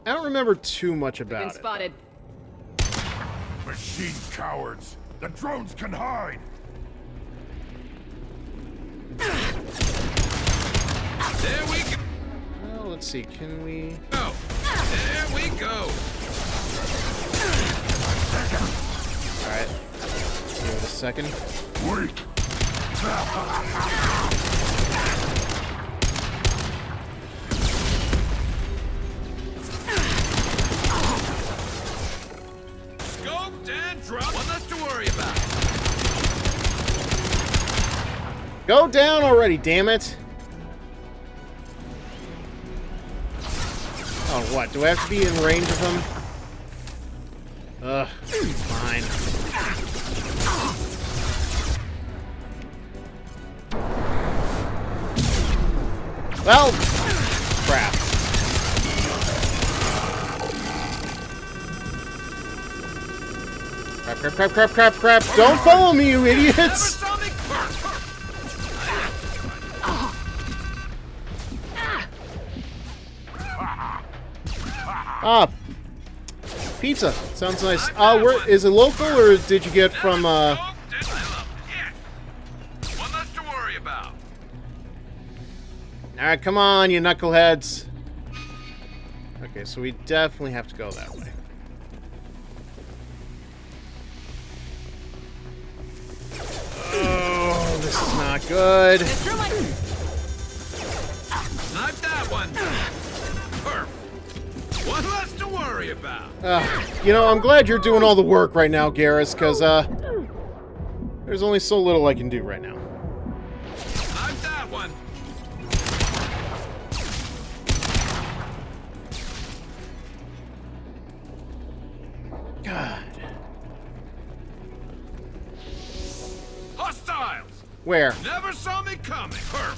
I don't remember too much about it. Spotted. Machine cowards! The drones can hide! There we go. Well, let's see, can we... Oh, there we go. Alright. Give it a second. Wait. Scoped and dropped. One less to worry about. Go down already, damn it! Oh, what? Do I have to be in range of him? Ugh, fine. Well, crap. Crap, crap, crap, crap, crap. Don't follow me, you idiots! Ah, pizza. Sounds nice. Where is it local or did you get from One less to worry about. Alright, come on, you knuckleheads. Okay, so we definitely have to go that way. Oh, this is not good. Snipe that one. Perf. One less to worry about. You know, I'm glad you're doing all the work right now, Garrus, because, there's only so little I can do right now. Snipe that one. God. Hostiles. Where? Never saw me coming. Perf.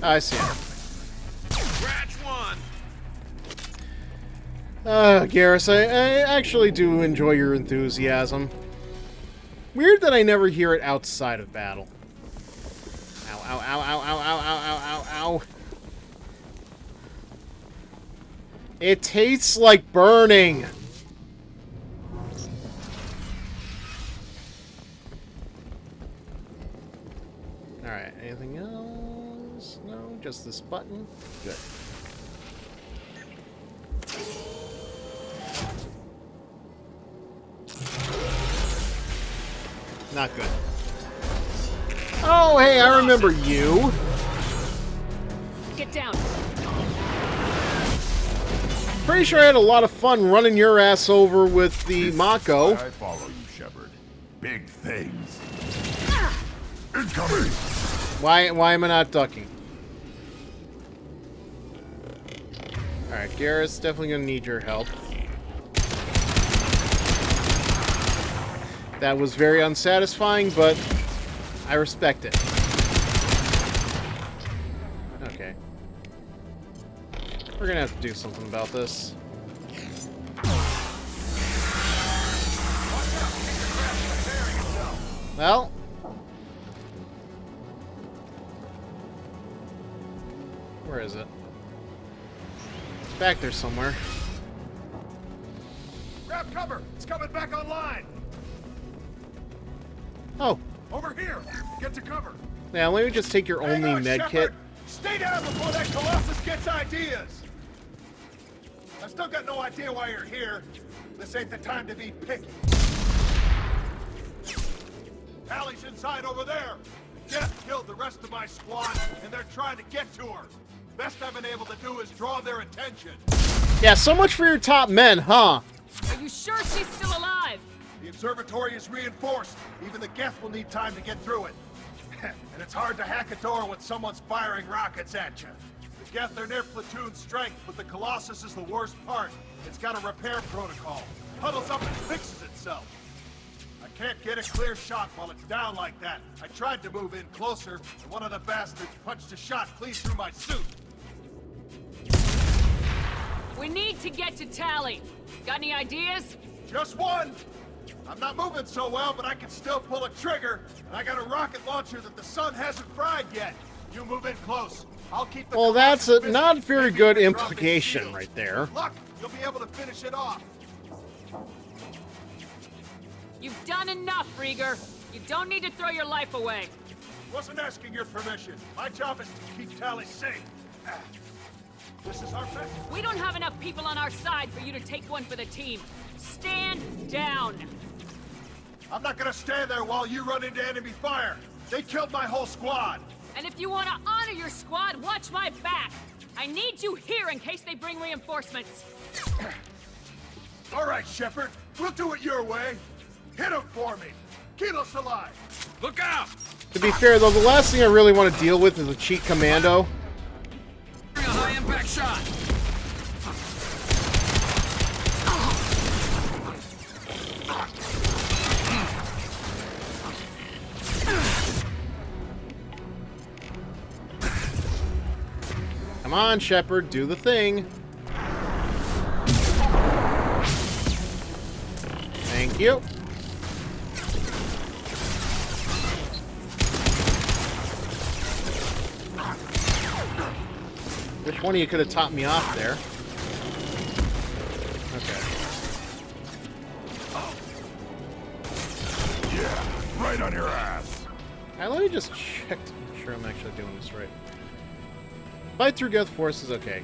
I see. Scratch one. Garrus, I actually do enjoy your enthusiasm. Weird that I never hear it outside of battle. Ow, ow, ow, ow, ow, ow, ow, ow, ow, ow. It tastes like burning. Alright, anything else? No, just this button. Good. Not good. Oh, hey, I remember you. Get down. Pretty sure I had a lot of fun running your ass over with the Mako. I follow you, Shepard. Big things. Incoming. Why am I not ducking? Alright, Garrus, definitely gonna need your help. That was very unsatisfying, but I respect it. Okay. We're gonna have to do something about this. Well. Where is it? It's back there somewhere. Grab cover! It's coming back online! Oh. Over here! Get to cover! Yeah, let me just take your only med kit. Stay down before that Colossus gets ideas! I still got no idea why you're here. This ain't the time to be picky. Allie's inside over there. Death killed the rest of my squad, and they're trying to get to her. Best I've been able to do is draw their attention. Yeah, so much for your top men, huh? Are you sure she's still alive? The observatory is reinforced. Even the Geth will need time to get through it. And it's hard to hack a door when someone's firing rockets at you. The Geth are near platoon strength, but the Colossus is the worst part. It's got a repair protocol. Huddles up and fixes itself. I can't get a clear shot while it's down like that. I tried to move in closer, and one of the bastards punched a shot clean through my suit. We need to get to Tally. Got any ideas? Just one. I'm not moving so well, but I can still pull a trigger. And I got a rocket launcher that the sun hasn't fried yet. You move in close. I'll keep the Well, that's a not very good implication right there. Luck, you'll be able to finish it off. You've done enough, Rieger. You don't need to throw your life away. Wasn't asking your permission. My job is to keep Tally safe. This is our best. We don't have enough people on our side for you to take one for the team. Stand down. I'm not gonna stand there while you run into enemy fire. They killed my whole squad. And if you want to honor your squad, watch my back. I need you here in case they bring reinforcements. All right, Shepard. We'll do it your way. Hit him for me. Keep us alive. Look out! To be fair, though, the last thing I really want to deal with is a cheat commando. Bring a high-impact shot. Come on, Shepard, do the thing. Thank you. Which one of you could have topped me off there? Okay. Yeah, right on your ass. Alright, let me just check to make sure I'm actually doing this right. Fight through Geth forces, okay.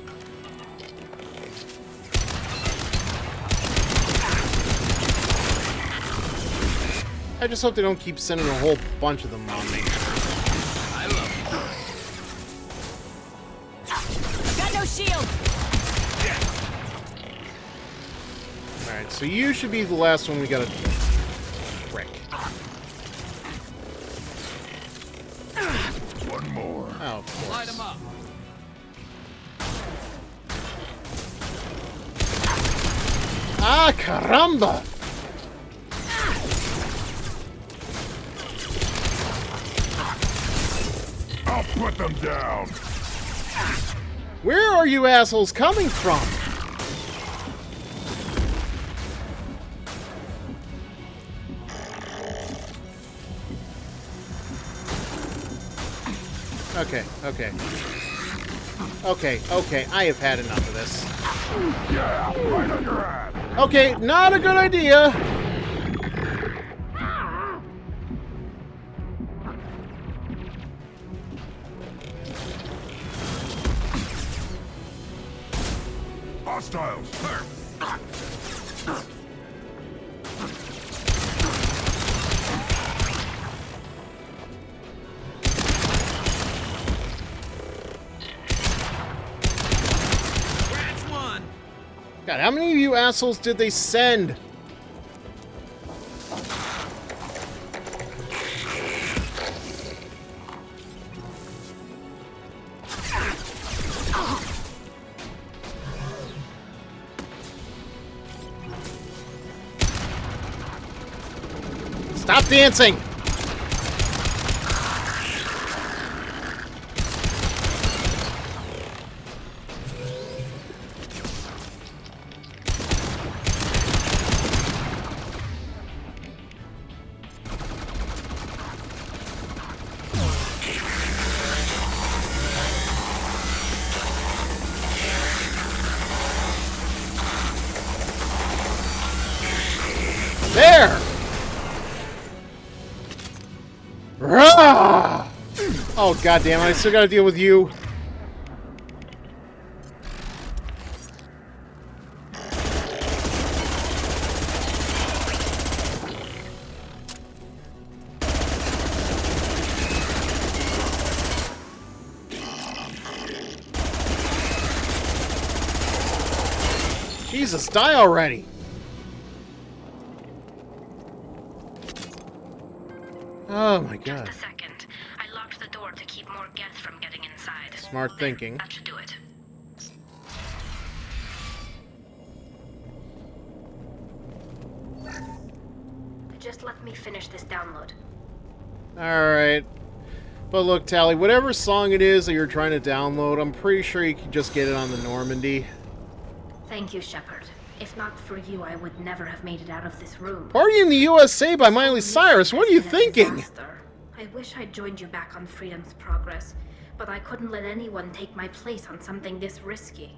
I just hope they don't keep sending a whole bunch of them on me. I love it. Got no shield. Alright, so you should be the last one we gotta frick. One more. Oh, of course. Light him up. Ah, caramba! I'll put them down. Where are you assholes coming from? Okay, okay. Okay, okay, I have had enough of this. Yeah, right on your ass. Okay, not a good idea. Hostiles. God, how many of you assholes did they send? Stop dancing! There! Rah! Oh, goddamn! I still gotta deal with you. Jesus, die already! Oh my god. Just a second. I locked the door to keep more Geth from getting inside. Smart thinking. That should do it. Just let me finish this download. Alright. But look, Tally, whatever song it is that you're trying to download, I'm pretty sure you can just get it on the Normandy. Thank you, Shepard. If not for you, I would never have made it out of this room. Party in the USA by Miley Cyrus, what are you thinking? I wish I'd joined you back on Freedom's Progress, but I couldn't let anyone take my place on something this risky.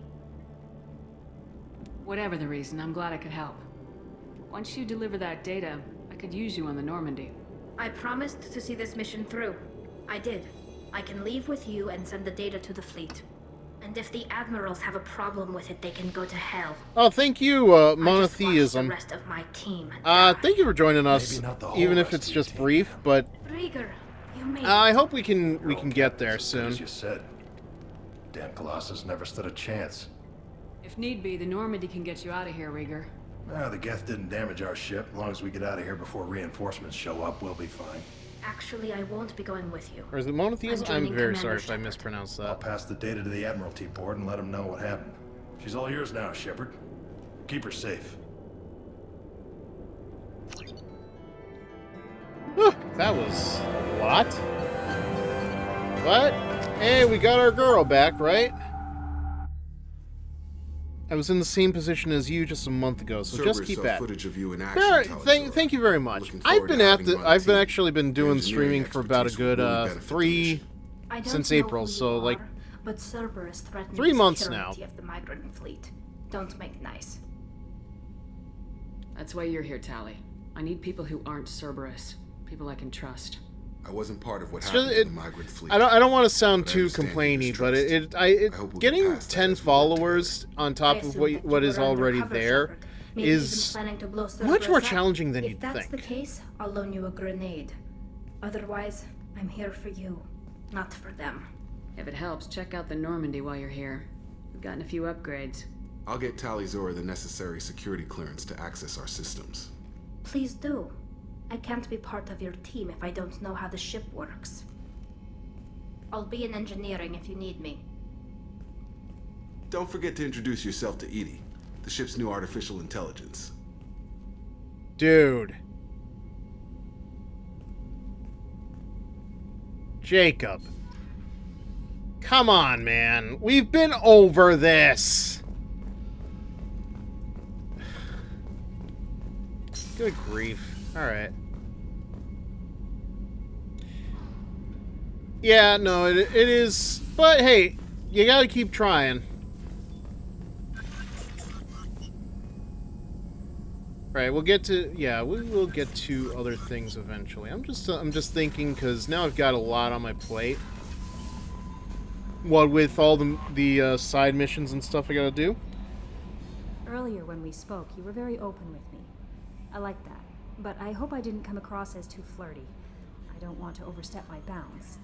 Whatever the reason, I'm glad I could help. Once you deliver that data, I could use you on the Normandy. I promised to see this mission through. I did. I can leave with you and send the data to the fleet. And if the admirals have a problem with it, they can go to hell. Oh, thank you, Monotheism. The rest of my team. Thank you for joining us, even if it's just brief, but Rieger, you made I hope we can get there soon. As you said, damn Colossus never stood a chance. If need be, the Normandy can get you out of here, Rieger. The Geth didn't damage our ship. As long as we get out of here before reinforcements show up, we'll be fine. Actually, I won't be going with you. Or is it Monotheism? I'm very sorry if I Shepard. mispronounced that. I'll pass the data to the Admiralty board and let them know what happened. She's all yours now, Shepard. Keep her safe. Whew, that was a lot. But, hey, we got our girl back, right? I was in the same position as you just a month ago, so just keep at it. Footage of you in action, thank you very much. I've been actually been doing streaming for about a good 3 since April, so like but Cerberus threatened 3 the months security now. of the migrant fleet. Don't make nice. That's why you're here, Tally. I need people who aren't Cerberus. People I can trust. I wasn't part of what happened to the migrant fleet. I don't want to sound too complainy, but getting 10 followers on top of what is already there is much more challenging than you'd think. If that's the case, I'll loan you a grenade. Otherwise, I'm here for you, not for them. If it helps, check out the Normandy while you're here. We've gotten a few upgrades. I'll get Tally Zora the necessary security clearance to access our systems. Please do. I can't be part of your team if I don't know how the ship works. I'll be in engineering if you need me. Don't forget to introduce yourself to Edie, the ship's new artificial intelligence. Dude. Jacob. Come on, man. We've been over this. Good grief. Alright. Yeah, no, it is... But, hey, you gotta keep trying. Right, we'll get to... Yeah, we will get to other things eventually. I'm just thinking, because now I've got a lot on my plate. What with all the side missions and stuff I gotta do. Earlier when we spoke, you were very open with me. I like that. But I hope I didn't come across as too flirty. I don't want to overstep my bounds.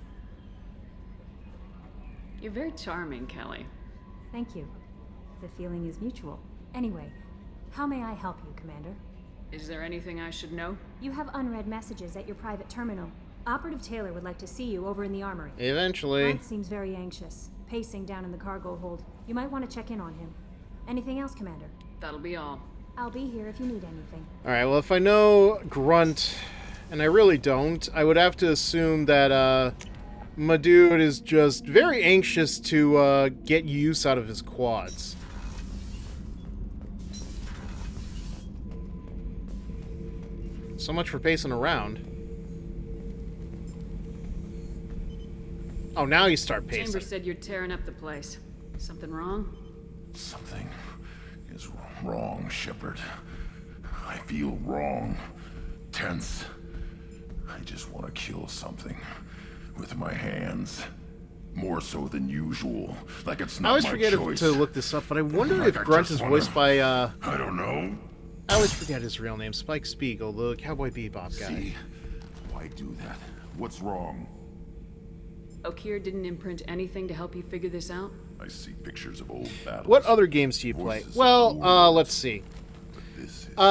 You're very charming, Kelly. Thank you. The feeling is mutual. Anyway, how may I help you, Commander? Is there anything I should know? You have unread messages at your private terminal. Operative Taylor would like to see you over in the armory. Eventually. Frank seems very anxious, pacing down in the cargo hold. You might want to check in on him. Anything else, Commander? That'll be all. I'll be here if you need anything. Alright, well, if I know Grunt, and I really don't, I would have to assume that, my dude is just very anxious to, get use out of his quads. So much for pacing around. Oh, now you start pacing. Chambers said you're tearing up the place. Something wrong? Something is wrong, Shepard. I feel wrong. Tense. I just want to kill something. With my hands. More so than usual. Like it's not my choice. I always forget to look this up, but I wonder if Grunt is voiced by, I don't know. I always forget his real name. Spike Spiegel, the Cowboy Bebop guy. See? Why do that? What's wrong? Okeer didn't imprint anything to help you figure this out? I see pictures of old battles. What other games do you play? Well, let's see.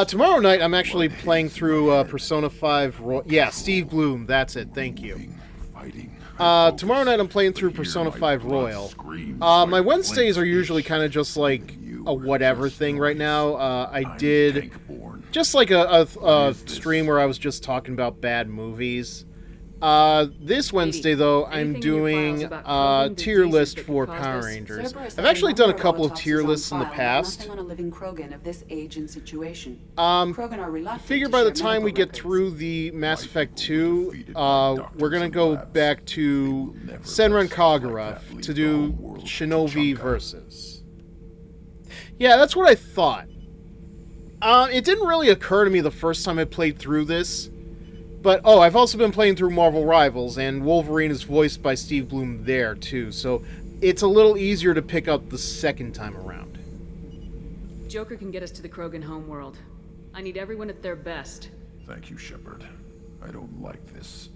Tomorrow night I'm actually playing through Persona 5 yeah, Steve Bloom, that's it, thank you. Tomorrow night I'm playing through Persona 5 Royal. My Wednesdays are usually kind of just like a whatever thing right now. I did just like a stream where I was just talking about bad movies. This Wednesday, though, I'm doing a tier list for Power Rangers. I've actually done a couple of tier lists in the past. Figure by the time we get through the Mass Effect 2, we're going to go back to Senran Kagura to do Shinobi Versus. Yeah, that's what I thought. It didn't really occur to me the first time I played through this. But, oh, I've also been playing through Marvel Rivals, and Wolverine is voiced by Steve Bloom there, too, so it's a little easier to pick up the second time around. Joker can get us to the Krogan homeworld. I need everyone at their best. Thank you, Shepard. I don't like this.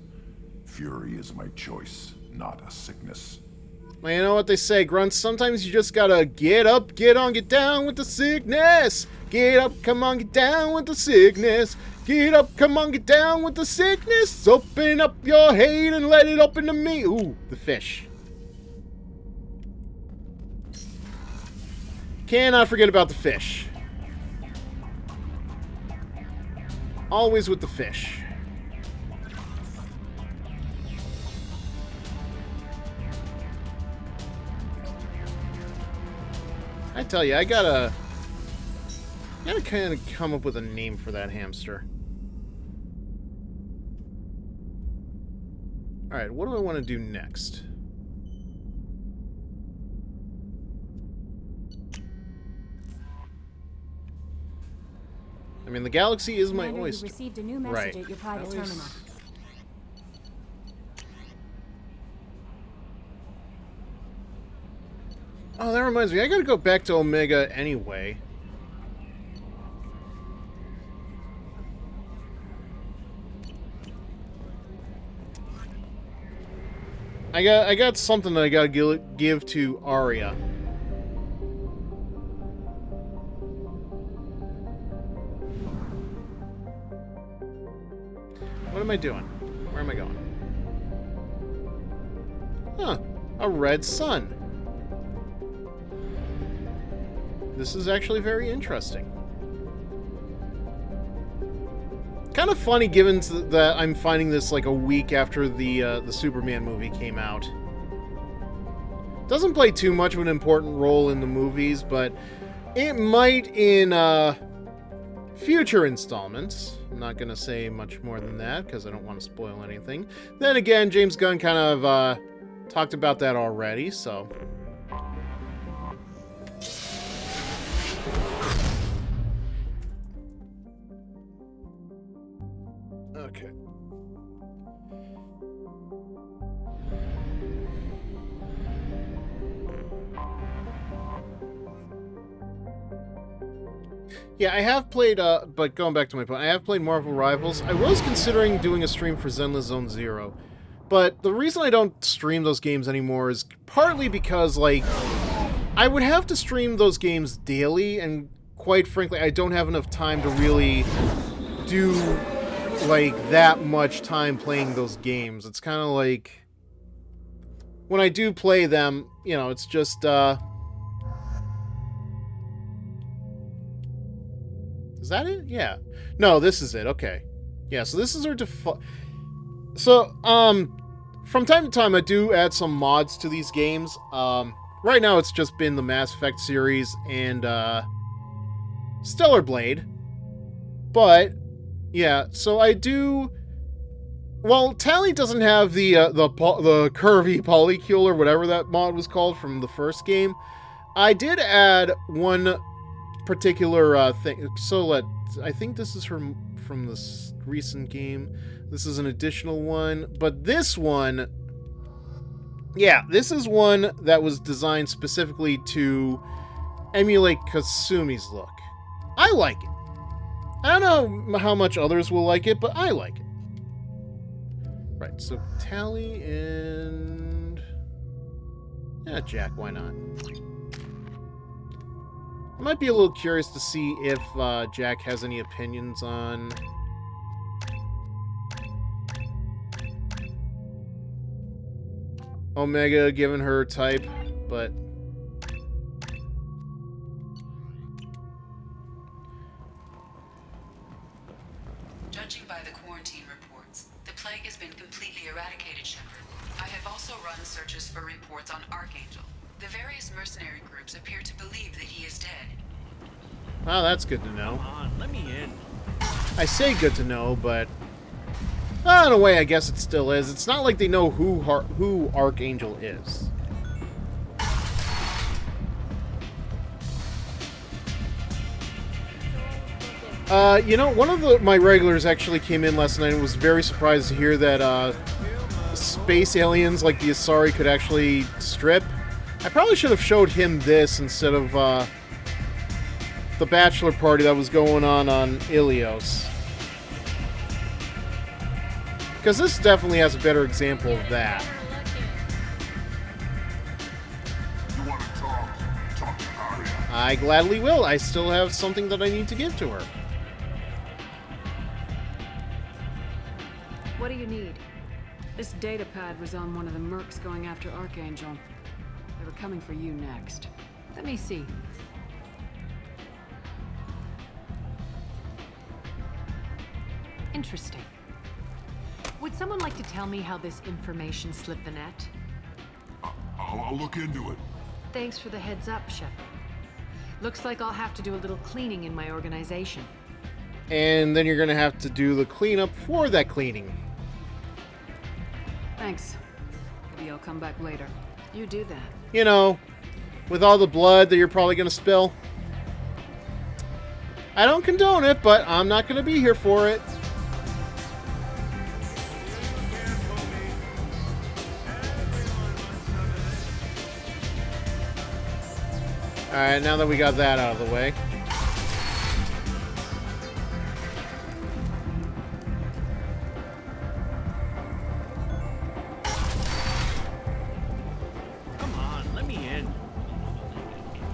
Fury is my choice, not a sickness. Well, you know what they say, Grunts? Sometimes you just gotta get up, get on, get down with the sickness. Get up, come on, get down with the sickness. Get up, come on, get down with the sickness. Open up your hate and let it open to me. Ooh, the fish. Cannot forget about the fish. Always with the fish. I tell you, I gotta kind of come up with a name for that hamster. Alright, what do I want to do next? I mean, the galaxy is my oyster. You received a new message at your private terminal. Oh, that reminds me. I gotta go back to Omega anyway. I got something that I gotta give to Arya. What am I doing? Where am I going? Huh. A red sun. This is actually very interesting. Kind of funny given that I'm finding this like a week after the Superman movie came out. Doesn't play too much of an important role in the movies, but it might in future installments. I'm not going to say much more than that because I don't want to spoil anything. Then again, James Gunn kind of talked about that already, so... Okay. Yeah, I have played, but going back to my point, I have played Marvel Rivals. I was considering doing a stream for Zenless Zone Zero, but the reason I don't stream those games anymore is partly because, like, I would have to stream those games daily, and quite frankly, I don't have enough time to really do, like, that much time playing those games. It's kind of like, when I do play them, you know, it's just, is that it? Yeah. No, this is it. Okay. Yeah, so this is our default. So, from time to time, I do add some mods to these games. Right now, it's just been the Mass Effect series and, Stellar Blade. But, yeah, so I do... Well, Tally doesn't have the curvy polycule or whatever that mod was called from the first game. I did add one particular thing. So I think this is from this recent game. This is an additional one, but this one, yeah, this is one that was designed specifically to emulate Kasumi's look. I like it. I don't know how much others will like it, but I like it. Right, so Tally and... yeah, Jack, why not? I might be a little curious to see if Jack has any opinions on... Omega, given her type, but... Judging by the quarantine reports, the plague has been completely eradicated, Shepard. I have also run searches for reports on Archangel. The various mercenary groups appear to believe that he is dead. Well, that's good to know. Come on, let me in. I say good to know, but... well, in a way, I guess it still is. It's not like they know who Archangel is. You know, one of my regulars actually came in last night and was very surprised to hear that space aliens like the Asari could actually strip. I probably should have showed him this instead of the bachelor party that was going on Ilios. Because this definitely has a better example of that. You want to talk to Arya. I gladly will. I still have something that I need to give to her. What do you need? This data pad was on one of the mercs going after Archangel. They were coming for you next. Let me see. Interesting. Would someone like to tell me how this information slipped the net? I'll look into it. Thanks for the heads up, Shepard. Looks like I'll have to do a little cleaning in my organization. And then you're going to have to do the cleanup for that cleaning. Thanks. Maybe I'll come back later. You do that. You know, with all the blood that you're probably going to spill. I don't condone it, but I'm not going to be here for it. Alright, now that we got that out of the way. Come on, let me in.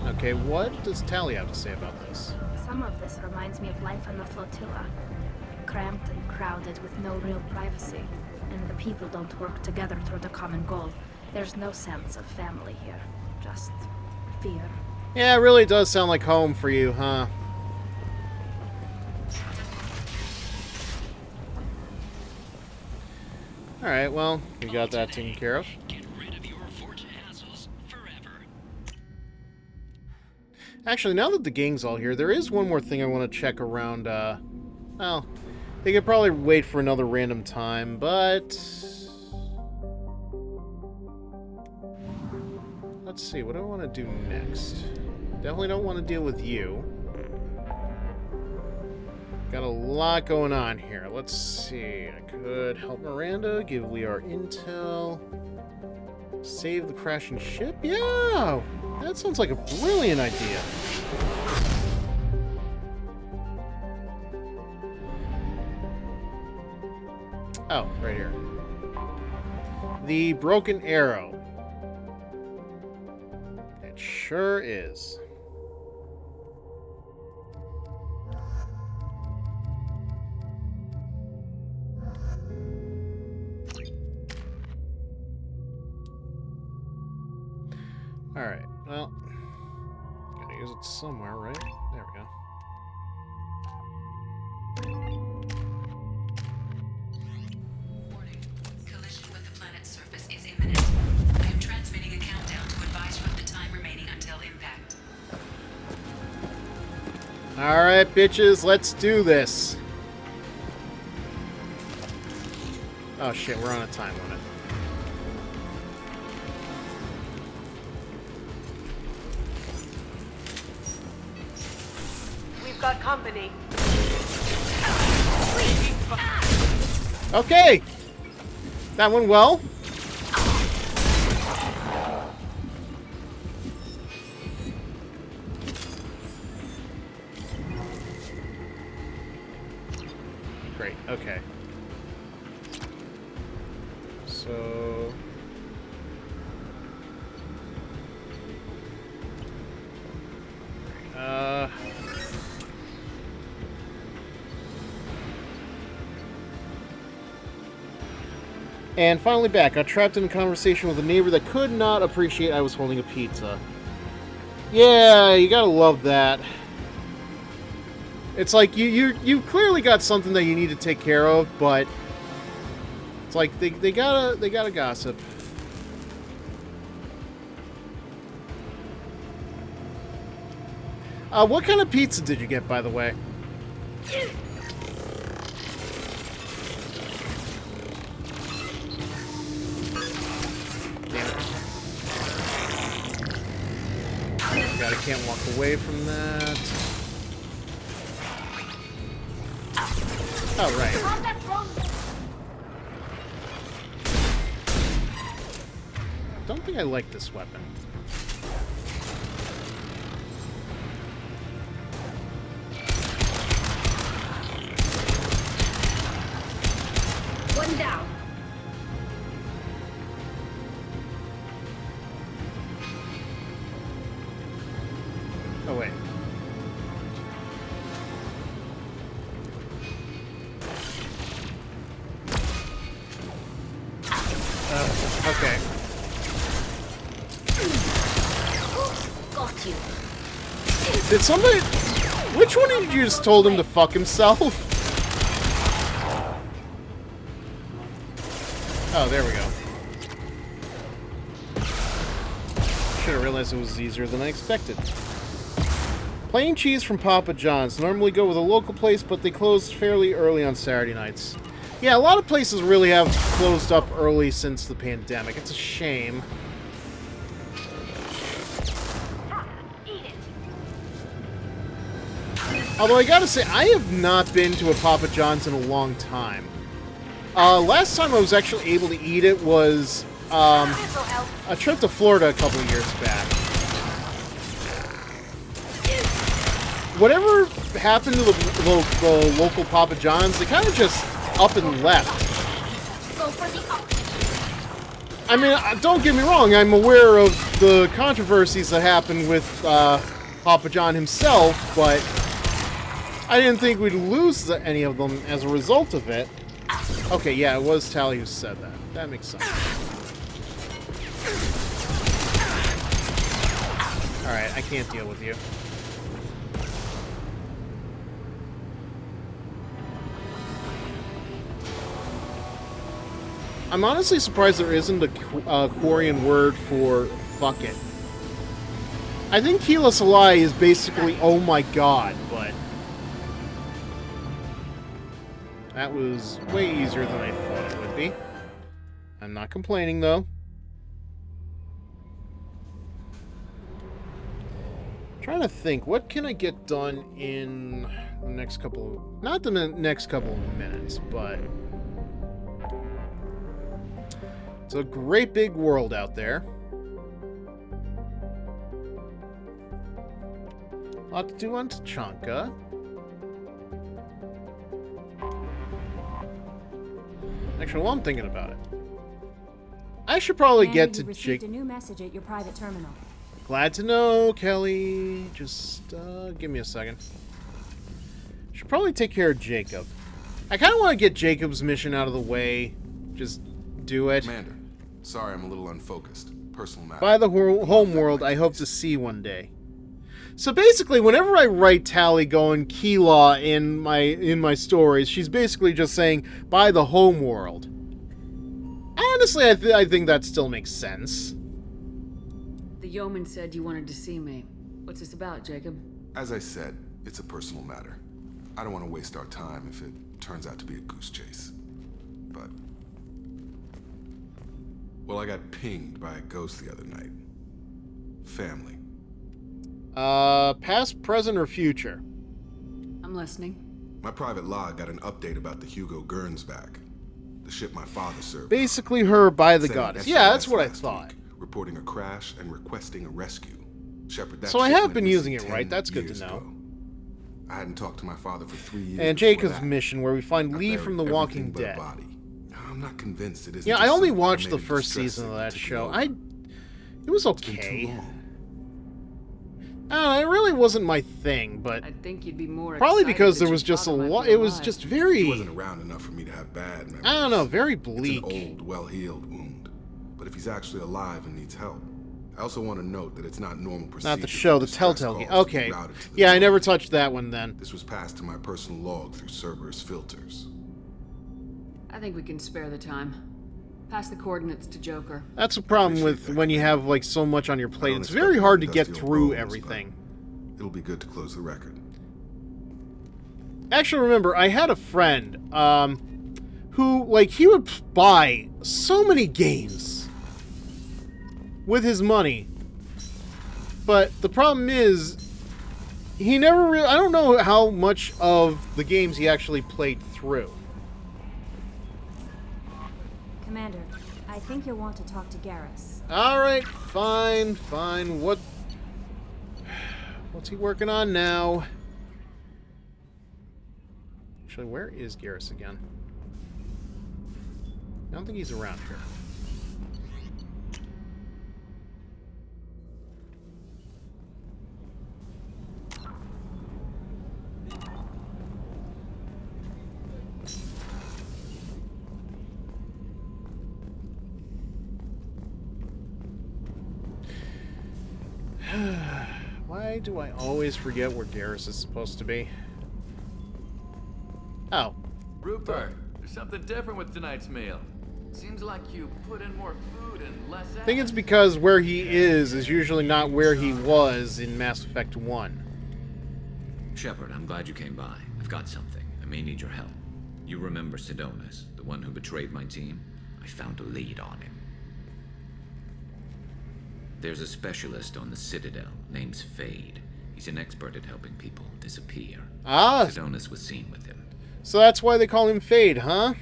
Okay, what does Tally have to say about this? Some of this reminds me of life on the flotilla. Cramped and crowded with no real privacy. And the people don't work together toward a common goal. There's no sense of family here. Just fear. Yeah, it really does sound like home for you, huh? Alright, well, we got that taken care of. Actually, now that the gang's all here, there is one more thing I want to check around, well, they could probably wait for another random time, but... Let's see, what do I want to do next? Definitely don't want to deal with you. Got a lot going on here. Let's see. I could help Miranda, give Liar intel. Save the crashing ship? Yeah! That sounds like a brilliant idea. Oh, right here. The broken arrow. It sure is. Alright, well, gotta use it somewhere, right? There we go. Warning. Collision with the planet's surface is imminent. I am transmitting a countdown to advise you of the time remaining until impact. Alright, bitches, let's do this. Oh shit, we're on a time limit. Got company. Okay! That went well. Great, okay. So... And finally back, got trapped in a conversation with a neighbor that could not appreciate I was holding a pizza. Yeah, you gotta love that. It's like, you clearly got something that you need to take care of, but... It's like, they gotta gossip. What kind of pizza did you get, by the way? God, I can't walk away from that. Oh, right. Don't think I like this weapon. One down. Oh, wait. Okay. Got you. Did somebody... Which one of you just told him to fuck himself? Oh, there we go. Should have realized it was easier than I expected. Plain cheese from Papa John's. Normally go with a local place, but they close fairly early on Saturday nights. Yeah, a lot of places really have closed up early since the pandemic. It's a shame. Although I gotta say, I have not been to a Papa John's in a long time. Last time I was actually able to eat it was a trip to Florida a couple of years back. Whatever happened to the local Papa John's, they kind of just up and left. I mean, don't get me wrong, I'm aware of the controversies that happened with Papa John himself, but I didn't think we'd lose any of them as a result of it. Okay, yeah, it was Tally who said that. That makes sense. Alright, I can't deal with you. I'm honestly surprised there isn't a Korean word for fuck it. I think Kila Salai is basically oh my god, but that was way easier than I thought it would be. I'm not complaining though. I'm trying to think, what can I get done in the next couple of, not the next couple of minutes, but it's a great big world out there. A lot to do on Tachanka. Actually, while I'm thinking about it, I should probably get to received a new message at your private terminal. Glad to know, Kelly. Just give me a second. Should probably take care of Jacob. I kind of want to get Jacob's mission out of the way. Just do it. Commander, sorry I'm a little unfocused. Personal matter. By the home world I hope to see one day. So basically, whenever I write Tally going Kila in my stories, she's basically just saying, by the home world. Honestly, I think that still makes sense. The yeoman said you wanted to see me. What's this about, Jacob? As I said, it's a personal matter. I don't want to waste our time if it turns out to be a goose chase. But well, I got pinged by a ghost the other night. Family. Past, present, or future? I'm listening. My private log got an update about the Hugo Gurns back. The ship my father served. Basically her by the goddess. Yeah, that's what I thought. Week, reporting a crash and requesting a rescue. Shepard, so I have been using it right, that's good to know. Ago. I hadn't talked to my father for 3 years. And Jacob's mission, where we find Lee from The Walking Dead. I'm not convinced it is. Yeah, I only watched the first season of that show. It was okay. It really wasn't my thing, but I think you'd be more probably because there was just a lot. It was just very. He wasn't around enough for me to have bad memories. I don't know, very bleak. It's an old, well-healed wound. But if he's actually alive and needs help, I also want to note that it's not normal procedure. Not the show, the Telltale game. Okay. Yeah, I never touched that one then. This was passed to my personal log through Cerberus filters. I think we can spare the time. Pass the coordinates to Joker. That's the problem with when you have like so much on your plate. It's very hard to get through everything. It'll be good to close the record. Actually, remember, I had a friend who, like, he would buy so many games with his money. But the problem is, he never really... I don't know how much of the games he actually played through. Commander, I think you'll want to talk to Garrus. Alright, fine. What's he working on now? Actually, where is Garrus again? I don't think he's around here. Why do I always forget where Garrus is supposed to be? Oh. Rupert, there's something different with tonight's meal. Seems like you put in more food and less I think it's because where he is usually not where he was in Mass Effect 1. Shepard, I'm glad you came by. I've got something. I may need your help. You remember Sidonis, the one who betrayed my team? I found a lead on him. There's a specialist on the Citadel, named Fade. He's an expert at helping people disappear. Ah! Sidonis was seen with him. So that's why they call him Fade, huh?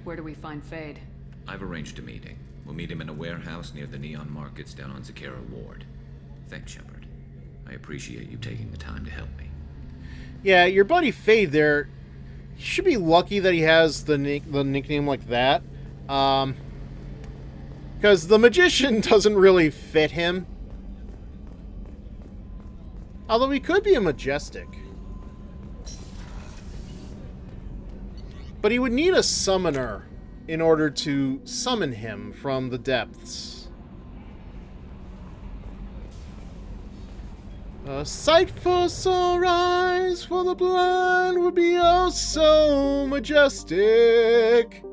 Where do we find Fade? I've arranged a meeting. We'll meet him in a warehouse near the Neon Markets down on Zakera Ward. Thanks, Shepard. I appreciate you taking the time to help me. Yeah, your buddy Fade there, he should be lucky that he has the nickname like that. Because the Magician doesn't really fit him. Although he could be a Majestic. But he would need a summoner in order to summon him from the depths. A sight for sore eyes for the blind would be oh so majestic.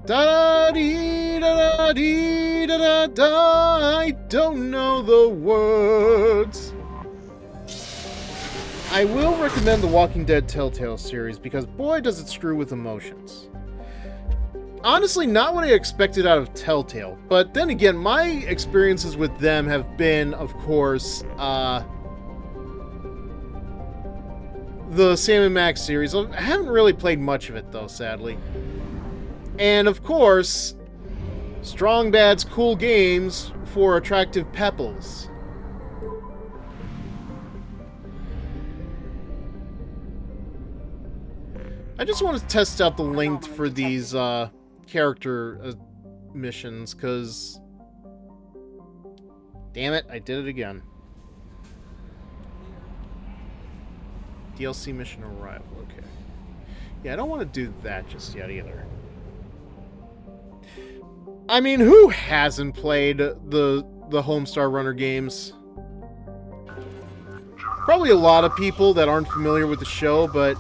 Da dee da da dee da da da. I don't know the words. I will recommend the Walking Dead Telltale series because boy does it screw with emotions. Honestly, not what I expected out of Telltale, but then again, my experiences with them have been, of course, the Sam & Max series. I haven't really played much of it though, sadly. And of course, Strong Bad's Cool Games for Attractive Pepples. I just want to test out the length for these character missions, because... Damn it, I did it again. DLC mission arrival, okay. Yeah, I don't want to do that just yet either. I mean, who hasn't played the Homestar Runner games? Probably a lot of people that aren't familiar with the show, but...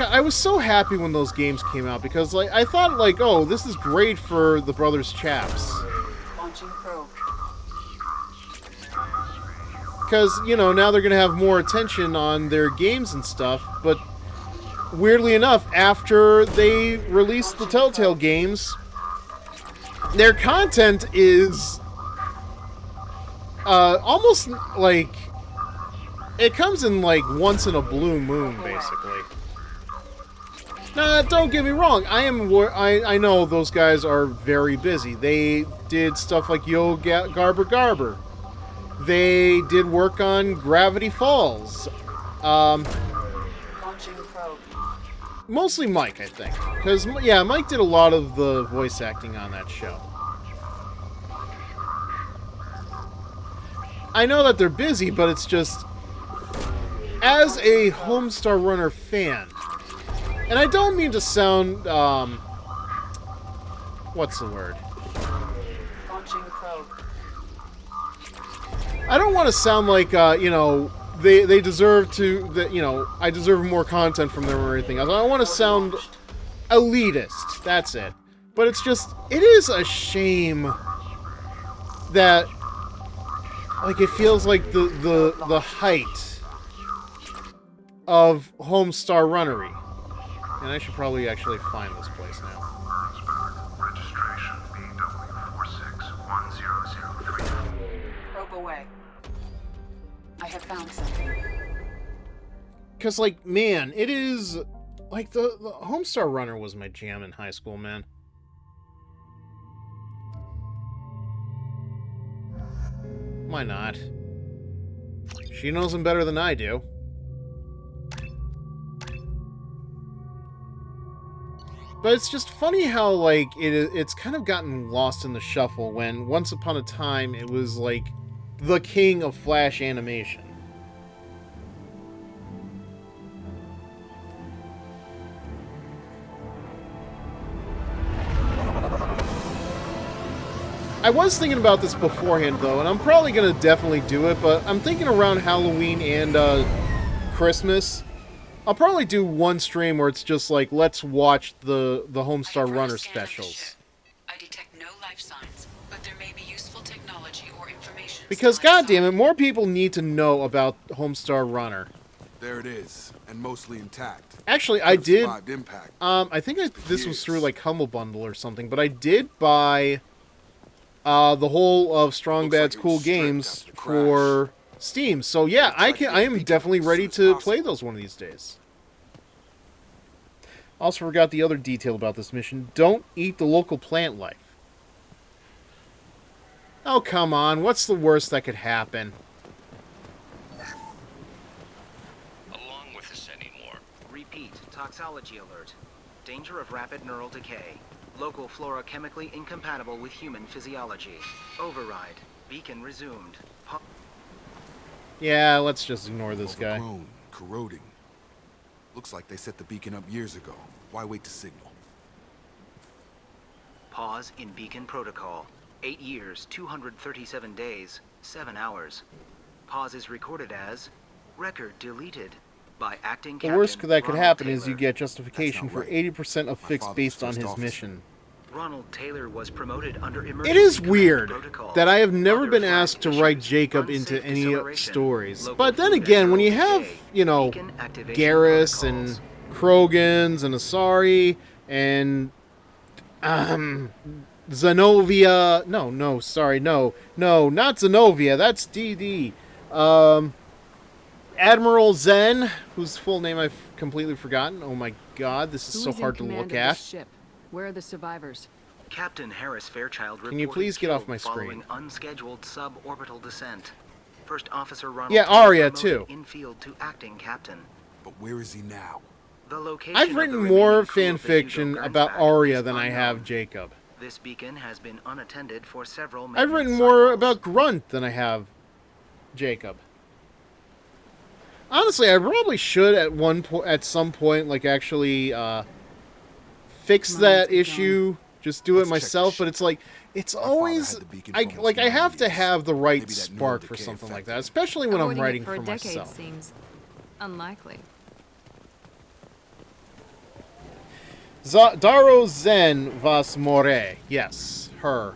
I was so happy when those games came out because, like, I thought, like, oh, this is great for the Brothers Chaps. Because, you know, now they're going to have more attention on their games and stuff, but weirdly enough, after they released the Telltale games, their content is almost like it comes in like once in a blue moon, basically. Nah, don't get me wrong. I know those guys are very busy. They did stuff like Yo Garber Garber. They did work on Gravity Falls. Mostly Mike, I think. Because, yeah, Mike did a lot of the voice acting on that show. I know that they're busy, but it's just... As a Homestar Runner fan... And I don't mean to sound, what's the word? I don't want to sound like, you know, they deserve to, you know, I deserve more content from them or anything else. I don't want to sound elitist, that's it. But it's just, it is a shame that, like, it feels like the height of Homestar Runnery. And I should probably actually find this place now. Registration BW461003. Probe away. I have found something. Because, like, man, it is... Like, the Homestar Runner was my jam in high school, man. Why not? She knows him better than I do. But it's just funny how, like, it's kind of gotten lost in the shuffle when, once upon a time, it was, like, the king of Flash animation. I was thinking about this beforehand, though, and I'm probably going to definitely do it, but I'm thinking around Halloween and Christmas... I'll probably do one stream where it's just like, let's watch the Homestar Runner specials. life signs, but there may be useful technology or information. Because, goddammit, more people need to know about Homestar Runner. There it is, and mostly intact. Actually, I did. Impact. I think this was through like Humble Bundle or something, but I did buy the whole of Strong Bad's Cool Games for Steam. So yeah, I am definitely ready to play those one of these days. Also forgot the other detail about this mission. Don't eat the local plant life. Oh, come on. What's the worst that could happen? Along with this anymore. Repeat. Toxology alert. Danger of rapid neural decay. Local flora chemically incompatible with human physiology. Override. Beacon resumed. Yeah, let's just ignore this guy. Overgrown, corroding. Looks like they set the beacon up years ago. Why wait to signal? Pause in beacon protocol. 8 years, 237 days, 7 hours. Pause is recorded as record deleted by acting The captain worst that could Ronald happen Taylor. is you get justification for 80% of fix based on his mission. Ronald Taylor was promoted under It is weird that I have never been asked to write Jacob into any stories. But then again, when you have, you know, Garrus and Krogans and Asari and Zenovia. No, not Zenovia. That's DD. Admiral Zen, whose full name I've completely forgotten. Oh my god, this is so hard to look at. Ship? Where are the survivors? Captain Harris Fairchild Can you please get off my following screen? unscheduled suborbital descent. First Officer Ronald Yeah, Taylor Arya, promoted too. infield to acting captain. But where is he now? The location I've of written the more remaining crew fan of the Hugo fiction Gernsback about Arya is than I unknown. have Jacob. This beacon has been unattended for several I've written maintenance more cycles. about Grunt than I have Jacob. Honestly, I probably should at some point, like actually fix that issue. Just do it myself. But it's like it's always I have to have the right spark for something like that, especially when I'm Avoiding it writing for for a decade myself. seems unlikely. Daro Zen Vas More. Yes, her.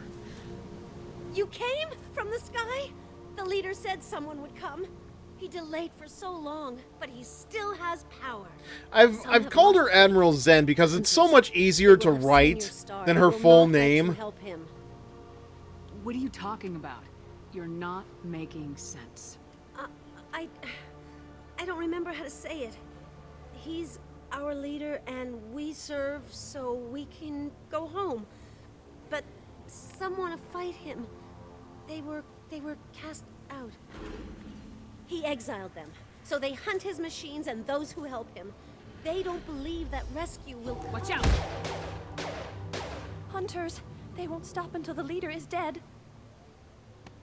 You came from the sky? The leader said someone would come. He delayed for so long, but he still has power. I've called her Admiral Zen because it's so much easier to write than her full name. Help him. What are you talking about? You're not making sense. I don't remember how to say it. He's our leader and we serve so we can go home. But some want to fight him. They were cast out. He exiled them, so they hunt his machines and those who help him. They don't believe that rescue will... Watch out! Hunters, they won't stop until the leader is dead.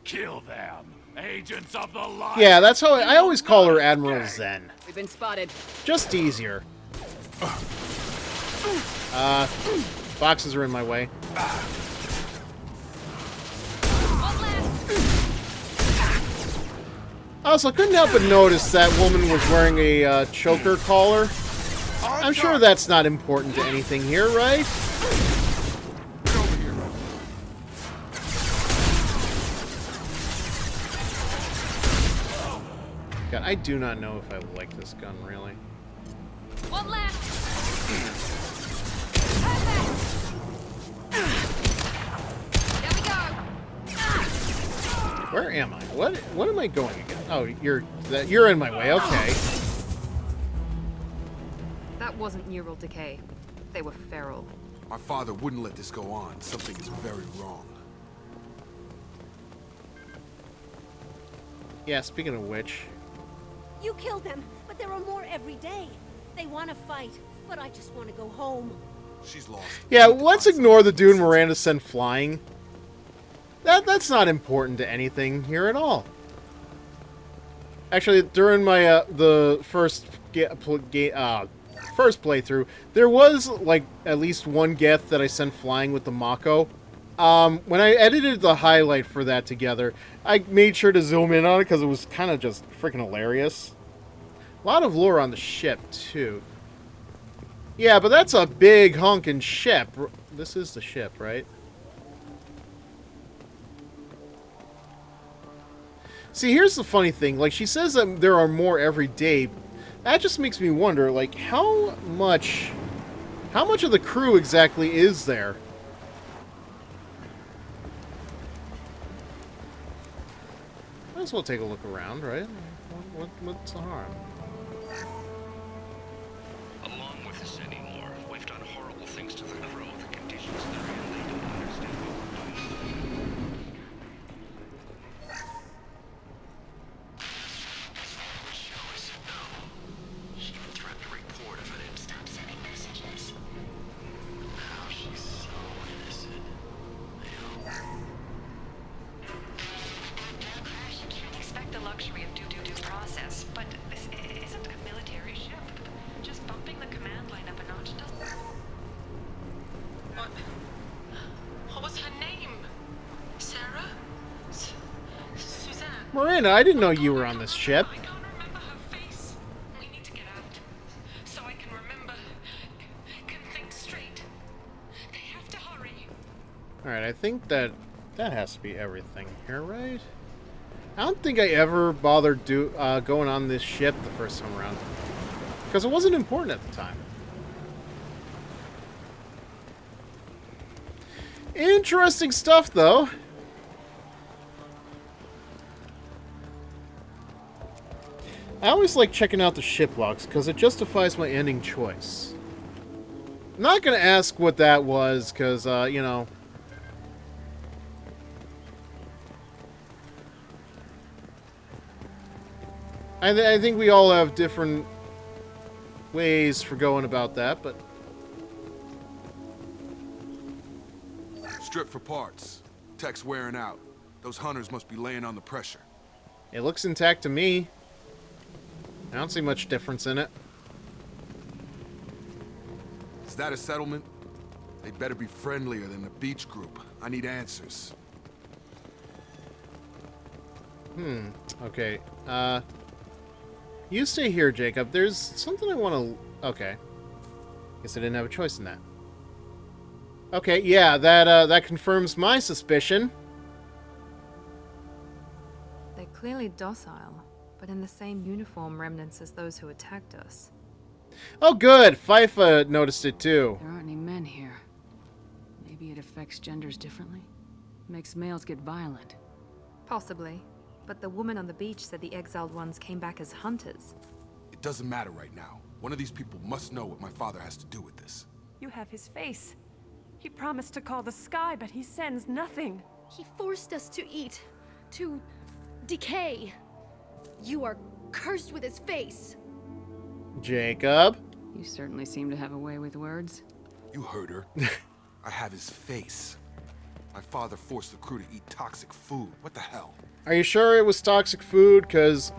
Kill them, agents of the light. Yeah, that's how I always call her Admiral Zen. We've been spotted. Just easier. Boxes are in my way. Also, I couldn't help but notice that woman was wearing a choker collar. I'm sure that's not important to anything here, right? God, I do not know if I like this gun, really. One left. There we go. Where am I? What am I going again? Oh, you're in my way. Okay. That wasn't neural decay. They were feral. My father wouldn't let this go on. Something is very wrong. Yeah, speaking of which. You killed them, but there are more every day. They want to fight, but I just want to go home. She's lost. Yeah, let's ignore the dude Miranda sent flying. That's not important to anything here at all. Actually, during my the first playthrough, there was like at least one Geth that I sent flying with the Mako. When I edited the highlight for that together, I made sure to zoom in on it because it was kind of just freaking hilarious. A lot of lore on the ship too. Yeah, but that's a big honking ship. This is the ship, right? See, here's the funny thing. Like, she says that there are more every day. That just makes me wonder, like, how much of the crew exactly is there? Might as well take a look around, right? What's the harm? Along with us anymore. We've done horrible things to the crew. The conditions they're in, they don't understand what we're doing. Show us a no. She would threaten to report if I didn't stop sending messages. Now she's so innocent. Crash, you can't expect the luxury of due process, but this isn't a military ship. Just bumping the command line up a notch doesn't... What was her name? Sarah? Suzanne? Miranda, I didn't know you were on this ship. I can't remember her face. We need to get out. So I can remember... can think straight. They have to hurry. Alright, I think that has to be everything here, right? I don't think I ever bothered going on this ship the first time around. Because it wasn't important at the time. Interesting stuff, though. I always like checking out the ship logs, because it justifies my ending choice. I'm not going to ask what that was, because, you know... I think we all have different ways for going about that, but... Strip for parts. Tech's wearing out. Those hunters must be laying on the pressure. It looks intact to me. I don't see much difference in it. Is that a settlement? They better be friendlier than the beach group. I need answers. Okay. You stay here, Jacob. There's something I want to... Okay. Guess I didn't have a choice in that. Okay, yeah, that confirms my suspicion. They're clearly docile, but in the same uniform remnants as those who attacked us. Oh, good! Fifa noticed it, too. There aren't any men here. Maybe it affects genders differently? Makes males get violent. Possibly. But the woman on the beach said the exiled ones came back as hunters. It doesn't matter right now. One of these people must know what my father has to do with this. You have his face. He promised to call the sky, but he sends nothing. He forced us to eat, to decay. You are cursed with his face. Jacob? You certainly seem to have a way with words. You heard her. I have his face. My father forced the crew to eat toxic food. What the hell? Are you sure it was toxic food? Because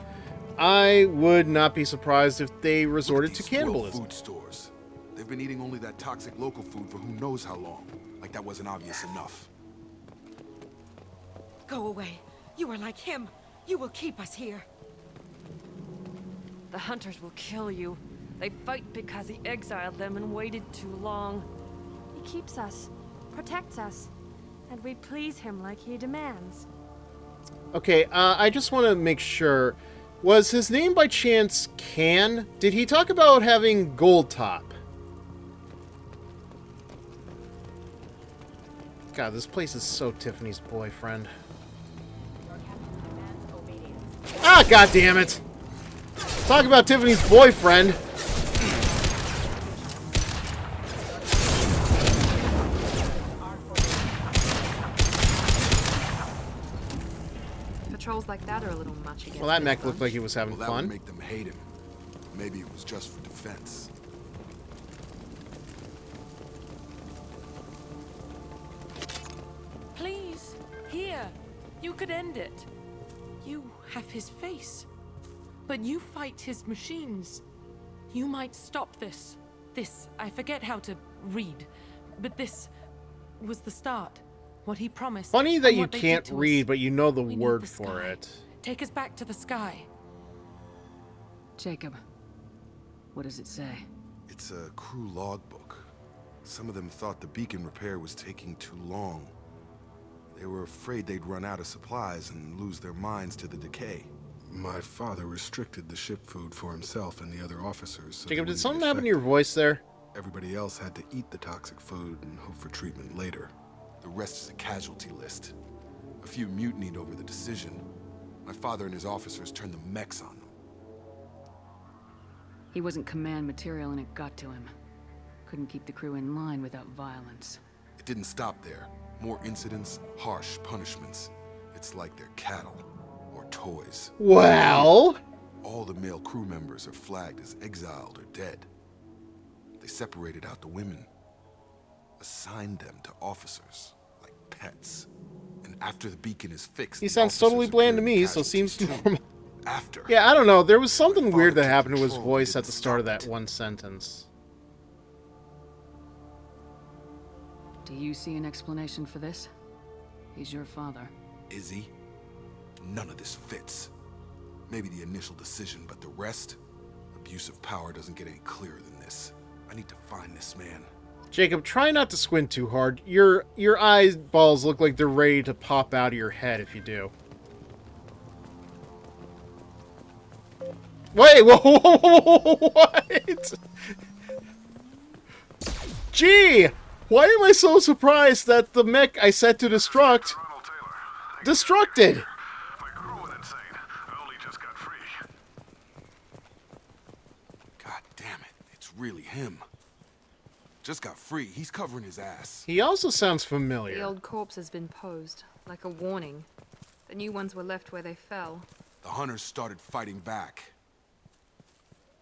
I would not be surprised if they resorted to cannibalism. Food stores. They've been eating only that toxic local food for who knows how long. Like that wasn't obvious enough. Go away. You are like him. You will keep us here. The hunters will kill you. They fight because he exiled them and waited too long. He keeps us, protects us, and we please him like he demands. Okay, I just want to make sure. Was his name by chance Can? Did he talk about having gold top? God, this place is so Tiffany's boyfriend. Ah, god damn it! Talk about Tiffany's boyfriend. Patrols like that are a little much against Well, that this mech bunch. looked like he was having That fun. would make them hate him. Maybe it was just for defense. Please, here. You could end it. You have his face. But you fight his machines. You might stop this. This, I forget how to read. But this was the start. What he promised. Funny that and you what they can't did to read, us. but you know the We need word the for sky. it. Take us back to the sky. Jacob, what does it say? It's a crew logbook. Some of them thought the beacon repair was taking too long. They were afraid they'd run out of supplies and lose their minds to the decay. My father restricted the ship food for himself and the other officers. So Jacob, did something happen to your voice there? Everybody else had to eat the toxic food and hope for treatment later. The rest is a casualty list. A few mutinied over the decision. My father and his officers turned the mechs on them. He wasn't command material and it got to him. Couldn't keep the crew in line without violence. It didn't stop there. More incidents, harsh punishments. It's like they're cattle or toys. Well, all the male crew members are flagged as exiled or dead. They separated out the women, assigned them to officers like pets. And after the beacon is fixed, he sounds totally bland to me, so seems normal. After. Yeah, I don't know. There was something weird that happened to his voice at the start of that one sentence. Do you see an explanation for this? He's your father. Is he? None of this fits. Maybe the initial decision, but the rest? Abuse of power doesn't get any clearer than this. I need to find this man. Jacob, try not to squint too hard. Your eyeballs look like they're ready to pop out of your head if you do. Wait, whoa, what? Gee, why am I so surprised that the mech I set to destruct destructed? God damn it, it's really him. Just got free. He's covering his ass. He also sounds familiar. The old corpse has been posed, like a warning. The new ones were left where they fell. The hunters started fighting back.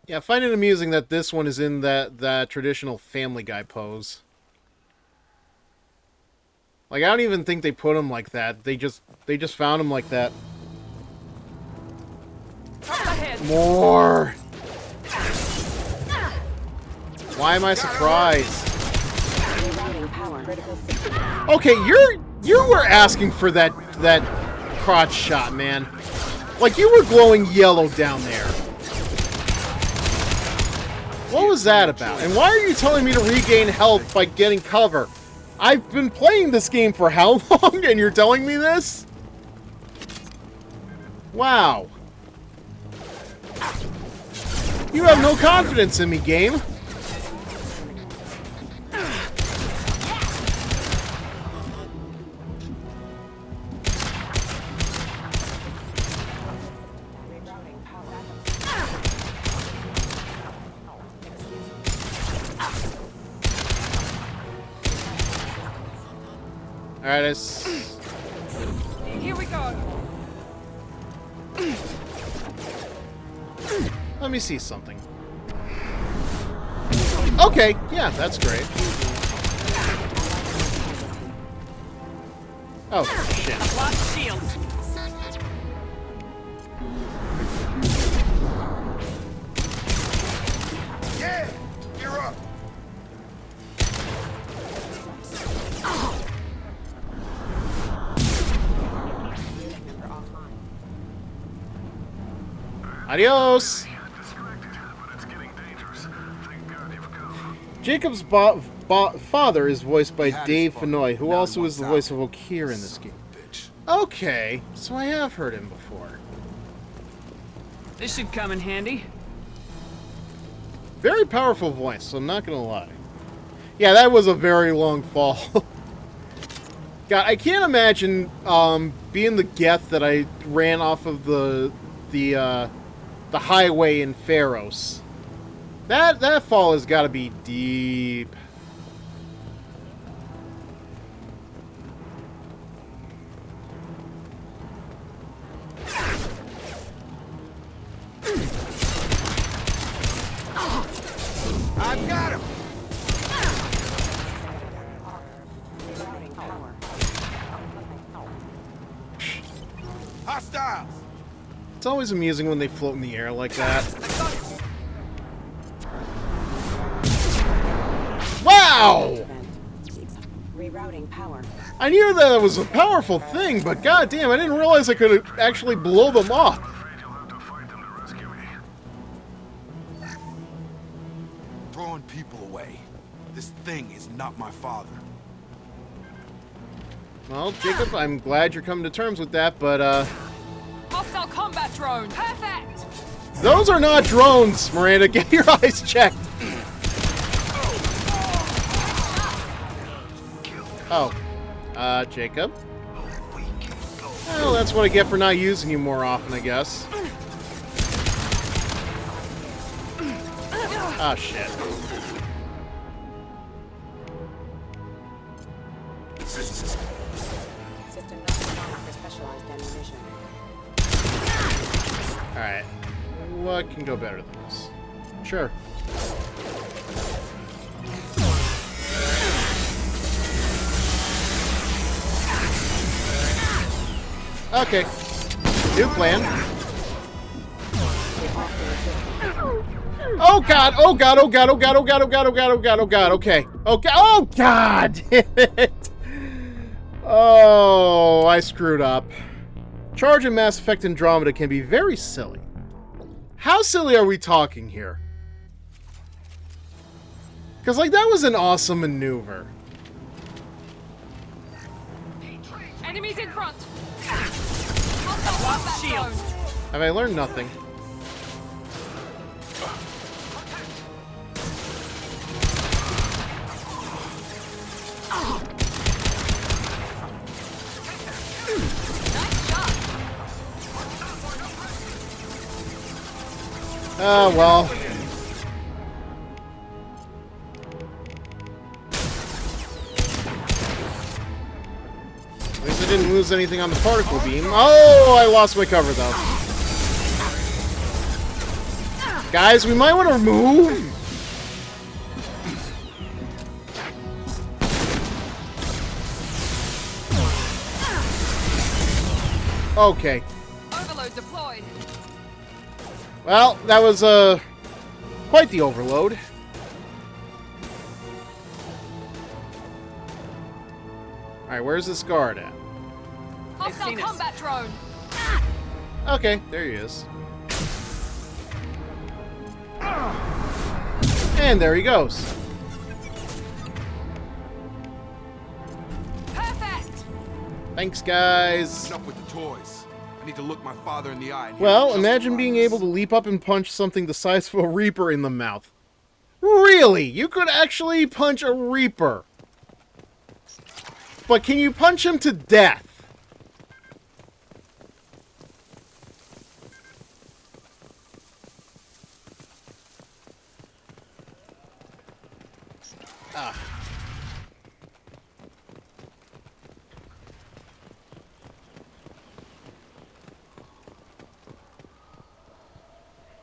Yeah, I find it amusing that this one is in that traditional Family Guy pose. Like, I don't even think they put him like that. They just found him like that. More. Why am I surprised? Okay, you were asking for that crotch shot, man. Like, you were glowing yellow down there. What was that about? And why are you telling me to regain health by getting cover? I've been playing this game for how long, and you're telling me this? Wow. You have no confidence in me, game. Alright, here we go. Let me see something. Okay, yeah, that's great. Oh, shit. Lost shields. Yeah! You're up! Adios! Jacob's father is voiced by Dave Fennoy, who also is the voice of Okir in this game. Okay, so I have heard him before. This should come in handy. Very powerful voice, so I'm not gonna lie. Yeah, that was a very long fall. God, I can't imagine being the Geth that I ran off of the highway in Pharos. That fall has got to be deep. I've got him! Hostiles! It's always amusing when they float in the air like that. Wow! Rerouting power. I knew that it was a powerful thing, but goddamn, I didn't realize I could actually blow them up. Throwing people away. This thing is not my father. Well, Jacob, I'm glad you're coming to terms with that, but, Hostile combat drone! Perfect! those are not drones, Miranda. Get your eyes checked. Oh. Jacob? Well, that's what I get for not using you more often, I guess. Oh, shit. System not designed for specialized ammunition. Alright. What can go better than this? Sure. Okay. New plan. Oh god! Oh god! Oh god! Oh god! Oh god! Oh god! Oh god! Oh god! Oh god! Okay. Okay. Oh god! Damn it! Oh, I screwed up. Charge in Mass Effect Andromeda can be very silly. How silly are we talking here? Because, like, that was an awesome maneuver. Enemies in front! Shield. Have I learned nothing? Oh, well. At least I didn't lose anything on the particle beam. Oh, I lost my cover, though. Guys, we might want to move. Okay. Overload deployed. Well, that was, quite the overload. Alright, where's this guard at? Hostile combat drone. Okay, there he is. And there he goes. Perfect. Thanks, guys. Enough with the toys. I need to look my father in the eye. And Well, imagine being able to leap up and punch something the size of a Reaper in the mouth. Really? You could actually punch a Reaper. But can you punch him to death? Ah.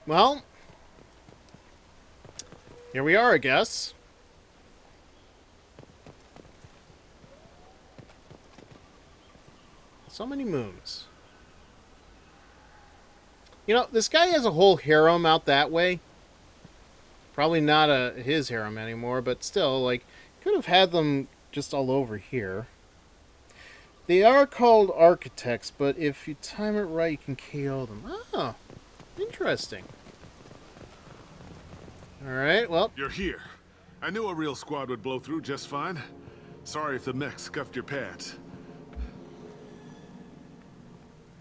Well, here we are, I guess. So many moons. You know, this guy has a whole harem out that way. Probably not his harem anymore, but still, like, could have had them just all over here. They are called architects, but if you time it right, you can KO them. Oh, interesting. Alright, well. You're here. I knew a real squad would blow through just fine. Sorry if the mech scuffed your pads.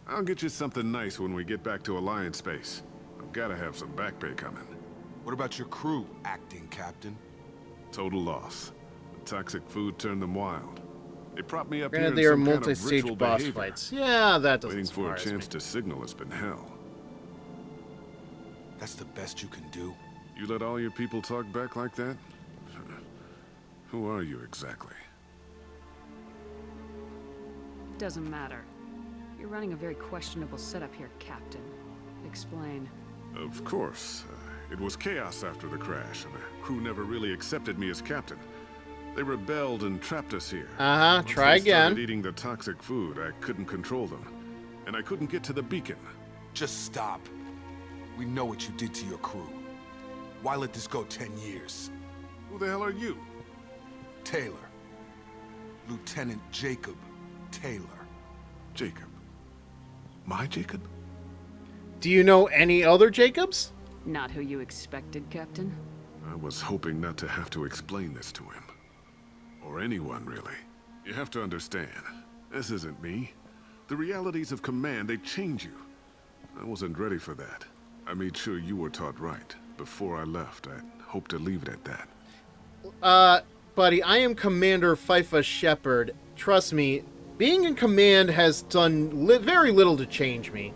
I'll get you something nice when we get back to Alliance space. I've got to have some back pay coming. What about your crew, acting captain? Total loss. The toxic food turned them wild. They propped me up Granted, here in they are some kind of multi-stage ritual boss behavior. fights. Yeah, that doesn't Waiting for a surprise chance me. to signal has been hell. That's the best you can do? You let all your people talk back like that? Who are you exactly? Doesn't matter. You're running a very questionable setup here, Captain. Explain. Of course. It was chaos after the crash, and the crew never really accepted me as captain. They rebelled and trapped us here. Uh-huh, try Once they started again. eating the toxic food, I couldn't control them. And I couldn't get to the beacon. Just stop. We know what you did to your crew. Why let this go 10 years? Who the hell are you? Taylor. Lieutenant Jacob Taylor. Jacob? My Jacob? Do you know any other Jacobs? Not who you expected, Captain. I was hoping not to have to explain this to him. Or anyone, really. You have to understand. This isn't me. The realities of command, they change you. I wasn't ready for that. I made sure you were taught right. Before I left, I hope to leave it at that. Buddy, I am Commander Fifa Shepard. Trust me, being in command has done very little to change me.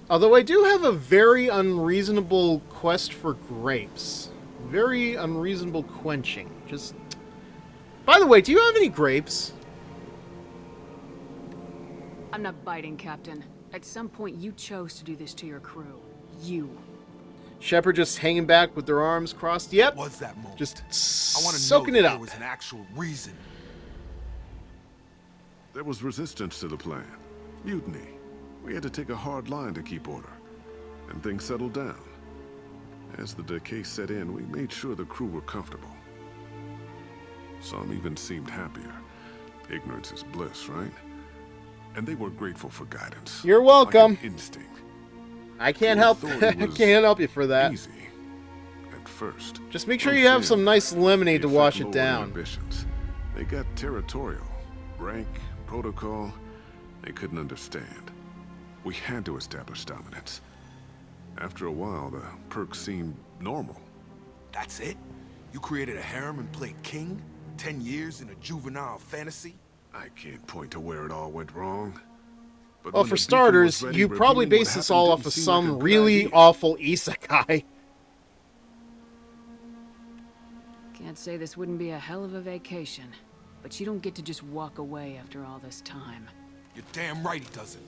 Although I do have a very unreasonable quest for grapes. Very unreasonable quenching. Just... By the way, do you have any grapes? I'm not biting, Captain. At some point, you chose to do this to your crew. You. Shepard just hanging back with their arms crossed. Yep. What was that moment? Just I want to soaking know it if up. there was an actual reason. There was resistance to the plan. Mutiny. We had to take a hard line to keep order. And things settled down. As the decay set in, we made sure the crew were comfortable. Some even seemed happier. Ignorance is bliss, right? And they were grateful for guidance. You're welcome. Like an instinct. I can't help. I can't help you for that. Easy at first. Just make sure you have some nice lemonade to wash it down. Ambitions. They got territorial, rank, protocol. They couldn't understand. We had to establish dominance. After a while, the perks seemed normal. That's it? You created a harem and played king? 10 years in a juvenile fantasy? I can't point to where it all went wrong. But Well, for starters, you probably based this all off of some really awful isekai. Can't say this wouldn't be a hell of a vacation, but you don't get to just walk away after all this time. You're damn right he doesn't.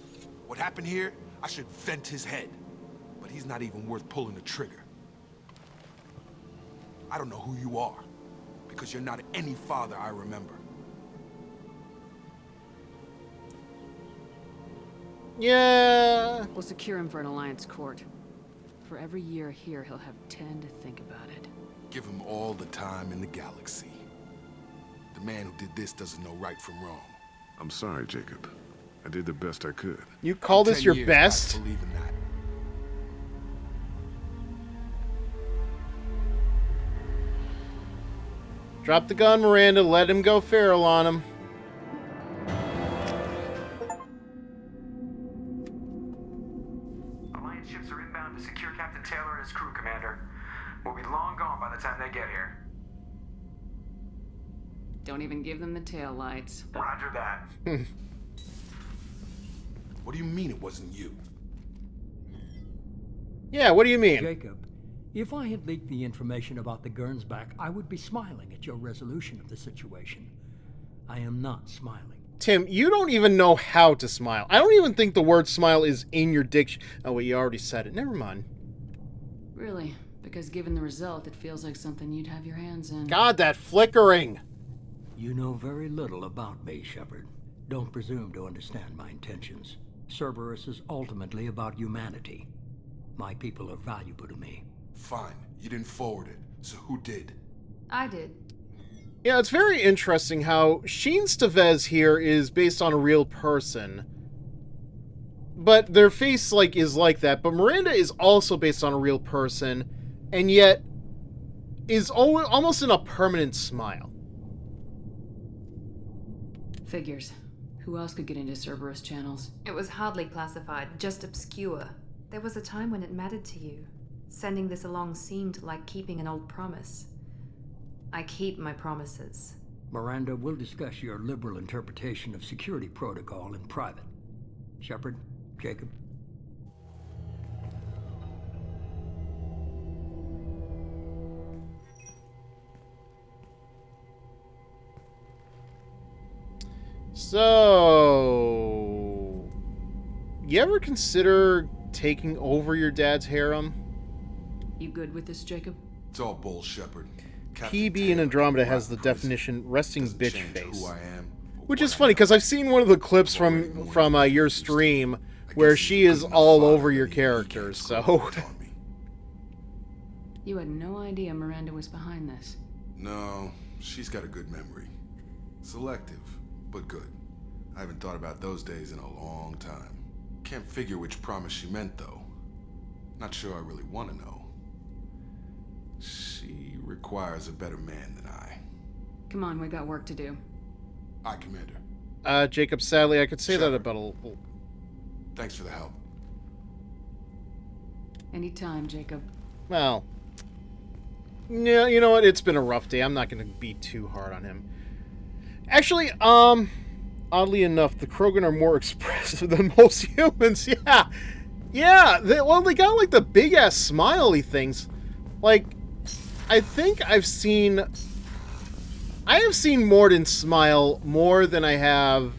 What happened here, I should vent his head. But he's not even worth pulling the trigger. I don't know who you are, because you're not any father I remember. Yeah. We'll secure him for an alliance court. For every year here, he'll have 10 to think about it. Give him all the time in the galaxy. The man who did this doesn't know right from wrong. I'm sorry, Jacob. I did the best I could. You call this your best? I believe in that. Drop the gun, Miranda. Let him go feral on him. Alliance ships are inbound to secure Captain Taylor and his crew, Commander. We'll be long gone by the time they get here. Don't even give them the tail lights. Roger that. What do you mean it wasn't you? Yeah, what do you mean? Jacob, if I had leaked the information about the Gernsback, I would be smiling at your resolution of the situation. I am not smiling. Tim, you don't even know how to smile. I don't even think the word smile is in your diction. Oh, wait, you already said it. Never mind. Really? Because given the result, it feels like something you'd have your hands in. God, that flickering! You know very little about me, Shepard. Don't presume to understand my intentions. Cerberus is ultimately about humanity. My people are valuable to me. Fine. You didn't forward it. So who did? I did. Yeah, it's very interesting how Sheen Stavez here is based on a real person. But their face, is like that. But Miranda is also based on a real person, and yet is almost in a permanent smile. Figures. Who else could get into Cerberus channels? It was hardly classified, just obscure. There was a time when it mattered to you. Sending this along seemed like keeping an old promise. I keep my promises. Miranda, we'll discuss your liberal interpretation of security protocol in private. Shepard, Jacob. So, you ever consider taking over your dad's harem? You good with this, Jacob? It's all bull, Shepard. PB in Andromeda has the definition resting bitch face. Who I am, which is funny, because I've seen one of the clips from your stream where she is all over your characters, so... You had no idea Miranda was behind this. No, she's got a good memory. Selective, but good. I haven't thought about those days in a long time. Can't figure which promise she meant, though. Not sure I really want to know. She requires a better man than I. Come on, we got work to do. Aye, Commander. Jacob, sadly, I could say Shepard. that about a... Thanks for the help. Anytime, Jacob. Well... Yeah, you know what? It's been a rough day. I'm not going to be too hard on him. Actually, oddly enough, the Krogan are more expressive than most humans. Yeah. Yeah. They got, like, the big-ass smiley things. Like, I think I have seen Mordin smile more than I have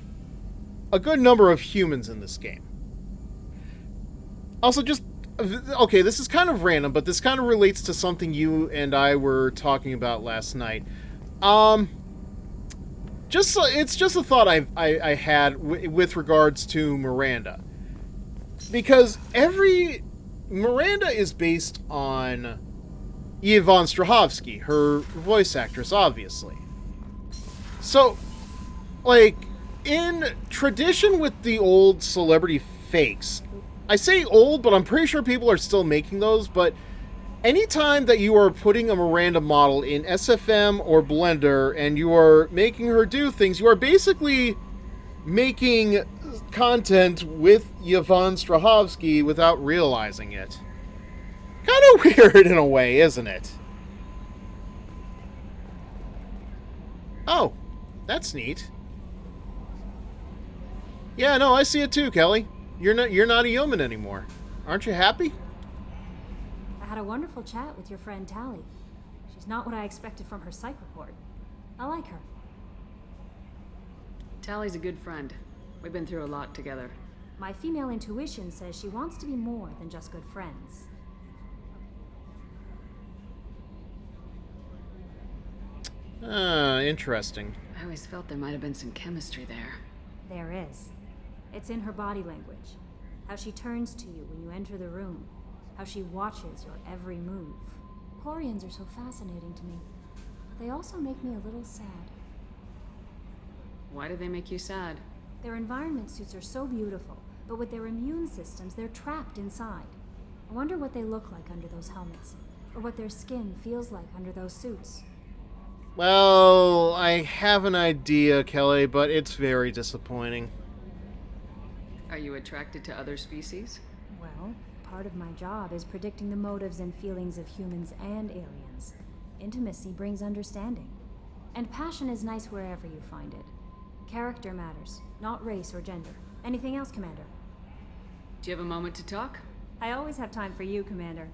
a good number of humans in this game. Also, just... Okay, this is kind of random, but this kind of relates to something you and I were talking about last night. It's just a thought I had with regards to Miranda. Because Miranda is based on Yvonne Strahovski, her voice actress, obviously. So, like, in tradition with the old celebrity fakes, I say old, but I'm pretty sure people are still making those, but anytime that you are putting a Miranda model in SFM or Blender and you are making her do things, you are basically making content with Yvonne Strahovski without realizing it. Kind of weird in a way, isn't it? Oh, that's neat. Yeah, no, I see it too, Kelly. You're not a yeoman anymore. Aren't you happy? I had a wonderful chat with your friend Tally. She's not what I expected from her psych report. I like her. Tally's a good friend. We've been through a lot together. My female intuition says she wants to be more than just good friends. Interesting. I always felt there might have been some chemistry there. There is. It's in her body language. How she turns to you when you enter the room. How she watches your every move. Quarians are so fascinating to me, but they also make me a little sad. Why do they make you sad? Their environment suits are so beautiful, but with their immune systems, they're trapped inside. I wonder what they look like under those helmets, or what their skin feels like under those suits. Well, I have an idea, Kelly, but it's very disappointing. Are you attracted to other species? Well, part of my job is predicting the motives and feelings of humans and aliens. Intimacy brings understanding. And passion is nice wherever you find it. Character matters, not race or gender. Anything else, Commander? Do you have a moment to talk? I always have time for you, Commander.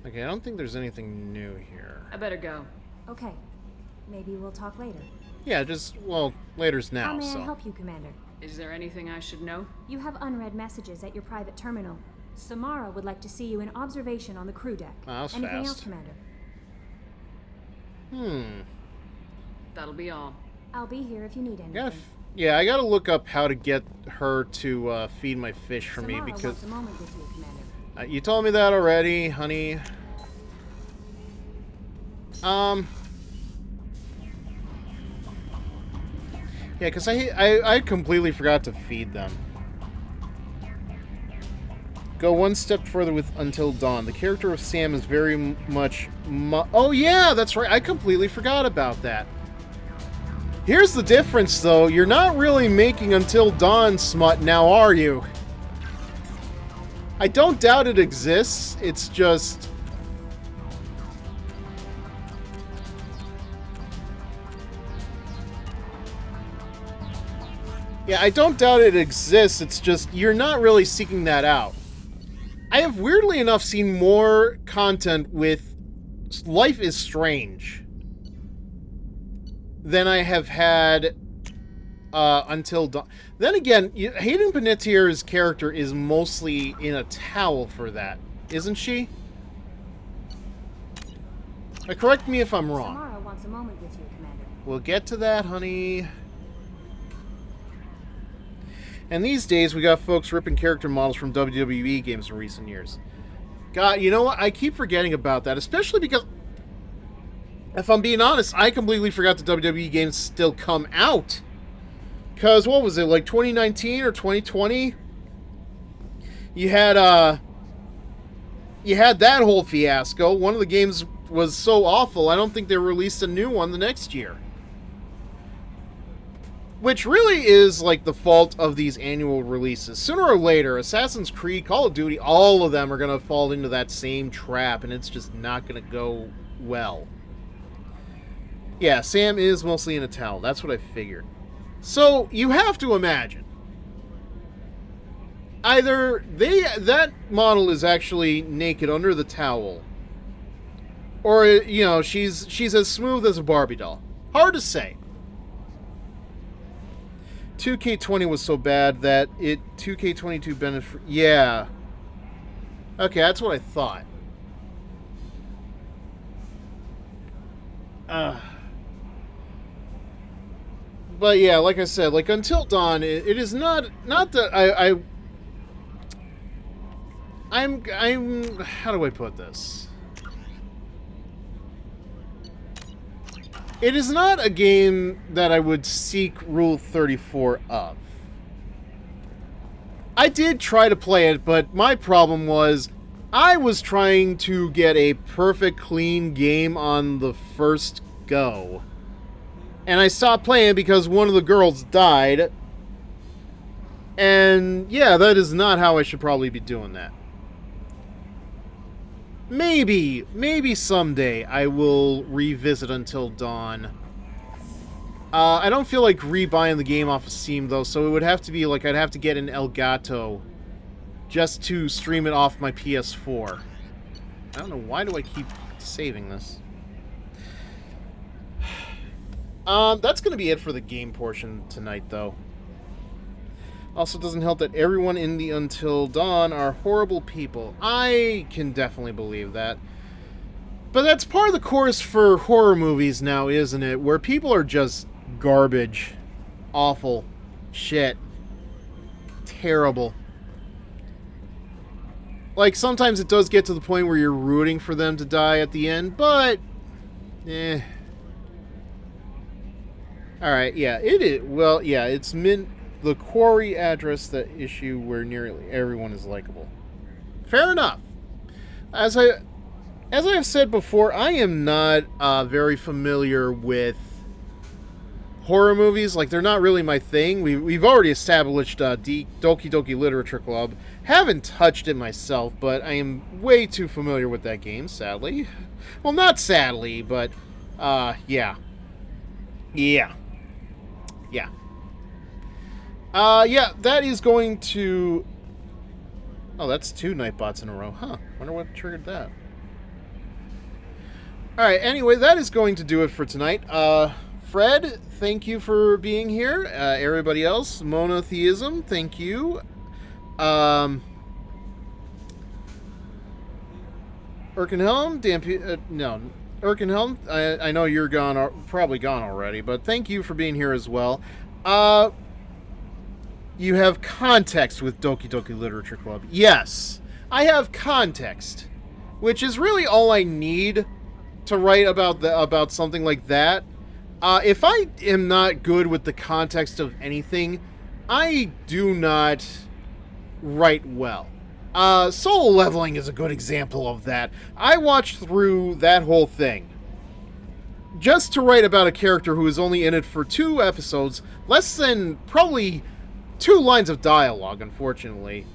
Okay, I don't think there's anything new here. I better go. Okay. Maybe we'll talk later. Yeah, well, later's now, How may so... I help you, Commander? Is there anything I should know? You have unread messages at your private terminal. Samara would like to see you in observation on the crew deck. Oh, that was Anything fast. else, Commander? That'll be all. I'll be here if you need anything. Yeah, I gotta look up how to get her to feed my fish for me, Samara because... wants a moment with you, Commander. You told me that already, honey. Yeah, because I completely forgot to feed them. Go one step further with Until Dawn. The character of Sam is very much... Oh, yeah, that's right. I completely forgot about that. Here's the difference, though. You're not really making Until Dawn smut now, are you? I don't doubt it exists. It's just... Yeah, I don't doubt it exists. It's just, you're not really seeking that out. I have, weirdly enough, seen more content with Life is Strange than I have had Until Dawn. Then again, Hayden Panettiere's character is mostly in a towel for that, isn't she? Correct me if I'm wrong. Samara wants a moment with you, Commander. We'll get to that, honey. And these days, we got folks ripping character models from WWE games in recent years. God, you know what? I keep forgetting about that, especially because, if I'm being honest, I completely forgot the WWE games still come out. Because, what was it, like 2019 or 2020? You had that whole fiasco. One of the games was so awful, I don't think they released a new one the next year. Which really is, like, the fault of these annual releases. Sooner or later, Assassin's Creed, Call of Duty, all of them are going to fall into that same trap, and it's just not going to go well. Yeah, Sam is mostly in a towel. That's what I figured. So, you have to imagine. Either that model is actually naked under the towel, or, you know, she's as smooth as a Barbie doll. Hard to say. 2K20 was so bad that 2K22 benefit. Yeah. Okay, that's what I thought. But yeah, like I said, like Until Dawn, it is not that I'm how do I put this? It is not a game that I would seek Rule 34 of. I did try to play it, but my problem was I was trying to get a perfect, clean game on the first go. And I stopped playing because one of the girls died. And yeah, that is not how I should probably be doing that. Maybe someday I will revisit Until Dawn. I don't feel like rebuying the game off of Steam, though, so it would have to be like I'd have to get an Elgato just to stream it off my PS4. I don't know, why do I keep saving this? That's going to be it for the game portion tonight, though. Also, doesn't help that everyone in the Until Dawn are horrible people. I can definitely believe that. But that's part of the course for horror movies now, isn't it? Where people are just garbage. Awful. Shit. Terrible. Like, sometimes it does get to the point where you're rooting for them to die at the end, but... eh. Alright, yeah, it is. Well, yeah, it's the quarry address that issue where nearly everyone is likable. Fair enough. As I have said before, I am not very familiar with horror movies. Like, they're not really my thing. We've already established Doki Doki Literature Club. Haven't touched it myself, but I am way too familiar with that game, sadly. Well, not sadly, but, yeah. Yeah. Yeah. Yeah, that is going to... Oh, that's 2 Nightbots in a row. Huh. Wonder what triggered that. Alright, anyway, that is going to do it for tonight. Fred, thank you for being here. Everybody else, Monotheism, thank you. Erkenhelm, no. Erkenhelm, I know you're probably gone already, but thank you for being here as well. You have context with Doki Doki Literature Club. Yes, I have context, which is really all I need to write about something like that. If I am not good with the context of anything, I do not write well. Soul Leveling is a good example of that. I watched through that whole thing just to write about a character who is only in it for 2 episodes, less than probably 2 lines of dialogue, unfortunately.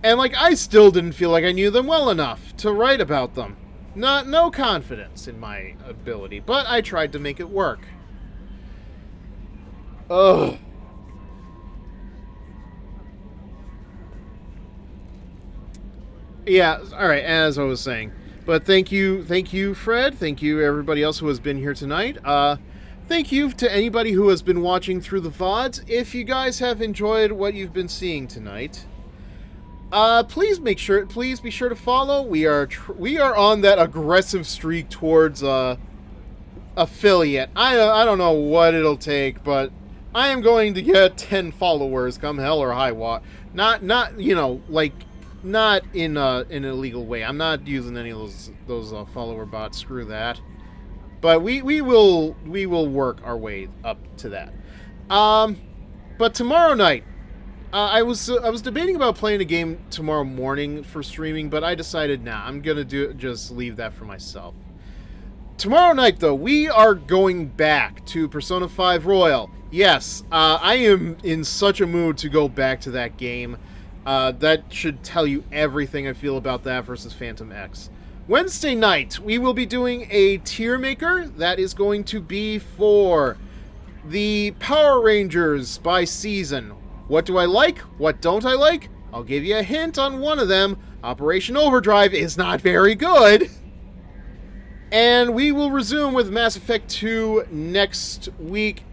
And, like, I still didn't feel like I knew them well enough to write about them. No confidence in my ability, but I tried to make it work. Ugh. Yeah, alright, as I was saying. But thank you, Fred. Thank you, everybody else who has been here tonight. Thank you to anybody who has been watching through the VODs. If you guys have enjoyed what you've been seeing tonight, please be sure to follow. We are on that aggressive streak towards affiliate. I don't know what it'll take, but I am going to get 10 followers come hell or high water. Not you know, like, not in an illegal way. I'm not using any of those follower bots. Screw that. But we will work our way up to that. But tomorrow night, I was debating about playing a game tomorrow morning for streaming, but I decided, nah, I'm gonna just leave that for myself. Tomorrow night, though, we are going back to Persona 5 Royal. Yes, I am in such a mood to go back to that game. That should tell you everything I feel about that versus Phantom X. Wednesday night, we will be doing a tier maker. That is going to be for the Power Rangers by season. What do I like? What don't I like? I'll give you a hint on one of them. Operation Overdrive is not very good. And we will resume with Mass Effect 2 next week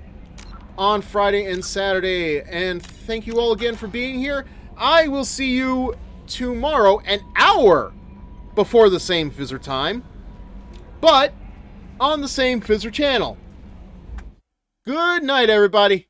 on Friday and Saturday. And thank you all again for being here. I will see you tomorrow, an hour before the same Fizzer time, but on the same Fizzer channel. Good night, everybody.